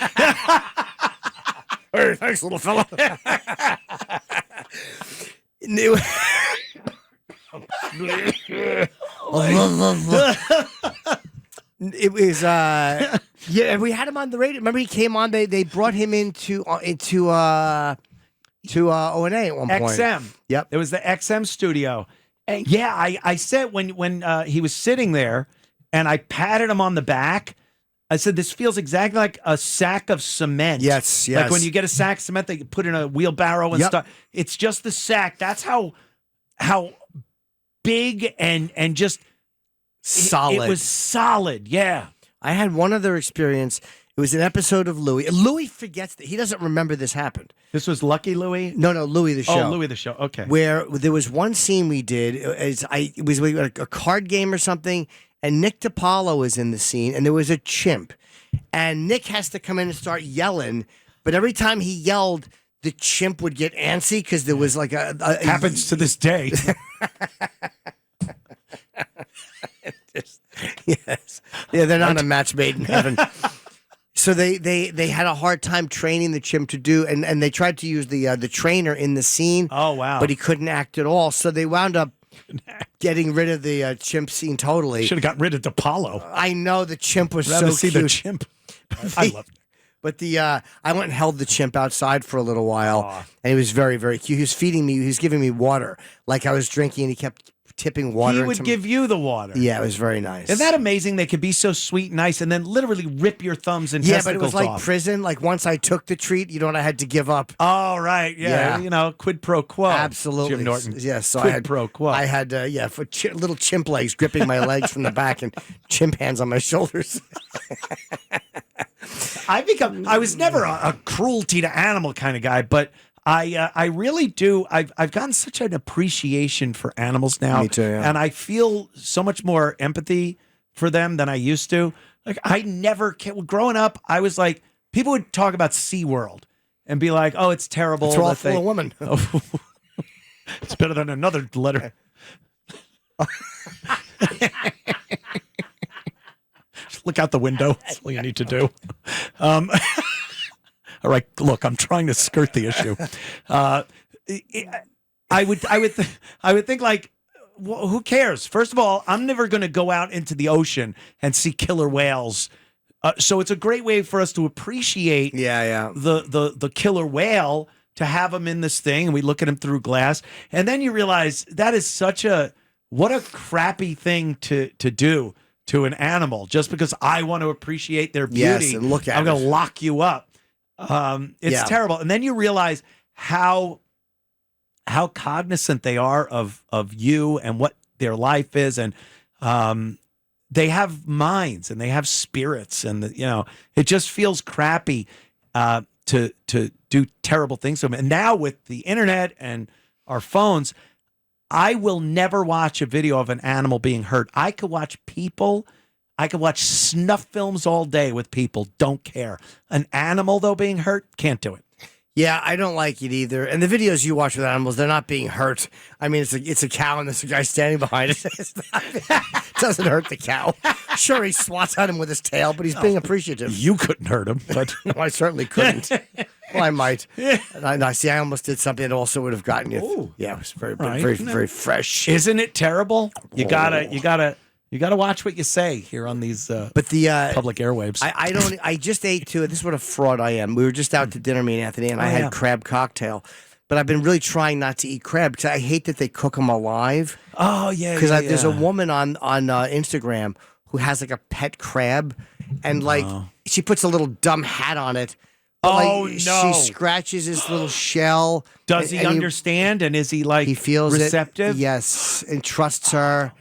Hey, thanks, little fella. It was yeah, we had him on the radio. Remember, he came on. They brought him into O&A at one point. XM. Yep. It was the XM studio. And yeah, I said when he was sitting there and I patted him on the back, I said, this feels exactly like a sack of cement. Yes. Like when you get a sack of cement that you put in a wheelbarrow and Yep. stuff. It's just the sack. That's how big and just solid. It was solid. Yeah. I had one other experience. It was an episode of Louie. Louie forgets that he doesn't remember this happened. This was Lucky Louie? No, Louie the show. Oh, Louie the show. Okay. Where there was one scene we did. It was a card game or something, and Nick DiPaolo was in the scene, and there was a chimp, and Nick has to come in and start yelling, but every time he yelled, the chimp would get antsy because there was like a happens to this day. Yes. Yeah, they're not a match made in heaven. So they had a hard time training the chimp to do, and they tried to use the trainer in the scene. Oh, wow. But he couldn't act at all. So they wound up getting rid of the chimp scene totally. Should have gotten rid of DiPaolo. I know the chimp was Rather so see cute. the chimp. I love it. But I went and held the chimp outside for a little while, and he was very, very cute. He was feeding me. He was giving me water like I was drinking, and he kept tipping water. He would give you the water. Yeah, it was very nice. Isn't that amazing? They could be so sweet and nice and then literally rip your thumbs and Yeah, testicles but it was like off. prison. Like once I took the treat, you know what I had to give up. Oh, right. Yeah. You know, quid pro quo. Absolutely. Jim Norton. Yes. So Quid I had pro quo. I had for little chimp legs gripping my legs from the back and chimp hands on my shoulders. I was never a cruelty to animal kind of guy, but I really do. I've gotten such an appreciation for animals now. Me too, yeah. And I feel so much more empathy for them than I used to. Like I never, growing up, I was like, people would talk about SeaWorld and be like, oh, it's terrible. They're all that full of women. Oh, it's better than another letter. Just look out the window. That's all you need to do. All right, look, I'm trying to skirt the issue. I would think like, well, who cares? First of all, I'm never going to go out into the ocean and see killer whales. So it's a great way for us to appreciate the killer whale, to have him in this thing, and we look at him through glass, and then you realize that is what a crappy thing to do to an animal just because I want to appreciate their beauty. Yes, and look at I'm going it. to lock you up. It's terrible. And then you realize how cognizant they are of you and what their life is. And they have minds and they have spirits, and it just feels crappy to do terrible things to them. And now with the internet and our phones, I will never watch a video of an animal being hurt. I could watch snuff films all day with people. Don't care. An animal, though, being hurt, can't do it. Yeah, I don't like it either. And the videos you watch with animals, they're not being hurt. I mean, it's a cow and there's a guy standing behind it. It doesn't hurt the cow. Sure, he swats at him with his tail, but he's being appreciative. You couldn't hurt him, but No, I certainly couldn't. Well, I might. And I see. I almost did something that also would have gotten you. Ooh. Yeah, it was very, Right. very, very fresh. isn't it terrible? You gotta watch what you say here on these But the public airwaves. I just ate two. This is what a fraud I am. We were just out to dinner, me and Anthony, and I had crab cocktail. But I've been really trying not to eat crab because I hate that they cook them alive. Oh yeah, Because there's a woman on Instagram who has like a pet crab, and like she puts a little dumb hat on it. But, Oh, like, no. She scratches his little shell. Does he and understand? And is he like He feels receptive? it. Yes, and trusts her.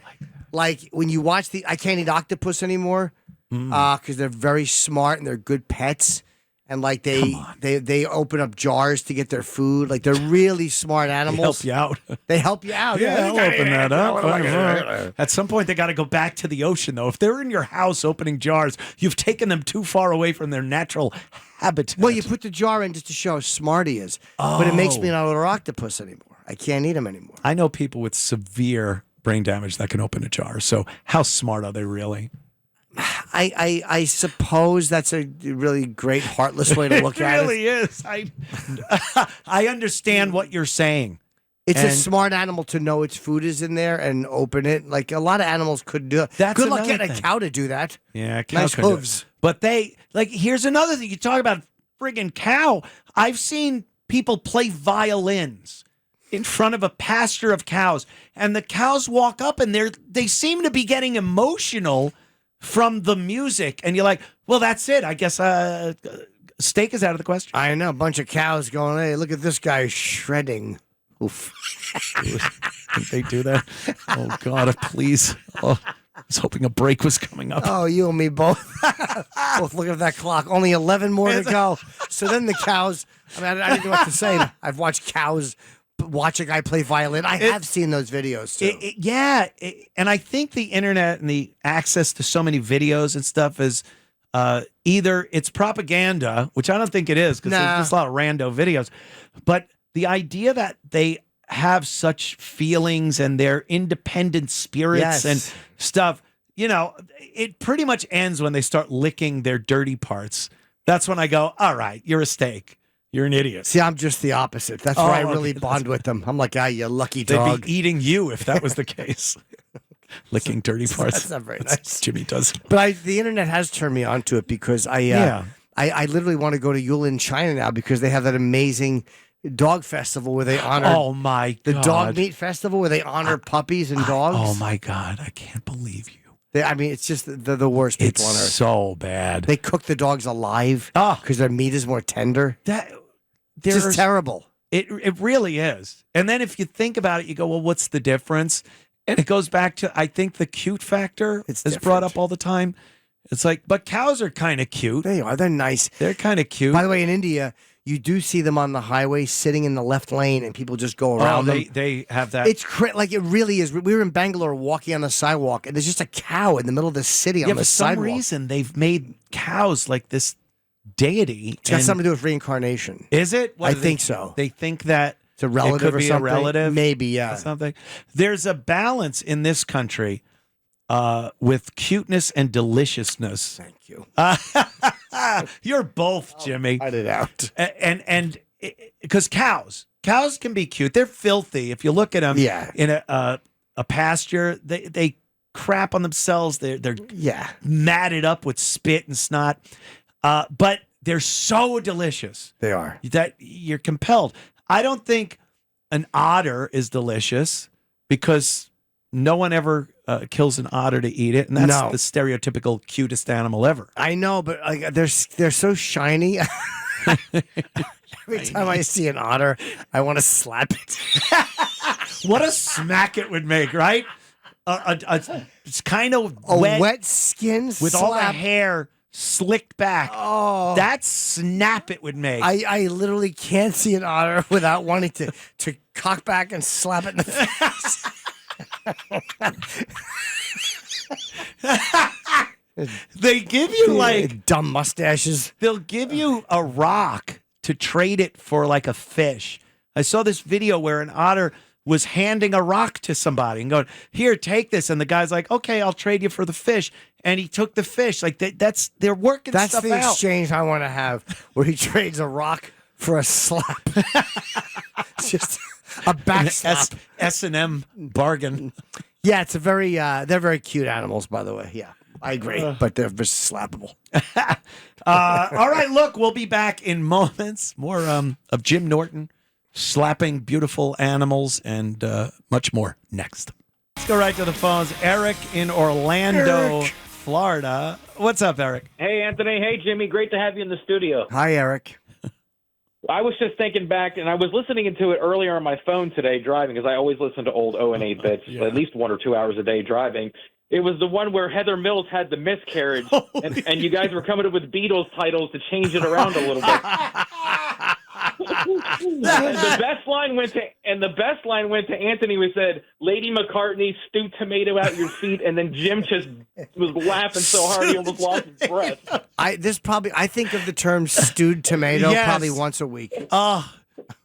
Like when you watch I can't eat octopus anymore because they're very smart and they're good pets. And like they open up jars to get their food. Like they're really smart animals. Help you out. They help you out. Yeah, I'll open that up. Yeah. At some point, they got to go back to the ocean, though. If they're in your house opening jars, you've taken them too far away from their natural habitat. Well, you put the jar in just to show how smart he is. But it makes me not order octopus anymore. I can't eat him anymore. I know people with severe brain damage that can open a jar. So how smart are they really? I suppose that's a really great, heartless way to look at it. It really is. I understand what you're saying. It's a And- smart animal to know its food is in there and open it. Like a lot of animals could do it. That's Good luck another getting a thing. cow to do that. Yeah, Nice cow can do it. hooves. But here's another thing. You talk about friggin' cow. I've seen people play violins in front of a pasture of cows, and the cows walk up and they seem to be getting emotional from the music. And you're like, well, that's it. I guess steak is out of the question. I know, a bunch of cows going, hey, look at this guy shredding. Oof. Think they do that? Oh, God, please. Oh, I was hoping a break was coming up. Oh, you and me both. Both looking at that clock. Only 11 more to go. So then the cows, I didn't know what to say. I've watched cows watch a guy play violin. I have seen those videos, too. And I think the internet and the access to so many videos and stuff is either it's propaganda, which I don't think it is because there's just a lot of rando videos, but the idea that they have such feelings and they're independent spirits and stuff, it pretty much ends when they start licking their dirty parts. That's when I go, all right, you're a steak. You're an idiot. See, I'm just the opposite. That's where I really bond with them. I'm like, you lucky dog. They'd be eating you if that was the case. Licking dirty parts. That's not very nice. Jimmy does. But the internet has turned me on to it because I literally want to go to Yulin, China now because they have that amazing dog festival where they honor the dog meat festival where they honor puppies and dogs. Oh my God, I can't believe you. It's just the worst people on earth. It's so bad. They cook the dogs alive because their meat is more tender. It's just terrible. It really is. And then if you think about it, you go, well, what's the difference? And it goes back to, I think the cute factor is brought up all the time. It's like, but cows are kind of cute. They are. They're nice. They're kind of cute. By the way, in India, you do see them on the highway sitting in the left lane and people just go around them. They have that. It's like it really is. We were in Bangalore walking on the sidewalk and there's just a cow in the middle of the city on the sidewalk. For some reason, they've made cows like this deity. It's got something to do with reincarnation. Is it? I think so. They think that it's a relative it could or be something. A relative, maybe, yeah. Something. There's a balance in this country with cuteness and deliciousness. Thank you. You're both, Jimmy. Cut it out. And because cows can be cute. They're filthy. If you look at them in a pasture, they crap on themselves. They're matted up with spit and snot. But they're so delicious. They are. That you're compelled. I don't think an otter is delicious because no one ever kills an otter to eat it, and that's the stereotypical cutest animal ever. I know, but they're so shiny. Every time I see an otter, I want to slap it. What a smack it would make, right? It's kind of a wet skin with all the hair slicked back. Oh, that snap it would make. I literally can't see an otter without wanting to cock back and slap it in the face. They give you like dumb mustaches. They'll give you a rock to trade it for like a fish. I saw this video where an otter was handing a rock to somebody and going, "Here, take this." And the guy's like, "Okay, I'll trade you for the fish." And he took the fish. Like they're working stuff out. That's the exchange I want to have, where he trades a rock for a slap. It's just a back slap. S&M bargain. Yeah, it's a very they're very cute animals, by the way. Yeah, I agree, but they're just slappable. All right, look, we'll be back in moments. More of Jim Norton slapping beautiful animals and much more next. Let's go right to the phones. Eric in Orlando, Florida. What's up, Eric? Hey, Anthony. Hey, Jimmy. Great to have you in the studio. Hi, Eric. I was just thinking back, and I was listening to it earlier on my phone today driving, because I always listen to old O and 8 bits, at least 1 or 2 hours a day driving. It was the one where Heather Mills had the miscarriage, and you guys were coming up with Beatles titles to change it around a little bit. The best line went to Anthony, who said, "Lady McCartney, stew tomato out your feet," and then Jim just was laughing so hard he almost lost his breath. I think of the term stewed tomato probably once a week.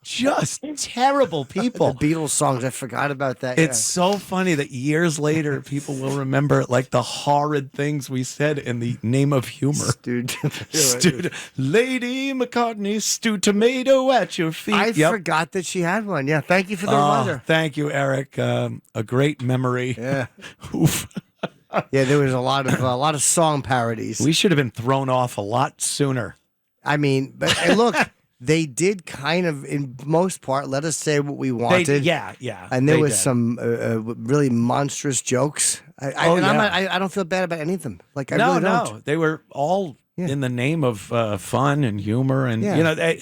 just terrible people. The Beatles songs, I forgot about that. It's so funny that years later, people will remember like the horrid things we said in the name of humor. Lady McCartney, stew tomato at your feet. I forgot that she had one. Yeah, thank you for the reminder. Thank you, Eric. A great memory. Yeah. Oof. Yeah, there was a lot of song parodies. We should have been thrown off a lot sooner. I mean, but and look, they did kind of, in most part, let us say what we wanted. Yeah. And there they was did. some really monstrous jokes. I don't feel bad about any of them. Like I really don't. They were all in the name of fun and humor, and you know,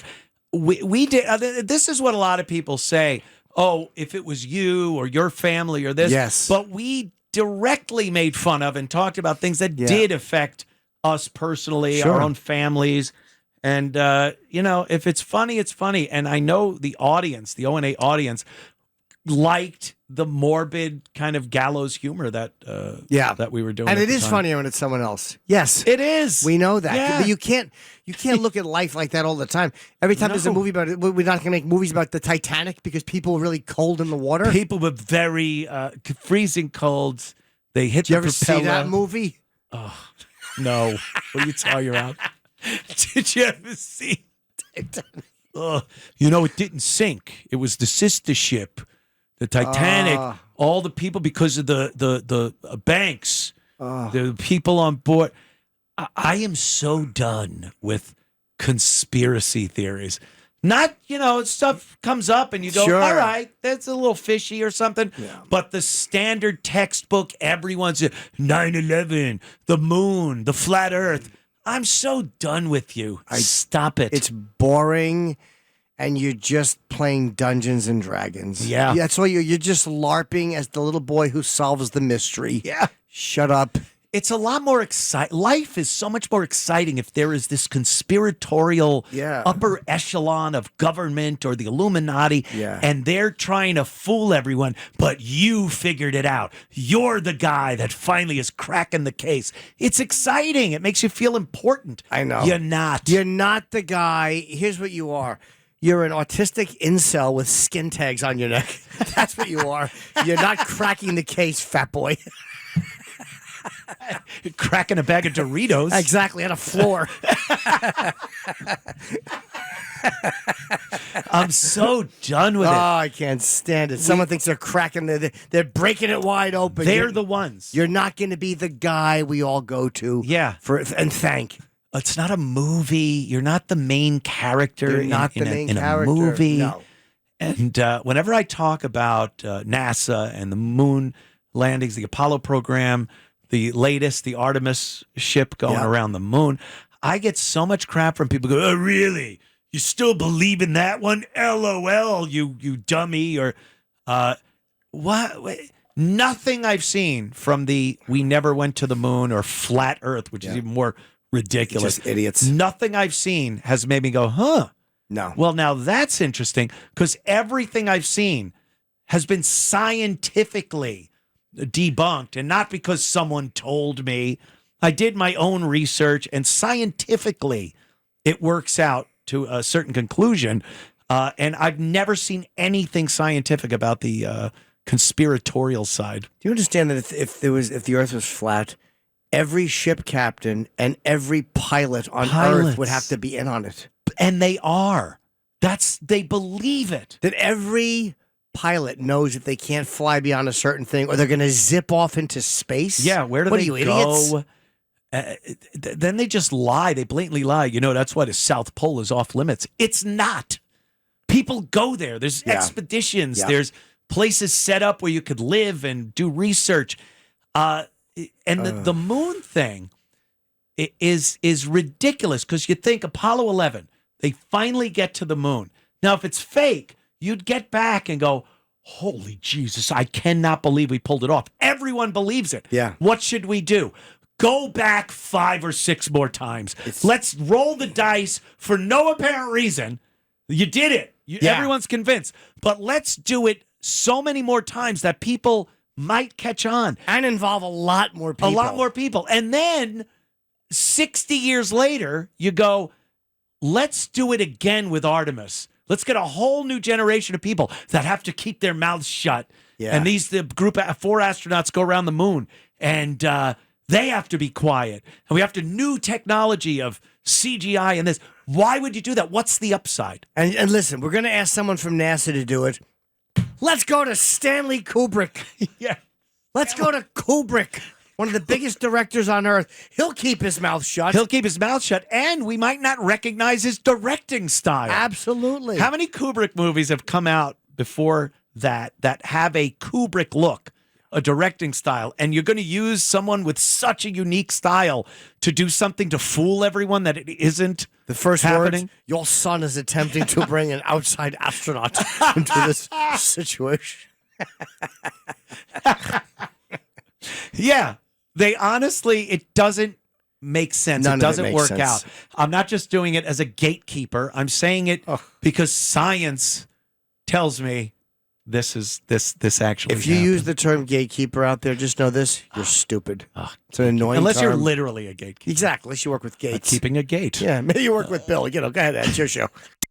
we did. This is what a lot of people say. Oh, if it was you or your family or this, yes. But we directly made fun of and talked about things that did affect us personally, our own families. And, you know, if it's funny, it's funny. And I know the audience, the O&A audience, liked the morbid kind of Gallows humor that that we were doing. And at it the is time. funnier when it's someone else. Yes. It is. We know that. Yeah. But you can't look at life like that all the time. Every time there's a movie about it, we're not going to make movies about the Titanic because people are really cold in the water. People were very freezing colds. They hit Did you the ever propeller. see that movie? Oh, no. What are you talking about? Did you ever see Titanic? You know, it didn't sink. It was the sister ship, the Titanic. All the people, because of the banks, the people on board. I am so done with conspiracy theories. Not, you know, stuff comes up and you go, all right, that's a little fishy or something. Yeah. But the standard textbook, everyone's 9/11, the moon, the flat earth. I'm so done with you. Stop it. It's boring, and you're just playing Dungeons and Dragons. Yeah. That's why you're just LARPing as the little boy who solves the mystery. Yeah. Shut up. It's a lot more exciting. Life is so much more exciting if there is this conspiratorial upper echelon of government or the Illuminati, and they're trying to fool everyone, but you figured it out. You're the guy that finally is cracking the case. It's exciting. It makes you feel important. I know. You're not. You're not the guy. Here's what you are. You're an autistic incel with skin tags on your neck. That's what you are. You're not cracking the case, fat boy. Cracking a bag of Doritos. Exactly, on a floor. I'm so done with it. Oh, I can't stand it. Someone thinks they're cracking they're breaking it wide open. They're the ones. You're not going to be the guy we all go to. Yeah. And thank. It's not a movie. You're not the main character. You're not the main character. A movie. No. And whenever I talk about NASA and the moon landings, the Apollo program, the latest, the Artemis ship going around the moon, I get so much crap from people who go, oh, really? You still believe in that one? LOL, you dummy. Or what? Nothing I've seen from the we never went to the moon or flat Earth, which is even more ridiculous. Just idiots. Nothing I've seen has made me go, huh? No. Well, now that's interesting because everything I've seen has been scientifically debunked, and not because someone told me. I did my own research, and scientifically it works out to a certain conclusion. And I've never seen anything scientific about the conspiratorial side. Do you understand that if the Earth was flat, every ship captain and every pilot on Earth would have to be in on it? And they are. They believe it. That every pilot knows if they can't fly beyond a certain thing or they're going to zip off into space. Yeah, where do what they are you, go? Idiots? Then they just lie. They blatantly lie. You know, that's why the South Pole is off limits. It's not. People go there. There's expeditions. Yeah. There's places set up where you could live and do research. And the moon thing is ridiculous because you think Apollo 11, they finally get to the moon. Now, if it's fake, you'd get back and go, holy Jesus, I cannot believe we pulled it off. Everyone believes it. Yeah. What should we do? Go back 5 or 6 more times. Let's roll the dice for no apparent reason. You did it. Everyone's convinced. But let's do it so many more times that people might catch on. And involve a lot more people. A lot more people. And then 60 years later, you go, let's do it again with Artemis. Let's get a whole new generation of people that have to keep their mouths shut. Yeah. And the group of 4 astronauts go around the moon, and they have to be quiet. And we have to new technology of CGI and this. Why would you do that? What's the upside? And listen, we're going to ask someone from NASA to do it. Let's go to Stanley Kubrick. Yeah. Let's go to Kubrick, one of the biggest directors on earth. He'll keep his mouth shut. He'll keep his mouth shut, and we might not recognize his directing style. Absolutely. How many Kubrick movies have come out before that have a Kubrick look, a directing style, and you're going to use someone with such a unique style to do something to fool everyone that it isn't The first happening? words, your son is attempting to bring an outside astronaut into this situation. Yeah. They honestly, it doesn't make sense. None it of it doesn't makes work sense. out. I'm not just doing it as a gatekeeper. I'm saying it because science tells me this actually If you happened. use the term gatekeeper out there, just know this: you're stupid. It's an annoying Unless you're term. literally a gatekeeper. Exactly. Unless you work with Like gates. keeping a gate. Yeah, maybe you work with Bill. Go ahead. That's your show.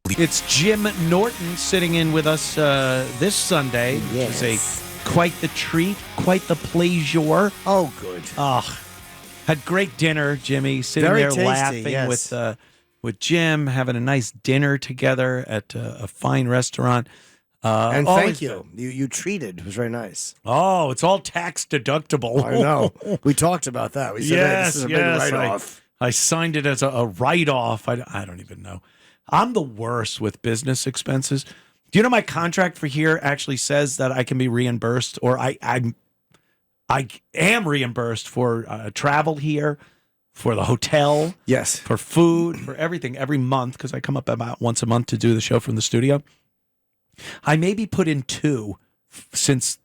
It's Jim Norton sitting in with us this Sunday, which is Yes. quite the treat, quite the pleasure. Oh, good. Had great dinner, Jimmy. Sitting Very there tasty, laughing yes. with Jim, having a nice dinner together at a fine restaurant. And always thank you. You treated. It was very nice. Oh, it's all tax deductible. I know. We talked about that. We said, hey, this is a big write-off. I signed it as a write-off. I don't even know. I'm the worst with business expenses. Do you know my contract for here actually says that I can be reimbursed, or I am reimbursed for travel here, for the hotel, Yes. for food, for everything every month, because I come up about once a month to do the show from the studio. I maybe put in 2 since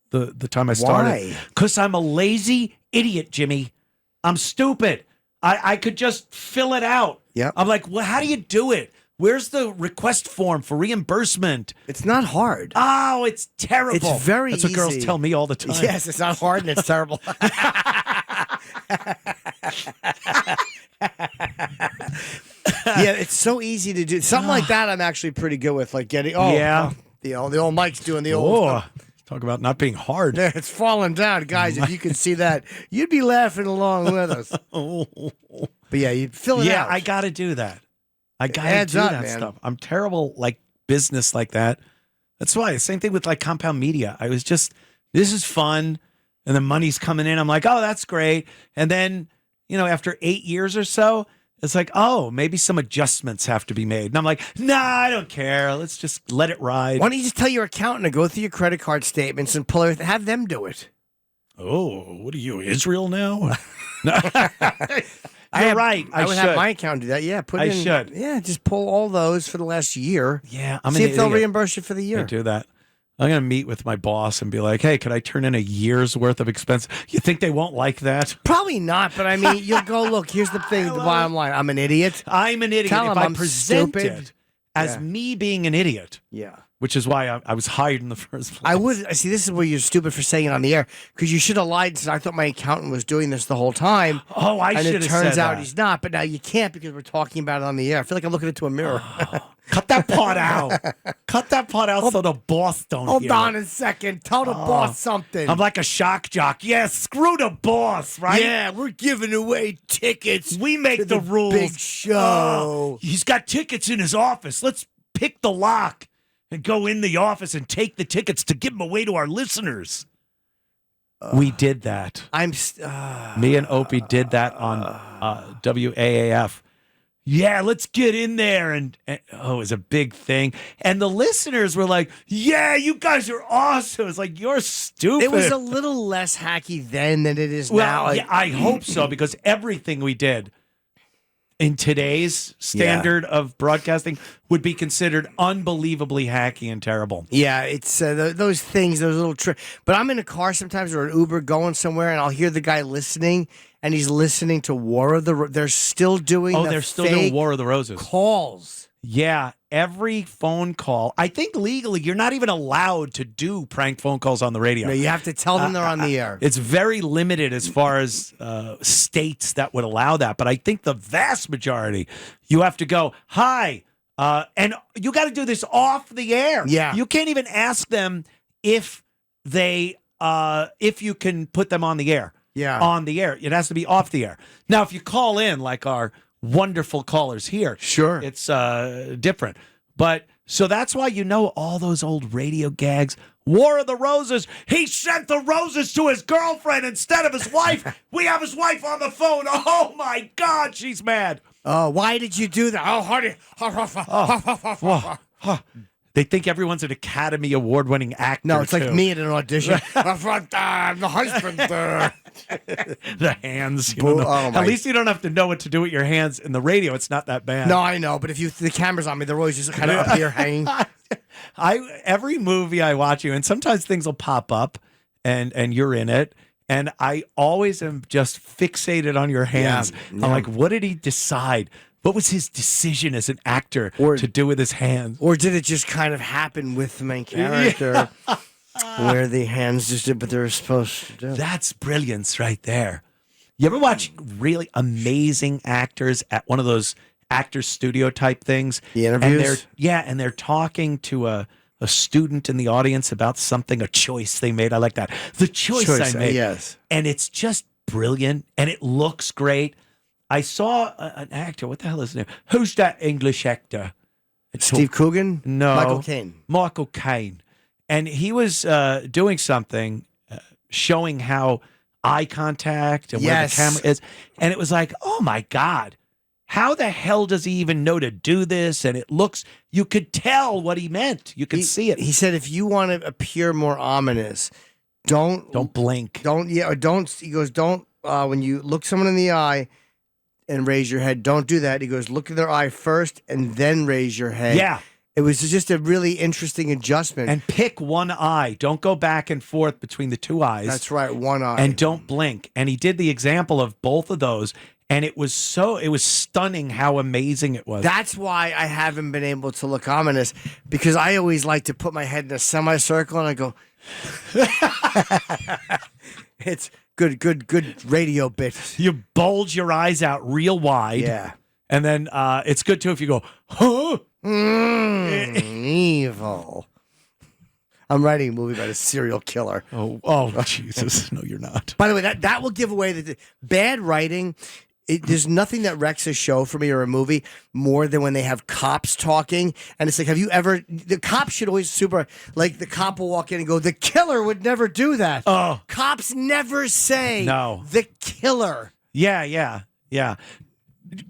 the time I started. Why? Because I'm a lazy idiot, Jimmy. I'm stupid. I could just fill it out. Yep. I'm like, well, how do you do it? Where's the request form for reimbursement? It's not hard. Oh, it's terrible. It's very That's what girls easy. tell me all the time. Yes, it's not hard and it's terrible. Yeah, it's so easy to do. Something like that I'm actually pretty good with, like getting, the old Mike's doing the old. Oh, talk about not being hard. There, it's falling down. Guys, if you could see that, you'd be laughing along with us. But yeah, you fill it out. Yeah, I got to do that. I got to adds do up, that man. stuff. I'm terrible, like business like that. That's why. Same thing with like Compound Media. I was just, this is fun. And the money's coming in. I'm like, oh, that's great. And then, after 8 years or so, it's like, oh, maybe some adjustments have to be made. And I'm like, nah, I don't care. Let's just let it ride. Why don't you just tell your accountant to go through your credit card statements and pull everything? Have them do it. Oh, what are you, Israel now? You're right. I would should. have my accountant do that. Yeah, I should. Yeah, just pull all those for the last year. Yeah, I'm See an if they'll idiot. reimburse you for the I year. do that. I'm going to meet with my boss and be like, hey, could I turn in a year's worth of expense? You think they won't like that? Probably not, but I mean, you'll go, look, here's the thing, the bottom line. I'm an idiot. I'm an idiot. Tell if them I I'm present stupid. it as Yeah. me being an idiot, Yeah. which is why I was hired in the first place. I would see. This is where you're stupid for saying it on the air because you should have lied and said I thought my accountant was doing this the whole time. Oh, I and should it have turns said out that. he's not. But now you can't because we're talking about it on the air. I feel like I'm looking into a mirror. Cut that part out. Cut that part out so the boss don't Hold hear on it. a second. Tell the boss something. I'm like a shock jock. Yeah, screw the boss, right? Yeah, we're giving away tickets. We make to the rules. Big show. He's got tickets in his office. Let's pick the lock and go in the office and take the tickets to give them away to our listeners. We did that. Me and Opie did that on WAAF. Yeah, let's get in there. And it was a big thing. And the listeners were like, yeah, you guys are awesome. It's like, you're stupid. It was a little less hacky then than it is well, now. Like, yeah, I hope so, because everything we did in today's standard of broadcasting would be considered unbelievably hacky and terrible. yeah, it's those things, those little tricks. But I'm in a car sometimes or an Uber going somewhere, and I'll hear the guy listening, and he's listening to War of the. They're still doing. Oh, the they're still fake doing War of the Roses. calls. Yeah, every phone call. I think legally you're not even allowed to do prank phone calls on the radio. No, you have to tell them they're on the air. It's very limited as far as states that would allow that. But I think the vast majority, you have to go, hi, And you got to do this off the air. Yeah. You can't even ask them if you can put them on the air. Yeah. On the air. It has to be off the air. Now, if you call in like our wonderful callers here, Sure. it's different. But so that's why all those old radio gags. War of the Roses. He sent the roses to his girlfriend instead of his wife. We have his wife on the phone. Oh my God, she's mad. Why did you do that? Oh, honey. They think everyone's an Academy Award-winning actor. No, it's like too. me at an audition. I'm the husband. The hands. Oh, my. At least you don't have to know what to do with your hands in the radio. It's not that bad. No, I know, but if the camera's on me, they're always just kind of up here hanging. Every movie I watch you, and sometimes things will pop up, and you're in it, and I always am just fixated on your hands. Yeah. I'm like, what did he decide? What was his decision as an actor to do with his hands? Or did it just kind of happen with the main character, where the hands just did what they were supposed to do? That's brilliance right there. You ever watch really amazing actors at one of those actor studio type things? The interviews? And they're talking to a student in the audience about something, a choice they made. I like that. The choice I made. Yes. And it's just brilliant, and it looks great. I saw an actor. What the hell is his name? Who's that English actor? Steve Coogan? No. Michael Caine. Michael Caine. And he was doing something, showing how eye contact and where the camera is. And it was like, oh, my God. How the hell does he even know to do this? And it looks, you could tell what he meant. You could see it. He said, if you want to appear more ominous, don't blink. He goes, when you look someone in the eye and raise your head, don't do that. He goes, look at their eye first and then raise your head. Yeah. It was just a really interesting adjustment. And pick one eye. Don't go back and forth between the two eyes. That's right, one eye. And don't blink. And he did the example of both of those. And it was stunning how amazing it was. That's why I haven't been able to look ominous, because I always like to put my head in a semicircle and I go, it's good radio bit. You bulge your eyes out real wide. Yeah. And then it's good too if you go, huh? Evil. I'm writing a movie about a serial killer. Oh, Jesus. No, you're not. By the way, that will give away the bad writing. There's nothing that wrecks a show for me or a movie more than when they have cops talking. And it's like, the cops should always the cop will walk in and go, the killer would never do that. Oh. Cops never say No. the killer. Yeah.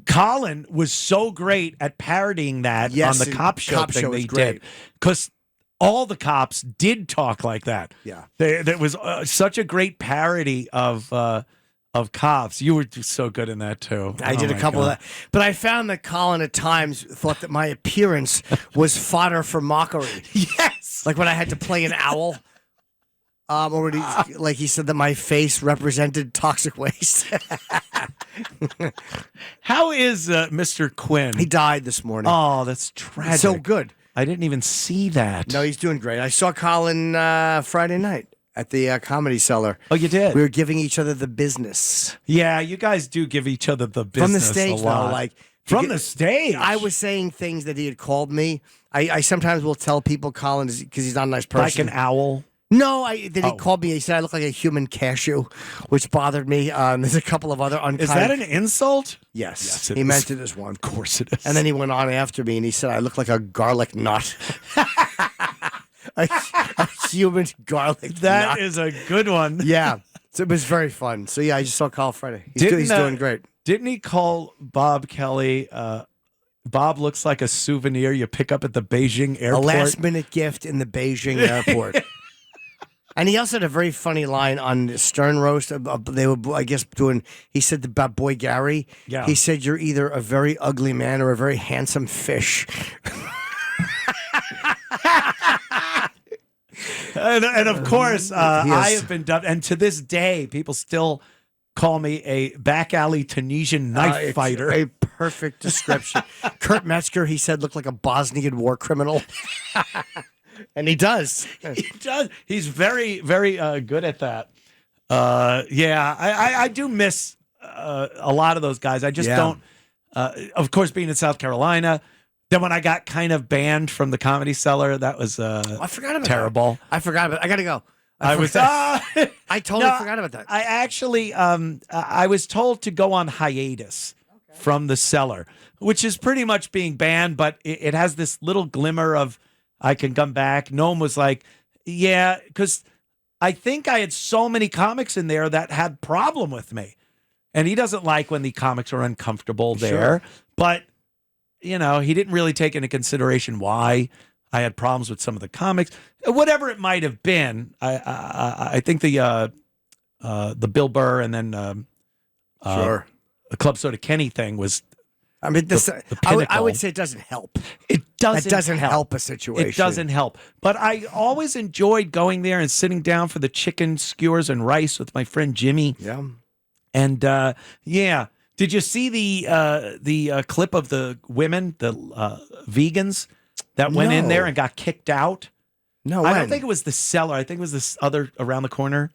Colin was so great at parodying that on the cop show thing they did. Because all the cops did talk like that. Yeah. That was such a great parody of cops. You were so good in that too. I did a couple of that. But I found that Colin at times thought that my appearance was fodder for mockery. Yes. Like when I had to play an owl. Or when he said that my face represented toxic waste. How is Mr. Quinn? He died this morning. Oh, that's tragic. So good. I didn't even see that. No, he's doing great. I saw Colin Friday night at the Comedy Cellar. Oh, you did? We were giving each other the business. Yeah, you guys do give each other the business From the stage, a lot. though. Like, From the stage? I was saying things that he had called me. I sometimes will tell people Colin because he's not a nice person. Like an owl? No, he called me. He said I look like a human cashew, which bothered me. There's a couple of other unkind. Is that an insult? Yes, it he is. meant it as one. Of course it is. And then he went on after me and he said I look like a garlic nut. a human garlic nut. That is a good one. Yeah, so it was very fun. So yeah, I just saw Carl Friday. He's doing great. Didn't he call Bob Kelly? Bob looks like a souvenir you pick up at the Beijing airport. A last-minute gift in the Beijing airport. And he also had a very funny line on Stern Roast. They were, I guess, he said about Boy Gary. Yeah. He said, you're either a very ugly man or a very handsome fish. and of course, I have been dubbed, and to this day, people still call me a back alley Tunisian knife fighter. A perfect description. Kurt Metzger, he said, looked like a Bosnian war criminal. And he does. He does. He's very, very good at that. Yeah, I do miss a lot of those guys. I just don't. Of course, being in South Carolina, Then when I got kind of banned from the Comedy Cellar, that was I forgot about terrible. That. I forgot about. I gotta go. I was. I totally forgot about that. I actually, I was told to go on hiatus from the Cellar, which is pretty much being banned, but it has this little glimmer of I can come back. Noam was like, yeah, because I think I had so many comics in there that had problem with me, and he doesn't like when the comics are uncomfortable there. But he didn't really take into consideration why I had problems with some of the comics, whatever it might have been. I think the Bill Burr and then the Club Soda Kenny thing was. I mean, the I would say it doesn't help. It doesn't. It doesn't help a situation. It doesn't help. But I always enjoyed going there and sitting down for the chicken skewers and rice with my friend Jimmy. Yeah. And did you see the clip of the women, the vegans that went in there and got kicked out? No, I don't think it was the Cellar. I think it was this other around the corner.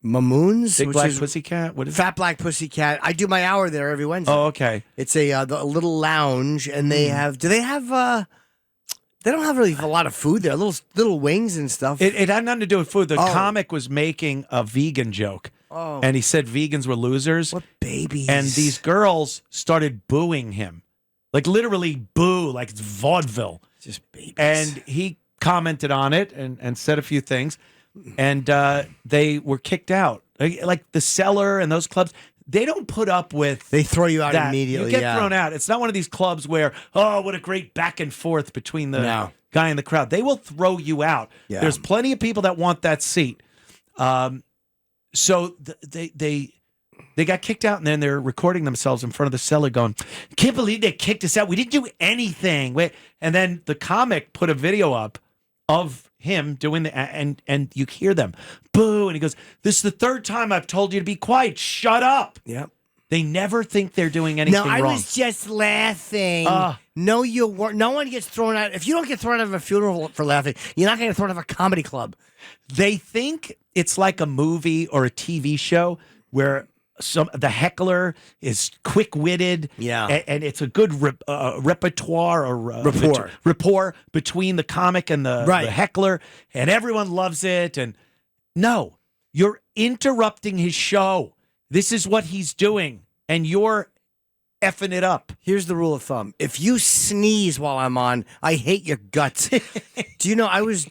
Mamoons, Big Black Pussycat. What is Fat Black Pussycat? I do my hour there every Wednesday. Oh, okay. It's a little lounge, and they have. Do they have? They don't have really a lot of food there. Little wings and stuff. It had nothing to do with food. The comic was making a vegan joke. Oh. And he said vegans were losers. What babies? And these girls started booing him. Like literally boo, like it's vaudeville. Just babies. And he commented on it and said a few things. And they were kicked out. Like the Cellar and those clubs, they don't put up with They throw you out that. immediately. You get thrown out. It's not one of these clubs where, oh, what a great back and forth between the guy and the crowd. They will throw you out. Yeah. There's plenty of people that want that seat. So they got kicked out, and then they're recording themselves in front of the Cellar going, can't believe they kicked us out. We didn't do anything. And then the comic put a video up of him doing and you hear them, boo. And he goes, this is the third time I've told you to be quiet. Shut up. Yep. They never think they're doing anything wrong. No, I was just laughing. No, you weren't. No one gets thrown out. If you don't get thrown out of a funeral for laughing, you're not going to get thrown out of a comedy club. They think it's like a movie or a TV show where the heckler is quick-witted, and it's a good repertoire or rapport between the comic and the heckler, and everyone loves it. And no, you're interrupting his show. This is what he's doing, and you're effing it up. Here's the rule of thumb. If you sneeze while I'm on, I hate your guts. Do you know, I was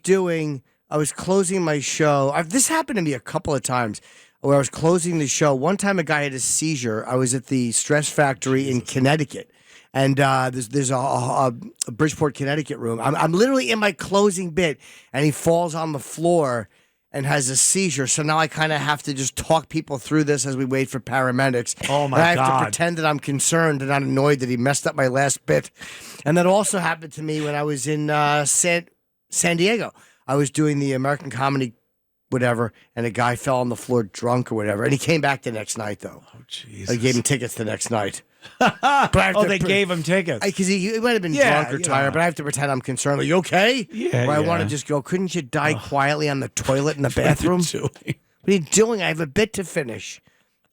closing my show. This happened to me a couple of times where I was closing the show. One time a guy had a seizure. I was at the Stress Factory in Connecticut. And there's a Bridgeport, Connecticut room. I'm literally in my closing bit, and he falls on the floor and has a seizure. So now I kind of have to just talk people through this as we wait for paramedics. Oh, my God. I have God. to pretend that I'm concerned and not annoyed that he messed up my last bit. And that also happened to me when I was in San Diego. I was doing the American Comedy whatever, and a guy fell on the floor drunk or whatever. And he came back the next night, though. Oh, Jesus. I gave him tickets the next night. They gave him tickets. Because he might have been drunk or tired, but I have to pretend I'm concerned. Are you okay? Yeah, Or I want to just go, couldn't you die quietly on the toilet in the bathroom? What are you doing? I have a bit to finish.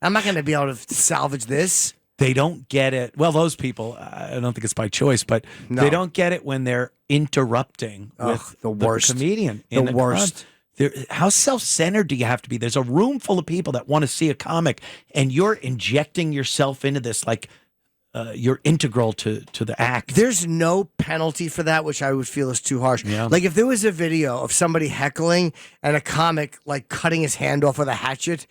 I'm not going to be able to salvage this. They don't get it. Well, those people, I don't think it's by choice, but they don't get it when they're interrupting with the worst comedian. The worst. How self-centered do you have to be? There's a room full of people that want to see a comic, and you're injecting yourself into this like you're integral to the act. There's no penalty for that, which I would feel is too harsh. Yeah. Like if there was a video of somebody heckling and a comic like cutting his hand off with a hatchet,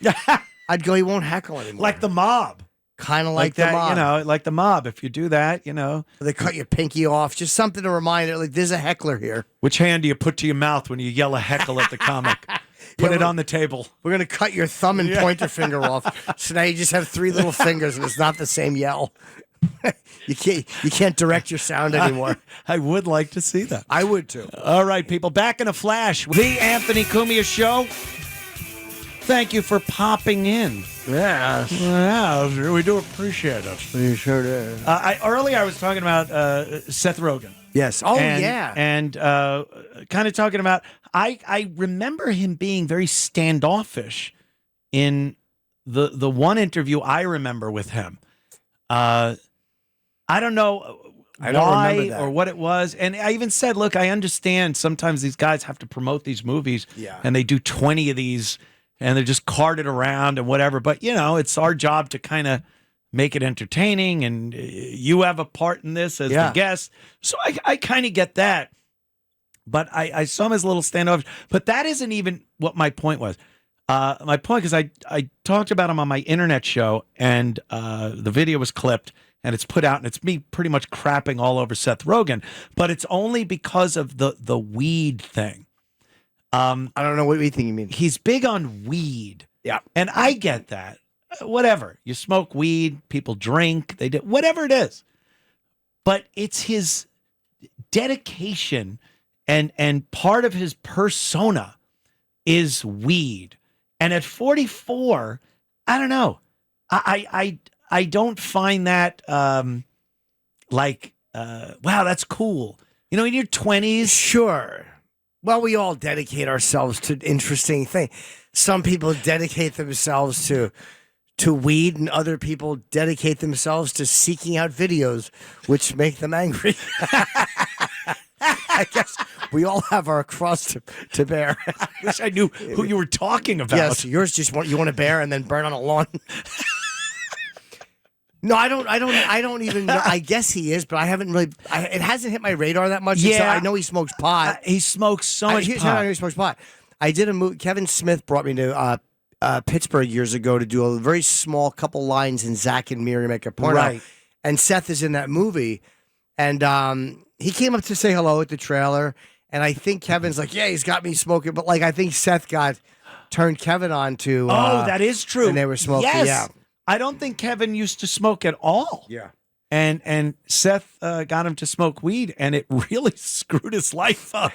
I'd go, he won't heckle anymore. Like the mob. Kind of like that, the mob. You know, like the mob. If you do that, you know. They cut your pinky off. Just something to remind it, like, there's a heckler here. Which hand do you put to your mouth when you yell a heckle at the comic? Put it on the table. We're going to cut your thumb and pointer finger off. So now you just have 3 little fingers and it's not the same yell. You can't direct your sound anymore. I would like to see that. I would too. All right, people. Back in a flash. The Anthony Cumia Show. Thank you for popping in. Yes. Yeah, we do appreciate it. You sure do. Earlier, I was talking about Seth Rogen. Yes. Oh, and, yeah. And kind of talking about, I remember him being very standoffish in the one interview I remember with him. I don't know. I don't remember why that. or what it was. And I even said, look, I understand sometimes these guys have to promote these movies and they do 20 of these and they're just carted around and whatever. But, it's our job to kind of make it entertaining, and you have a part in this as the guest. So I kind of get that. But I saw him as a little standoff. But that isn't even what my point was. My point is I talked about him on my internet show, and the video was clipped, and it's put out, and it's me pretty much crapping all over Seth Rogen. But it's only because of the weed thing. I don't know what you think you mean. He's big on weed. Yeah. And I get that. Whatever. You smoke weed, people drink, they do whatever it is. But it's his dedication and part of his persona is weed. And at 44, I don't know. I don't find that wow, that's cool. In your 20s. Sure. Well, we all dedicate ourselves to interesting things. Some people dedicate themselves to weed, and other people dedicate themselves to seeking out videos which make them angry. I guess we all have our cross to bear. I wish I knew who you were talking about. Yes, yours just you want to bear and then burn on a lawn. No, I don't even know. I guess he is, but I haven't really. It hasn't hit my radar that much. Yeah, I know he smokes pot. He smokes so much Here's pot. how I know he smokes pot. I did a movie. Kevin Smith brought me to Pittsburgh years ago to do a very small couple lines in Zach and Miri Make a Porno. Right. And Seth is in that movie, and he came up to say hello at the trailer, and I think Kevin's like, yeah, he's got me smoking, but I think Seth turned Kevin on to. That is true. And they were smoking. Yes. Yeah. I don't think Kevin used to smoke at all. Yeah. And Seth got him to smoke weed, and it really screwed his life up.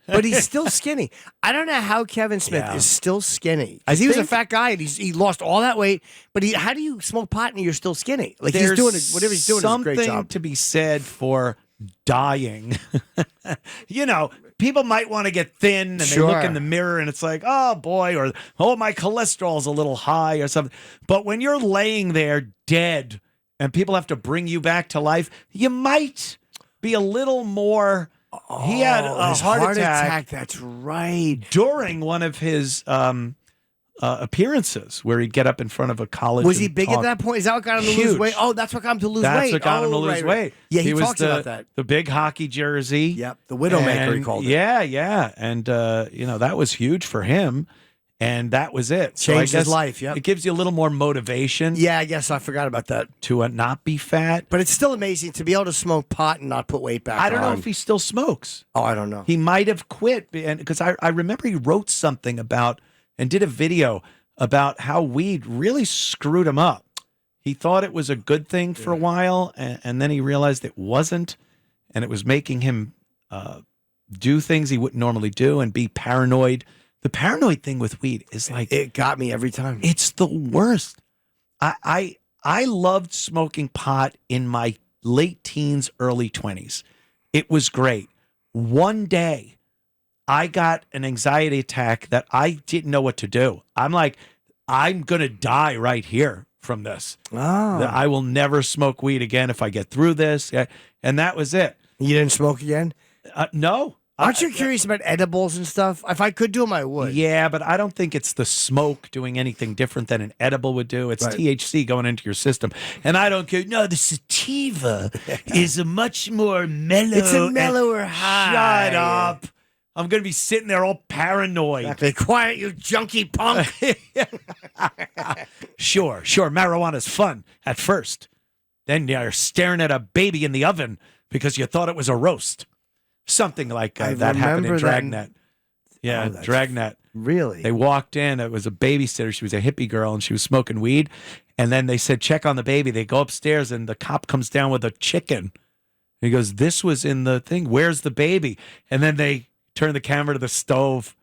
But he's still skinny. I don't know how Kevin Smith is still skinny. I Because he was a think- fat guy, and he lost all that weight. But how do you smoke pot and you're still skinny? He's There's doing it. Whatever he's doing is a great something job. to be said for dying. People might want to get thin, and they look Sure. in the mirror, and it's like, oh boy, or oh, my cholesterol's a little high, or something. But when you're laying there dead, and people have to bring you back to life, you might be a little more. He had a his heart attack. That's right. During one of his appearances, where he'd get up in front of a college. Was he and big talk. at that point? Is that what got him to lose Huge. weight? Oh, that's what got him to lose That's weight. what got him to lose right. weight. Yeah, he was talks about that. The big hockey jersey. Yep, the Widowmaker, he called it. Yeah. And, that was huge for him. And that was it. So I Changed his guess life, yep. It gives you a little more motivation Yeah, I guess I forgot about that. to not be fat. But it's still amazing to be able to smoke pot and not put weight back I don't know on. if he still smokes. Oh, I don't know. He might have quit, because I remember he wrote something about and did a video about how weed really screwed him up. He thought it was a good thing for a while, and then he realized it wasn't, and it was making him do things he wouldn't normally do and be paranoid. The paranoid thing with weed is like, It got me every time. it's the worst. I loved smoking pot in my late teens, early 20s. It was great. One day, I got an anxiety attack that I didn't know what to do. I'm like, I'm going to die right here from this. Oh. I will never smoke weed again if I get through this. And that was it. You didn't smoke again? No. Aren't you curious about edibles and stuff? If I could do them, I would. Yeah, but I don't think it's the smoke doing anything different than an edible would do. It's Right. THC going into your system. And I don't care. No, the sativa is a much more mellow. It's a mellower high. Shut up. I'm going to be sitting there all paranoid. Exactly. Quiet, you junkie punk. Sure. Marijuana's fun at first. Then you're staring at a baby in the oven because you thought it was a roast. Something like that happened in remember that. Dragnet. Yeah, Oh, that's- Dragnet. Really? They walked in. It was a babysitter. She was a hippie girl, and she was smoking weed. And then they said, check on the baby. They go upstairs, and the cop comes down with a chicken. He goes, this was in the thing. Where's the baby? And then they turn the camera to the stove.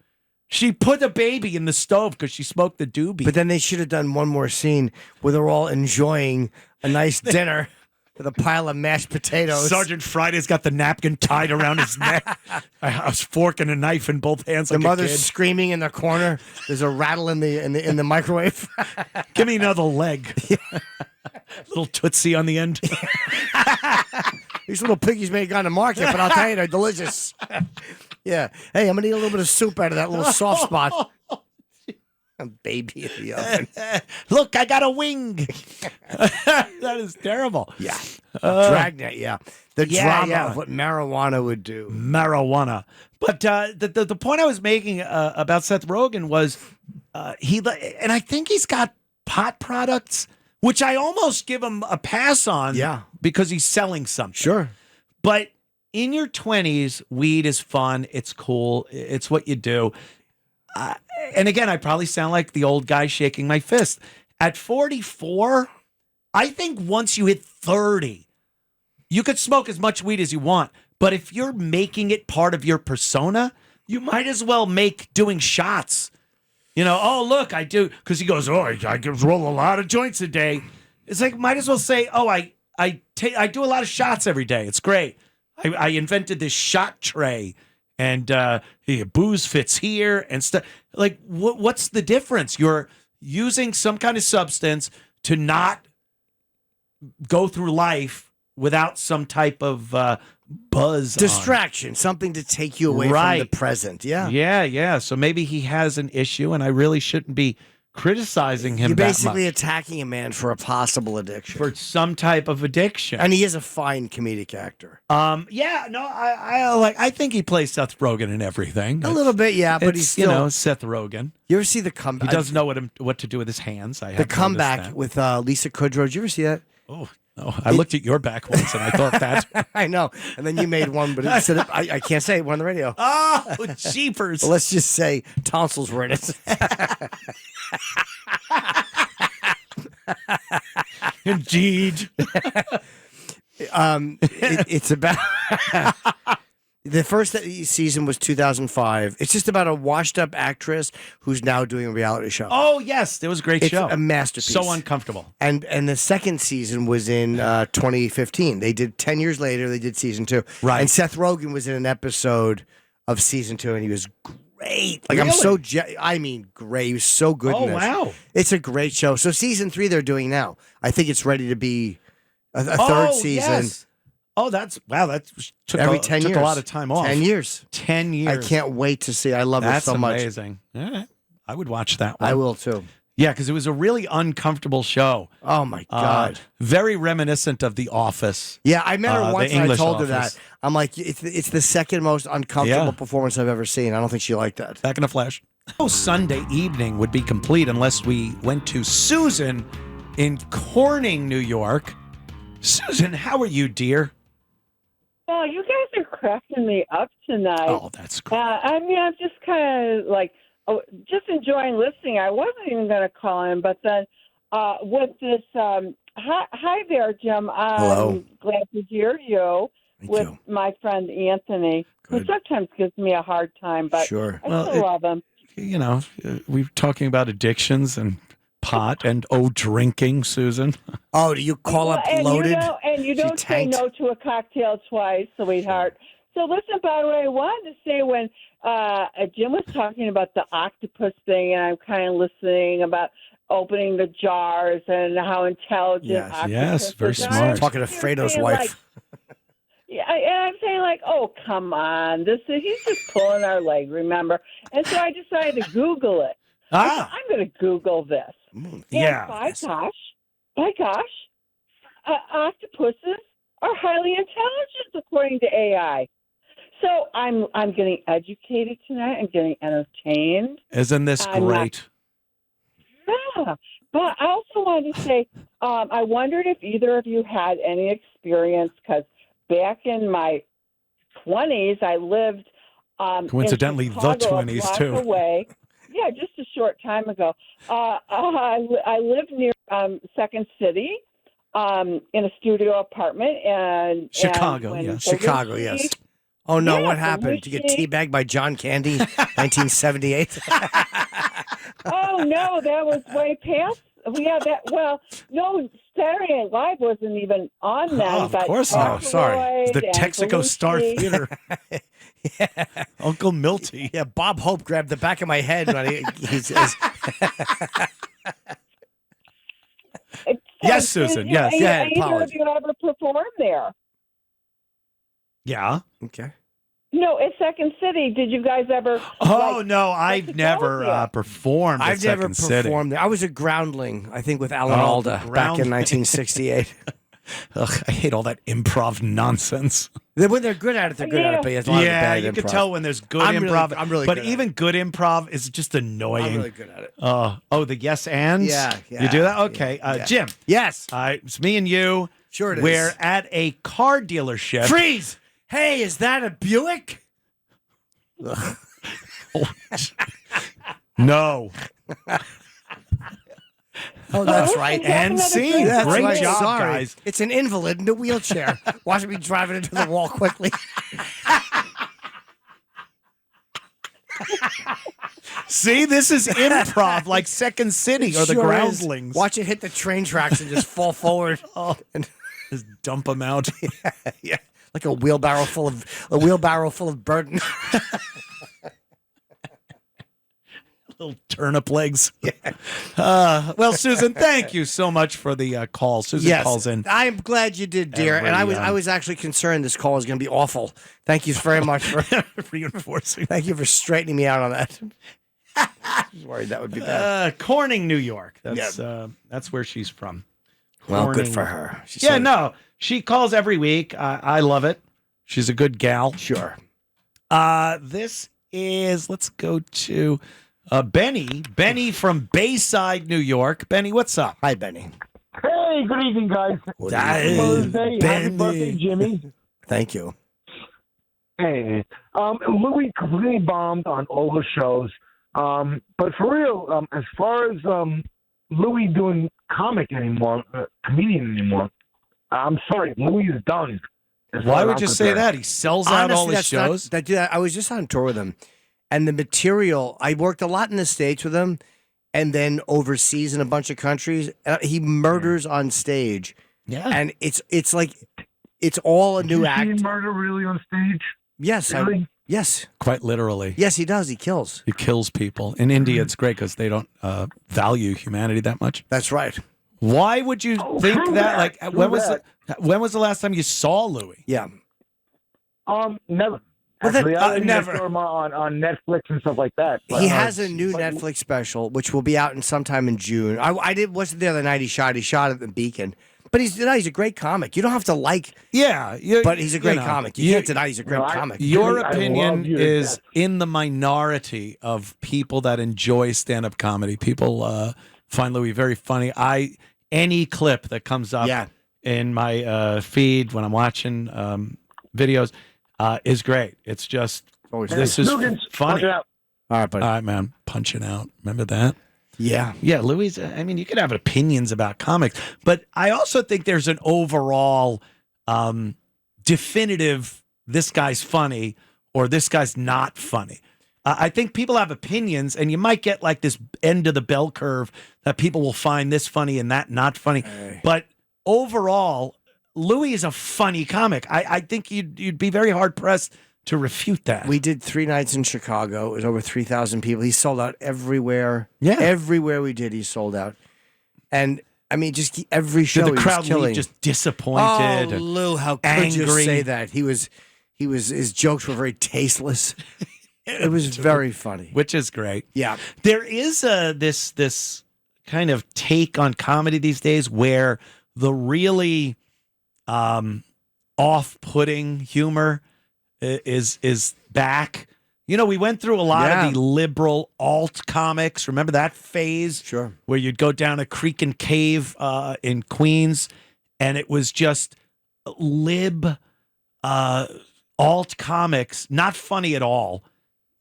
She put the baby in the stove because she smoked the doobie. But then they should have done one more scene where they're all enjoying a nice dinner with a pile of mashed potatoes. Sergeant Friday's got the napkin tied around his neck. I was fork and a knife in both hands. The Like mother's a kid. screaming in the corner. There's a rattle in the microwave. Give me another leg. Little tootsie on the end. These little piggies may have gone to market, but I'll tell you, they're delicious. Yeah. Hey, I'm going to eat a little bit of soup out of that little soft spot. A baby in the oven. Look, I got a wing. That is terrible. Yeah. Dragnet, yeah. The drama yeah. of what marijuana would do. Marijuana. But the point I was making about Seth Rogen was and I think he's got pot products, which I almost give him a pass on. Yeah. Because he's selling something. Sure. But in your 20s, weed is fun. It's cool. It's what you do. And again, I probably sound like the old guy shaking my fist. At 44, I think once you hit 30, you could smoke as much weed as you want. But if you're making it part of your persona, you might as well make doing shots. You know, oh, look, I do. Because he goes, I can roll a lot of joints a day. It's like, might as well say, I do a lot of shots every day. It's great. I invented this shot tray. And booze fits here and stuff. Like, what's the difference? You're using some kind of substance to not go through life without some type of buzz. Distraction, something to take you away from the present. Yeah. Yeah. So maybe he has an issue, and I really shouldn't be criticizing him. You're that basically much attacking a man for a possible addiction. for some type of addiction. And he is a fine comedic actor. I think he plays Seth Rogen in everything. A little bit, yeah, but he's still, Seth Rogen. You ever see the comeback? He doesn't know what to do with his hands. The comeback with Lisa Kudrow. Did you ever see that? Oh, no. I looked at your back once and I thought that. I know. And then you made one, but instead of, I can't say it. We're on the radio. Oh, jeepers. Well, let's just say tonsils were in it. Indeed. It's about the first season was 2005. It's just about a washed-up actress who's now doing a reality show. Oh yes, it was a great show. It's a masterpiece. So uncomfortable. And the second season was in 2015. They did 10 years later. They did season 2. Right. And Seth Rogen was in an episode of season 2, and he was great. Like Really? I'm so great. He was so good. Oh in this. wow. It's a great show. So season 3 they're doing now. I think it's ready to be a third season. Yes. Oh, that took Every 10 years. Took a lot of time off. 10 years. 10 years. I can't wait to see. I love it so much. That's amazing. All right. I would watch that one. I will too. Yeah, because it was a really uncomfortable show. Oh my God. Very reminiscent of The Office. Yeah, I met her once the and I English told her Office. that. I'm like, it's the second most uncomfortable performance I've ever seen. I don't think she liked that. Back in a flash. No Sunday evening would be complete unless we went to Susan in Corning, New York. Susan, how are you, dear? Oh, you guys are cracking me up tonight. Oh, that's great. I'm just kind of like, just enjoying listening. I wasn't even going to call in, but then with this, hi there, Jim. Hello. I'm glad to hear you Thank with you. my friend Anthony, who Good. sometimes gives me a hard time, but Sure. I Well, still love him. You know, we're talking about addictions and pot and drinking, Susan. Oh, do you call up and loaded? You don't say tanked? no to a cocktail twice, sweetheart. So listen, by the way, I wanted to say when Jim was talking about the octopus thing, and I'm kind of listening about opening the jars and how intelligent octopuses yes, very are. smart. Talking to Fredo's saying, wife. Yeah, and I'm saying like, oh, come on. He's just pulling our leg, remember? And so I decided to Google it. I'm going to Google this. Yeah. And by gosh, octopuses are highly intelligent according to AI. So I'm getting educated tonight. I'm getting entertained. Isn't this great? Yeah. But I also wanted to say, I wondered if either of you had any experience, because back in my 20s, I lived Coincidentally, in the Chicago, 20s, a block too. Away. Yeah, just a short time ago. I lived near Second City in a studio apartment. And Chicago, when yes. Chicago, yes. Oh, no, Yeah, what happened? Did you get teabagged by John Candy, 1978? Oh, no, that was way past. Yeah, no, Saturday Night Live wasn't even on then. Oh, of but course not. Sorry. The Texaco Star Theater. Yeah. Uncle Milty. Yeah, Bob Hope grabbed the back of my head. When Yes, Susan, yes. Go ahead, Either Polly. of you ever performed there? Yeah. Okay. No, it's Second City. Did you guys ever? Oh like, no, get I've to never go there? performed. at I've never Second City. performed there. I was a groundling, I think, with Alan Oh, Alda back in groundling. 1968. Ugh, I hate all that improv nonsense. When they're good at it, they're good at it. But there's a lot of Yeah, bad you improv. can tell when there's good I'm really- improv. I'm really but good at even good improv is just annoying. I'm really good at it. Oh, the yes ands? Yeah, You do that? yeah, Okay. yeah. Jim. Yes. It's me and you. Sure it is. We're at a car dealership. Freeze! Hey, is that a Buick? No. Oh, that's right. And scene. That's Great right. job, Sorry. guys. It's an invalid in a wheelchair. Watch me driving into the wall quickly. See, this is improv like Second City or the Sure is. Groundlings. Watch it hit the train tracks and just fall forward. And Just dump them out. yeah, like a wheelbarrow full of burden. Little turnip legs. Well, Susan, thank you so much for the call. Susan calls in. I'm glad you did, dear. Every, And I was actually concerned this call was going to be awful. Thank you very much for reinforcing. Thank you for straightening me out on that. I was worried that would be bad. Corning, New York. That's where she's from. Well, good Corning. for her. She's Yeah, so- no, she calls every week. I love it. She's a good gal. Sure. This is, let's go to Benny. Benny from Bayside, New York. Benny, what's up? Hi, Benny. Hey, good evening, guys. Thursday. Happy birthday, Jimmy. Thank you. Hey, Louis completely bombed on all the shows. But for real, as far as Louis doing comedian anymore, I'm sorry, Louis is done. Why would you say that? He sells out all his shows. I was just on tour with him, and the material. I worked a lot in the States with him, and then overseas in a bunch of countries. He murders on stage. Yeah, and it's like it's all a new Did act. he murder really on stage? Yes, Really? yes, quite literally. yes. He does. He kills. He kills people. In India, it's great because they don't value humanity that much. That's right. Why would you think true that? that, Like, true when was the last time you saw Louis? Yeah. Never. Well, then, Actually, I never. saw him on Netflix and stuff like that. But, He has a new Netflix special, which will be out in sometime in June. Wasn't there the night he shot. He shot at the Beacon, but he's a great comic. You don't have to like, Yeah, but he's a great comic. You can't deny he's a great comic. Your I opinion love you to is death. in the minority of people that enjoy stand-up comedy. People find Louis very funny. Any clip that comes up Yeah. in my feed when I'm watching videos is great. It's just this is Nugans, funny. punch it out. All right, buddy. All right, man, punching out. Remember that? Yeah. Yeah, Louis. I mean, you could have opinions about comics, but I also think there's an overall definitive. This guy's funny, or this guy's not funny. I think people have opinions, and you might get like this end of the bell curve that people will find this funny and that not funny. Hey. But overall, Louis is a funny comic. I think you'd be very hard pressed to refute that. We did 3 nights in Chicago. It was over 3,000 people. He sold out everywhere. Yeah. Everywhere we did, he sold out. And I mean, just every show Did the he crowd was killing. leave just disappointed? Oh, and Lou, how could you angry? say that? His jokes were very tasteless. It was very funny. Which is great. Yeah. There is this kind of take on comedy these days where the really off-putting humor is back. You know, we went through a lot of the liberal alt comics. Remember that phase? Sure. Where you'd go down a creek and cave in Queens, and it was just lib alt comics, not funny at all.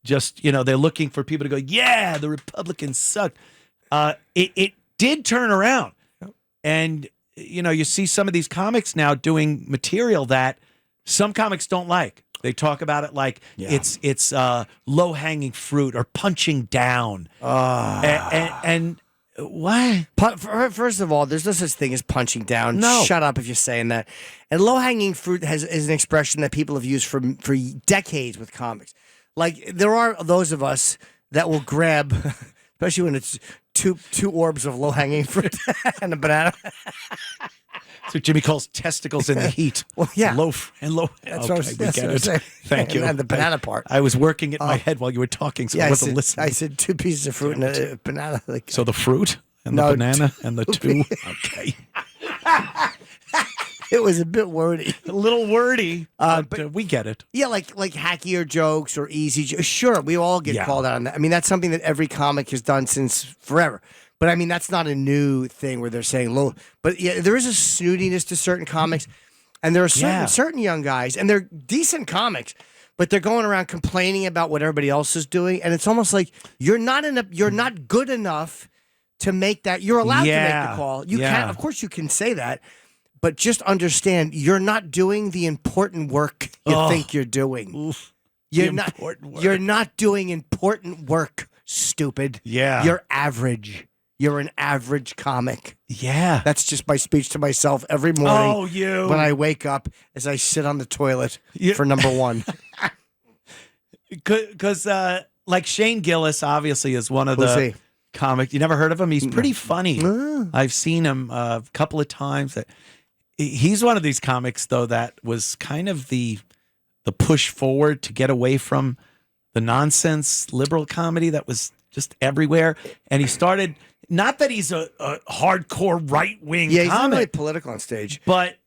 Just, they're looking for people to go, yeah, the Republicans suck. It did turn around. And, you see some of these comics now doing material that some comics don't like. They talk about it like it's low-hanging fruit or punching down. And what? First of all, there's no such thing as punching down. No. Shut up if you're saying that. And low-hanging fruit is an expression that people have used for decades with comics. Like, there are those of us that will grab, especially when it's two orbs of low hanging fruit and a banana. So Jimmy calls testicles in the heat. Well, yeah. Low. That's Okay, what I was, we that's get what I was it. saying. Thank you. And the banana part. I was working it in my head while you were talking, so I wasn't listening. I said 2 pieces of fruit and a banana. Like, So the fruit and No, the banana and the two. two. Okay. it was a bit wordy. A little wordy, but but- we get it. Yeah, like hackier jokes or easy jokes. Sure, we all get Yeah. called out on that. I mean, that's something that every comic has done since forever. But I mean, that's not a new thing where they're saying low. But yeah, there is a snootiness to certain comics, and there are certain young guys, and they're decent comics, but they're going around complaining about what everybody else is doing, and it's almost like you're not good enough to make that. You're allowed to make the call. You can, of course, you can say that. But just understand, you're not doing the important work you think you're doing. Oof. You're The not. important work. You're not doing important work. Stupid. Yeah. You're average. You're an average comic. Yeah. That's just my speech to myself every morning. Oh, you. When I wake up, as I sit on the toilet Yeah. for number one. Because like Shane Gillis, obviously, is one of Who's the he? comics. You never heard of him? He's pretty funny. Ah. I've seen him a couple of times. He's one of these comics, though, that was kind of the push forward to get away from the nonsense liberal comedy that was just everywhere. And he started, not that he's a hardcore right-wing Yeah, he's not comic, really political on stage. but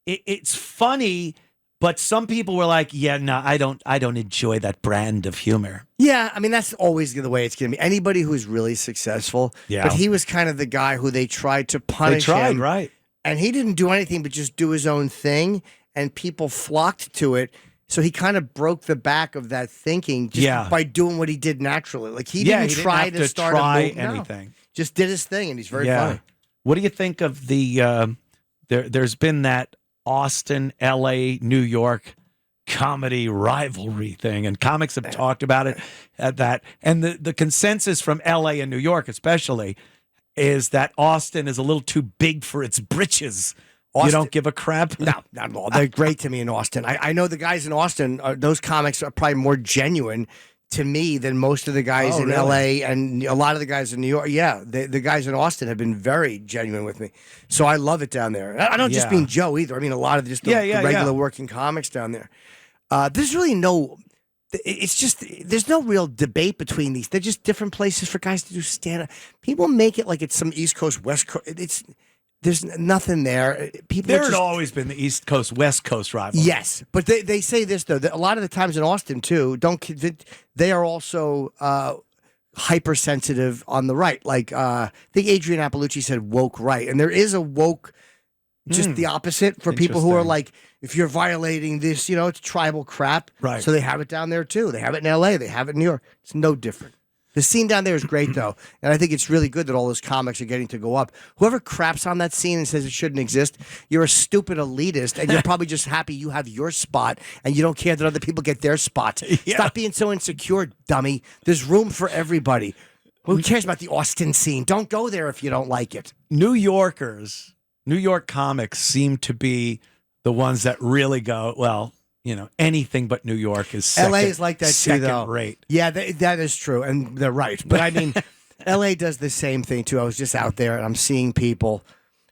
it's funny. But some people were like, "Yeah, no, I don't enjoy that brand of humor." Yeah, I mean, that's always the way it's going to be. Anybody who's really successful. Yeah. But he was kind of the guy who they tried to They punish tried, him. right? And he didn't do anything but just do his own thing, and people flocked to it. So he kind of broke the back of that thinking just by doing what he did naturally. Like he didn't try have to start try a movement. No. anything. Just did his thing, and he's very funny. What do you think of the? There's been that Austin, L.A., New York comedy rivalry thing, and comics have talked about it. And the consensus from L.A. and New York, especially, is that Austin is a little too big for its britches. You don't give a crap? No, not at all. They're great to me in Austin. I know the guys in Austin, those comics are probably more genuine to me than most of the guys in L.A. and a lot of the guys in New York. Yeah, the guys in Austin have been very genuine with me. So I love it down there. I don't just mean Joe either. I mean a lot of just the regular working comics down there. There's really no... It's just, there's no real debate between these. They're just different places for guys to do stand-up. People make it like it's some East Coast, West Coast. There's nothing there. There had always been the East Coast, West Coast rivalry. Yes, but they say this, though. That a lot of the times in Austin, too, they are also hypersensitive on the right. Like, I think Adrian Appalucci said woke right. And there is a woke, just the opposite for people who are like, if you're violating this, it's tribal crap. Right. So they have it down there, too. They have it in L.A. They have it in New York. It's no different. The scene down there is great, though, and I think it's really good that all those comics are getting to go up. Whoever craps on that scene and says it shouldn't exist, you're a stupid elitist, and you're probably just happy you have your spot, and you don't care that other people get their spot. Yeah. Stop being so insecure, dummy. There's room for everybody. Who cares about the Austin scene? Don't go there if you don't like it. New York comics seem to be the ones that really go, well, anything but New York is second, LA is like that too, though. second rate. Yeah, that is true, and they're right. But I mean, LA does the same thing too. I was just out there, and I'm seeing people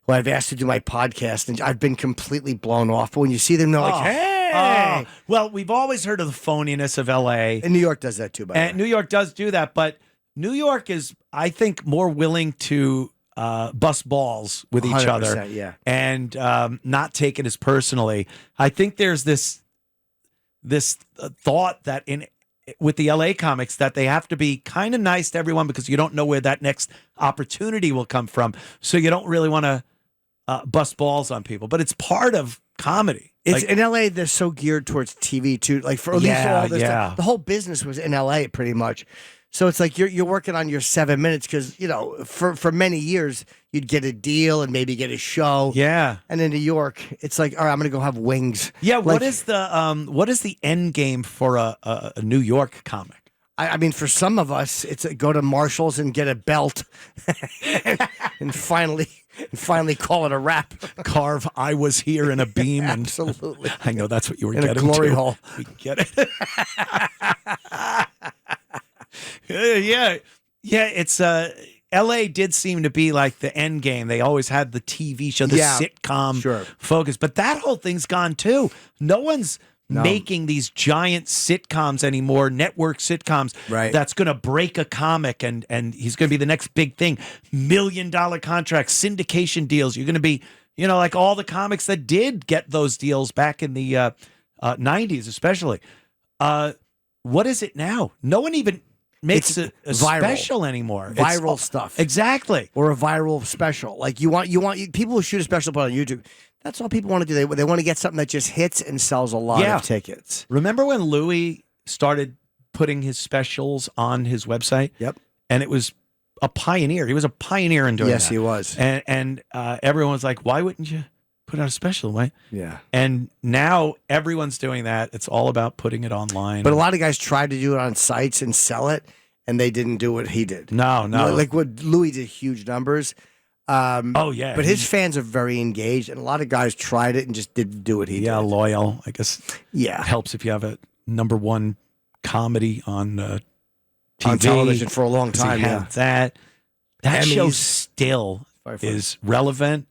who I've asked to do my podcast, and I've been completely blown off. But when you see them, they're like, "Hey!" Well, we've always heard of the phoniness of LA, And New York does that too, by the way. and New York does do that. But New York is, I think, more willing to bust balls with each other, 100%, yeah. and not take it as personally. I think there's this thought that with the LA comics that they have to be kind of nice to everyone because you don't know where that next opportunity will come from. So you don't really want to bust balls on people, but it's part of comedy. It's in LA. They're so geared towards TV too. Like for at least all this, stuff, the whole business was in LA pretty much. So it's like you're working on your 7 minutes because for many years you'd get a deal and maybe get a show. Yeah, and in New York it's like, all right, I'm going to go have wings. Yeah, like, what is the end game for a New York comic? I mean, for some of us, it's go to Marshall's and get a belt, and finally call it a wrap. Carve "I was here" in a beam. Absolutely. I know that's what you were in getting a glory to. hole. We get it. Yeah. It's L.A. did seem to be like the end game. They always had the TV show, the sitcom focus. But that whole thing's gone too. No one's making these giant sitcoms anymore, network sitcoms. Right. That's going to break a comic and he's going to be the next big thing. $1 million contracts, syndication deals. You're going to be, like all the comics that did get those deals back in the 90s, especially. What is it now? No one even makes a special anymore. Viral stuff. Exactly. Or a viral special. Like you want people who shoot a special put on YouTube. That's all people want to do. They want to get something that just hits and sells a lot of tickets. Remember when Louis started putting his specials on his website? Yep. And it was a pioneer. He was a pioneer in doing that. Yes, he was. And everyone was like, why wouldn't you put out a special? Why? Yeah. And now everyone's doing that. It's all about putting it online. But a lot of guys tried to do it on sites and sell it, and they didn't do what he did. No. Like what Louis did, huge numbers. But his fans are very engaged, and a lot of guys tried it and just didn't do what he did. Yeah, loyal. I guess. Yeah, it helps if you have a #1 comedy on TV. On television for a long time. That show still is relevant.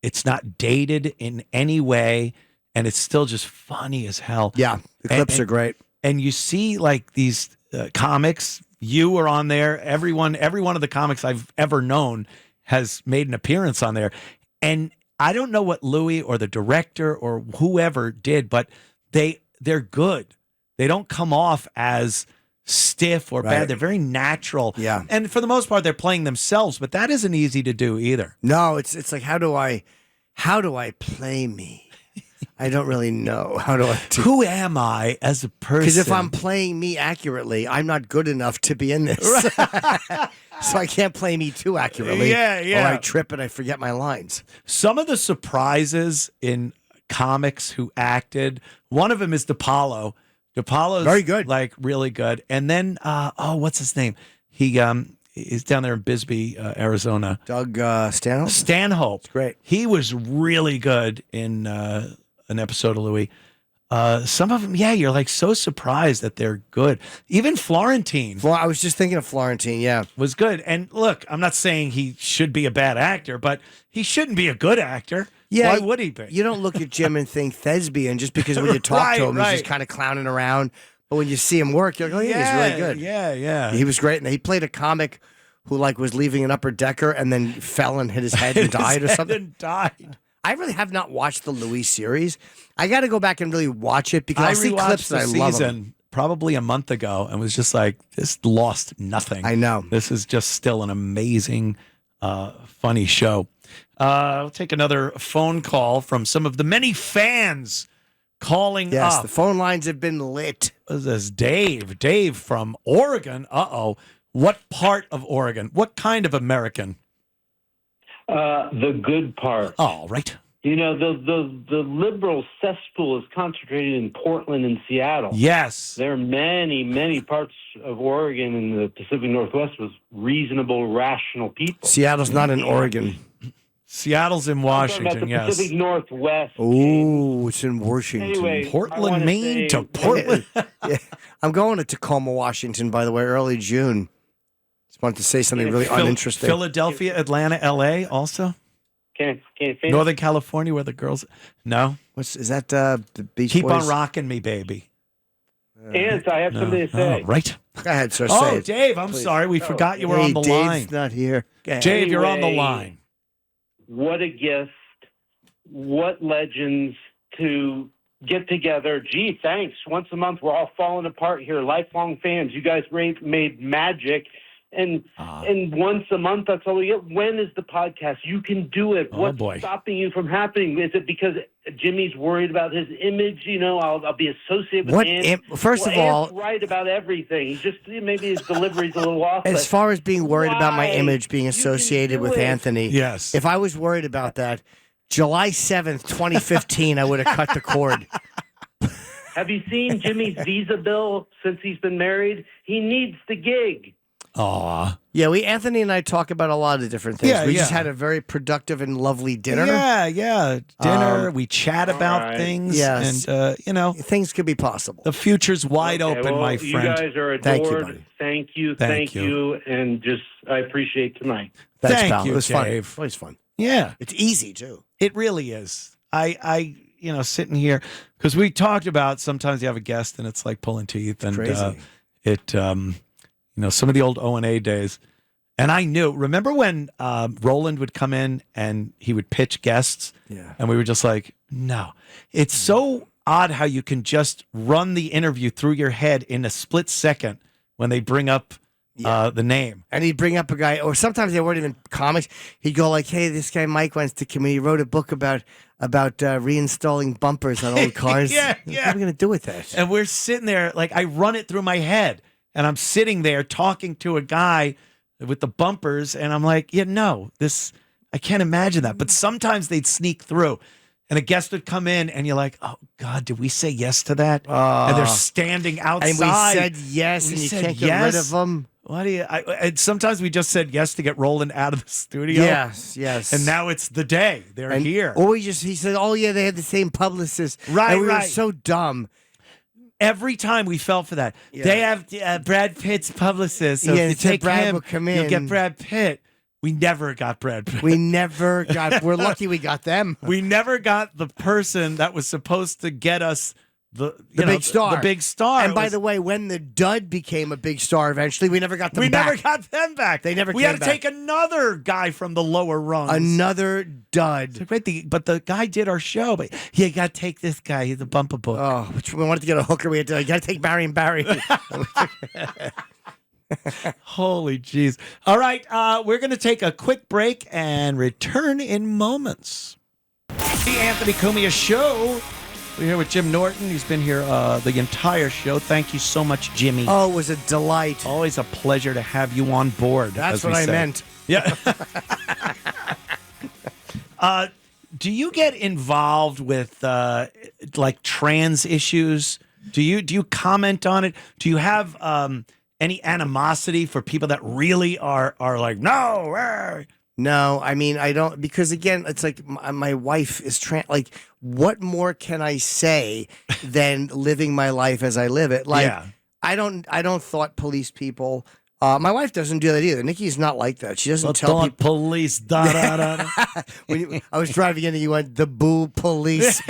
It's not dated in any way, and it's still just funny as hell. Yeah, the clips are great. And you see like these comics. You are on there. Every one of the comics I've ever known has made an appearance on there. And I don't know what Louis or the director or whoever did, but they're good. They don't come off as stiff or bad. They're very natural. Yeah. And for the most part, they're playing themselves, but that isn't easy to do either. No, it's like, how do I play me? I don't really know. How do I do? Who am I as a person? Because if I'm playing me accurately, I'm not good enough to be in this. So I can't play me too accurately. Yeah. Or I trip and I forget my lines. Some of the surprises in comics who acted, one of them is DePaulo. DePaulo's very good. Like really good. And then, what's his name? He is down there in Bisbee, Arizona. Doug Stanhope? Stanhope. It's great. He was really good in an episode of Louis. Some of them, you're like so surprised that they're good. Even Florentine. I was just thinking of Florentine, was good. And look, I'm not saying he should be a bad actor, but he shouldn't be a good actor. Yeah, why would he be? You don't look at Jim and think thespian just because when you talk to him, he's just kind of clowning around. But when you see him work, you're like, he's really good. Yeah. He was great. And he played a comic who was leaving an upper decker and then fell and hit his head and died or something. I really have not watched the Louis series. I got to go back and really watch it because I see clips and I love them. Probably a month ago and was just like, this lost nothing. I know. This is just still an amazing, funny show. I'll take another phone call from some of the many fans calling up. Yes, the phone lines have been lit. This is Dave. Dave from Oregon. What part of Oregon? What kind of American? The good part. Oh, right. The liberal cesspool is concentrated in Portland and Seattle. Yes. There are many parts of Oregon and the Pacific Northwest with reasonable, rational people. Seattle's not in Oregon. Seattle's in Washington, the Pacific Northwest. Oh, it's in Washington. Anyway, Portland, Maine to Portland. I'm going to Tacoma, Washington, by the way, early June. Just wanted to say something really uninteresting. Philadelphia, Atlanta, L.A. also? Can't Northern California where the girls... No? Is that the Beach Keep Boys? on rocking me, baby. And I have something to say. Right. Go ahead, sir. Say it. Dave, I'm sorry. We forgot you were on the Dave's line. Not here. Dave, you're on the line. What a gift. What legends to get together. Gee, thanks. Once a month, we're all falling apart here. Lifelong fans. You guys made magic. And once a month, that's all we get. When is the podcast? You can do it. What's stopping you from happening? Is it because Jimmy's worried about his image? I'll be associated with him. First of all, Ant's right about everything. He's just maybe his delivery's a little off. As far as being worried about my image being associated with Anthony, yes. If I was worried about that, July 7th, 2015, I would have cut the cord. Have you seen Jimmy's visa bill since he's been married? He needs the gig. Aw. Yeah, Anthony and I talk about a lot of different things. Yeah, We just yeah. had a very productive and lovely dinner. Yeah. Dinner. We chat about right. things. Yes. And, Things could be possible. the future's wide Okay, open, well, my You friend. guys are Thank you, adored. buddy. Thank you. Thank you. And just, I appreciate tonight. Thanks, Thank pal. you, It was fun. Dave. Always fun. Yeah. It's easy too. It really is. I sitting here because we talked about sometimes you have a guest and it's like pulling teeth and Crazy. some of the old O&A days. And I knew. Remember when Roland would come in and he would pitch guests? Yeah. And we were just like, no. It's so odd how you can just run the interview through your head in a split second when they bring up the name. And he'd bring up a guy, or sometimes they weren't even comics. He'd go like, "Hey, this guy Mike wants to come in. He wrote a book about reinstalling bumpers on old cars." Yeah. What are we gonna do with that? And we're sitting there, like I run it through my head, and I'm sitting there talking to a guy with the bumpers, and I'm like, I can't imagine that. But sometimes they'd sneak through, and a guest would come in, and you're like, oh God, did we say yes to that? And they're standing outside. And we said yes, We and you said can't get rid yes. of them. What do you? And sometimes we just said yes to get Roland out of the studio. Yes. And now it's the day they're And- here. Or he said, "Oh yeah, they had the same publicist." Right, and we were right. so dumb. Every time we fell for that. Yeah. They have Brad Pitt's publicist. So Yeah, if you it said take Brad him, would come you'll in. get Brad Pitt. We never got Brad Pitt. We never got. We're lucky we got them. We never got the person that was supposed to get us the big star. The big star. And It by was- the way, when the dud became a big star, eventually we never got them we back. never got them back. They never We came had to back. take another guy from the lower rungs. Another dud. But the guy did our show. But you got to take this guy. He's a bumper book. Oh, which we wanted to get a hooker. We had to. Got to take Barry and Barry. Holy jeez. All right, we're going to take a quick break and return in moments. The Anthony Cumia Show. We're here with Jim Norton. He's been here the entire show. Thank you so much, Jimmy. Oh, it was a delight. Always a pleasure to have you on board. That's as what we I say. meant. Yeah. Do you get involved with like trans issues? Do you comment on it? Do you have any animosity for people that really are like no? No, I mean I don't, because again, it's like my wife is like, what more can I say than living my life as I live it? Like, Yeah. I don't thought police people. My wife doesn't do that either. Nikki's not like that. She doesn't tell Thought people. police. Da, da, da, da. I was driving in and you went, the boo police.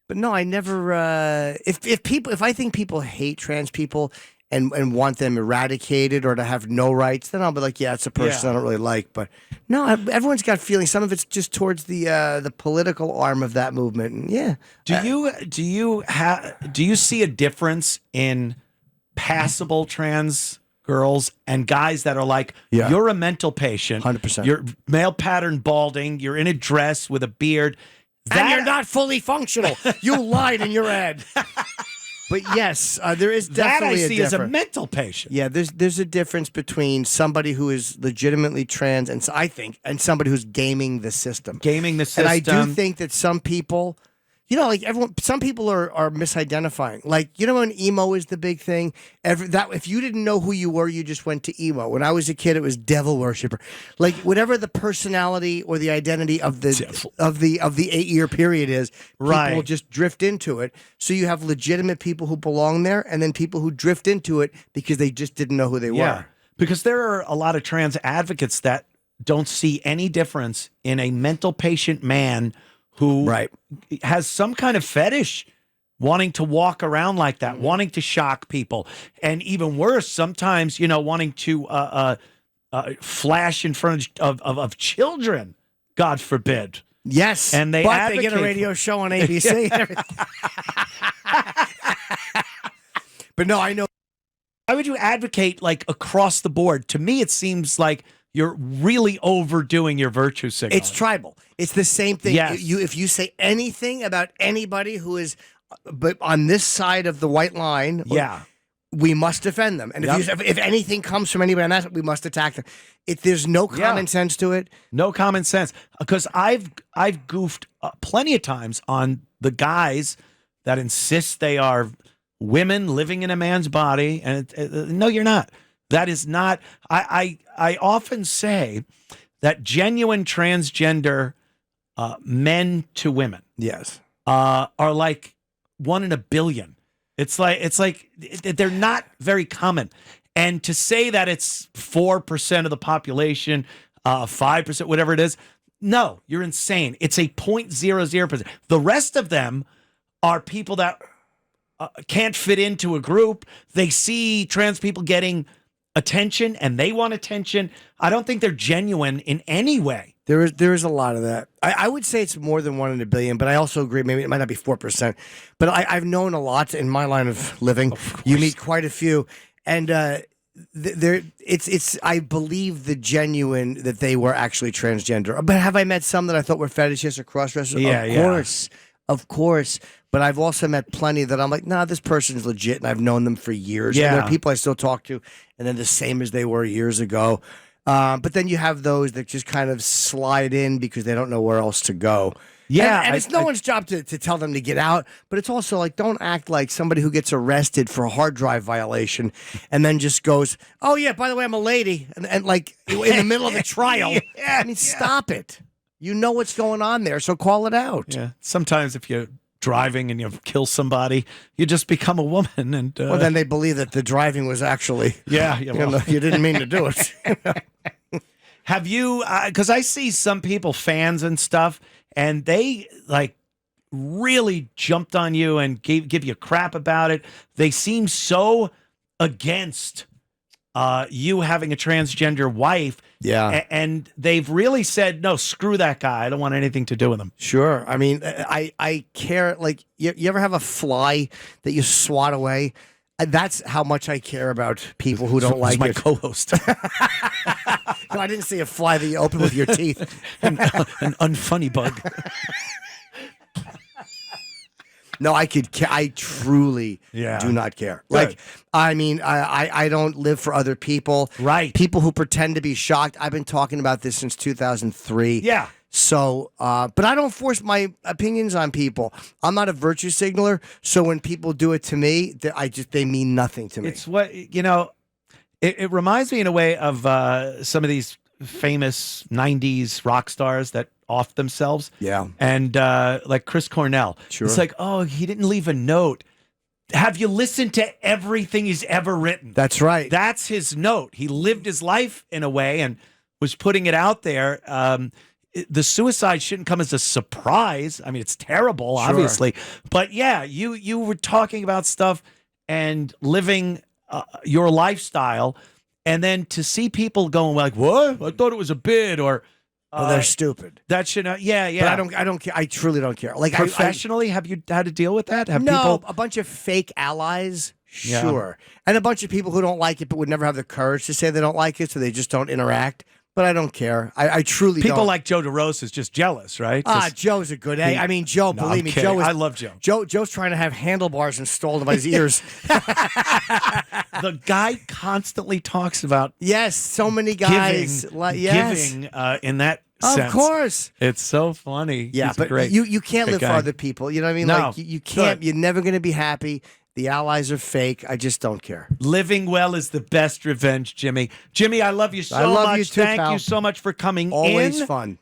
But no, I never. If I think people hate trans people and want them eradicated or to have no rights, then I'll be like, yeah, it's a person Yeah. I don't really like. But no, everyone's got feelings. Some of it's just towards the political arm of that movement. And yeah. Do you see a difference in passable trans girls and guys that are like, Yeah. you're a mental patient, 100%. you're male pattern balding, you're in a dress with a beard, And you're not fully functional. You lied in your ad. But yes, there is that I definitely see as a difference. mental patient. Yeah, there's a difference between somebody who is legitimately trans and I think somebody who's gaming the system. Gaming the system. And I do think that some people, like some people are misidentifying. Like, when emo is the big thing. If you didn't know who you were, you just went to emo. When I was a kid, it was devil worshiper. Like whatever the personality or the identity of the 8-year period is, people Right. just drift into it. So you have legitimate people who belong there, and then people who drift into it because they just didn't know who they were. Because there are a lot of trans advocates that don't see any difference in a mental patient man who has some kind of fetish, wanting to walk around like that, wanting to shock people. And even worse, sometimes, wanting to flash in front of children, God forbid. Yes. And they but they advocate get a radio show on ABC. But no, I know. Why would you advocate like across the board? To me, it seems like you're really overdoing your virtue signal. It's tribal. It's the same thing. Yes. If you say anything about anybody who is but on this side of the white line, we must defend them. And if anything comes from anybody on that, we must attack them. There's no common sense to it. No common sense. Because I've goofed plenty of times on the guys that insist they are women living in a man's body. And no, you're not. That is not. I often say that genuine transgender men to women, Yes, are like 1 in a billion. It's like they're not very common. And to say that it's 4% of the population, 5%, whatever it is, no, you're insane. It's a 0.00%. The rest of them are people that can't fit into a group. They see trans people getting attention and they want attention. I don't think they're genuine in any way. there is a lot of that. I would say it's more than 1 in a billion, but I also agree. Maybe it might not be 4%. But I've known a lot in my line of living. You meet quite a few, and it's. I believe the genuine that they were actually transgender. But have I met some that I thought were fetishists or cross-dressers? Of course. But I've also met plenty that I'm like, nah, this person's legit, and I've known them for years. Yeah. And there are people I still talk to, and they're the same as they were years ago. But then you have those that just kind of slide in because they don't know where else to go. Yeah, and it's no one's job to tell them to get out, but it's also like, don't act like somebody who gets arrested for a hard drive violation and then just goes, oh, yeah, by the way, I'm a lady, and like in the middle of a trial. Stop it. You know what's going on there, so call it out. Yeah. Sometimes if you're driving and you kill somebody, you just become a woman. And Well, then they believe that the driving was actually, yeah, well. you didn't mean to do it. Have you, because I see some people, fans and stuff, and they like really jumped on you and give you crap about it. They seem so against you having a transgender wife. Yeah. And they've really said, no, screw that guy. I don't want anything to do with him. Sure. I mean, I care. Like, you ever have a fly that you swat away? That's how much I care about people who don't like my it. co-host. No, I didn't see a fly that you open with your teeth. An unfunny bug. No, I truly do not care. Good. Like, I mean, I don't live for other people. Right. People who pretend to be shocked. I've been talking about this since 2003. Yeah. So, but I don't force my opinions on people. I'm not a virtue signaler. So when people do it to me, they mean nothing to me. It's what, it reminds me in a way of some of these famous 90s rock stars that off themselves. Yeah. And like Chris Cornell. Sure. It's like, oh, he didn't leave a note. Have you listened to everything he's ever written? That's right. That's his note. He lived his life in a way and was putting it out there. The suicide shouldn't come as a surprise. I mean, it's terrible, obviously. But yeah, you were talking about stuff and living your lifestyle. And then to see people going like, what? I thought it was a bid, or they're stupid. That should not. Yeah. But I don't care. I truly don't care. Like, professionally, have you had to deal with that? Have no, people? A bunch of fake allies. Yeah. Sure. And a bunch of people who don't like it but would never have the courage to say they don't like it, so they just don't interact. But I don't care. I truly don't. People like Joe DeRosa is just jealous, right? Joe's a good egg. I mean, Joe, No, believe I'm me, kidding. Joe is. I love Joe. Joe's trying to have handlebars installed in his ears. The guy constantly talks about yes, so many guys. giving in that sense. Of course. It's so funny. Yeah, He's but great. you can't Great live guy. for other people. You know what I mean? No. Like you can't. You're never going to be happy. The allies are fake. I just don't care. Living well is the best revenge, Jimmy. Jimmy, I love you so I love much. you too, Thank pal. you so much for coming Always in. fun.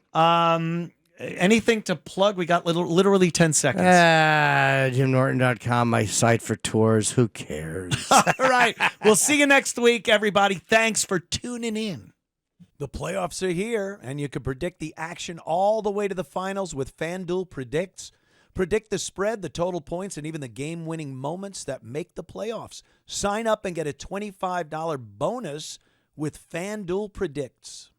Anything to plug? We got literally 10 seconds. JimNorton.com, my site for tours. Who cares? All right. We'll see you next week, everybody. Thanks for tuning in. The playoffs are here, and you can predict the action all the way to the finals with FanDuel Predicts. Predict the spread, the total points, and even the game-winning moments that make the playoffs. Sign up and get a $25 bonus with FanDuel Predicts.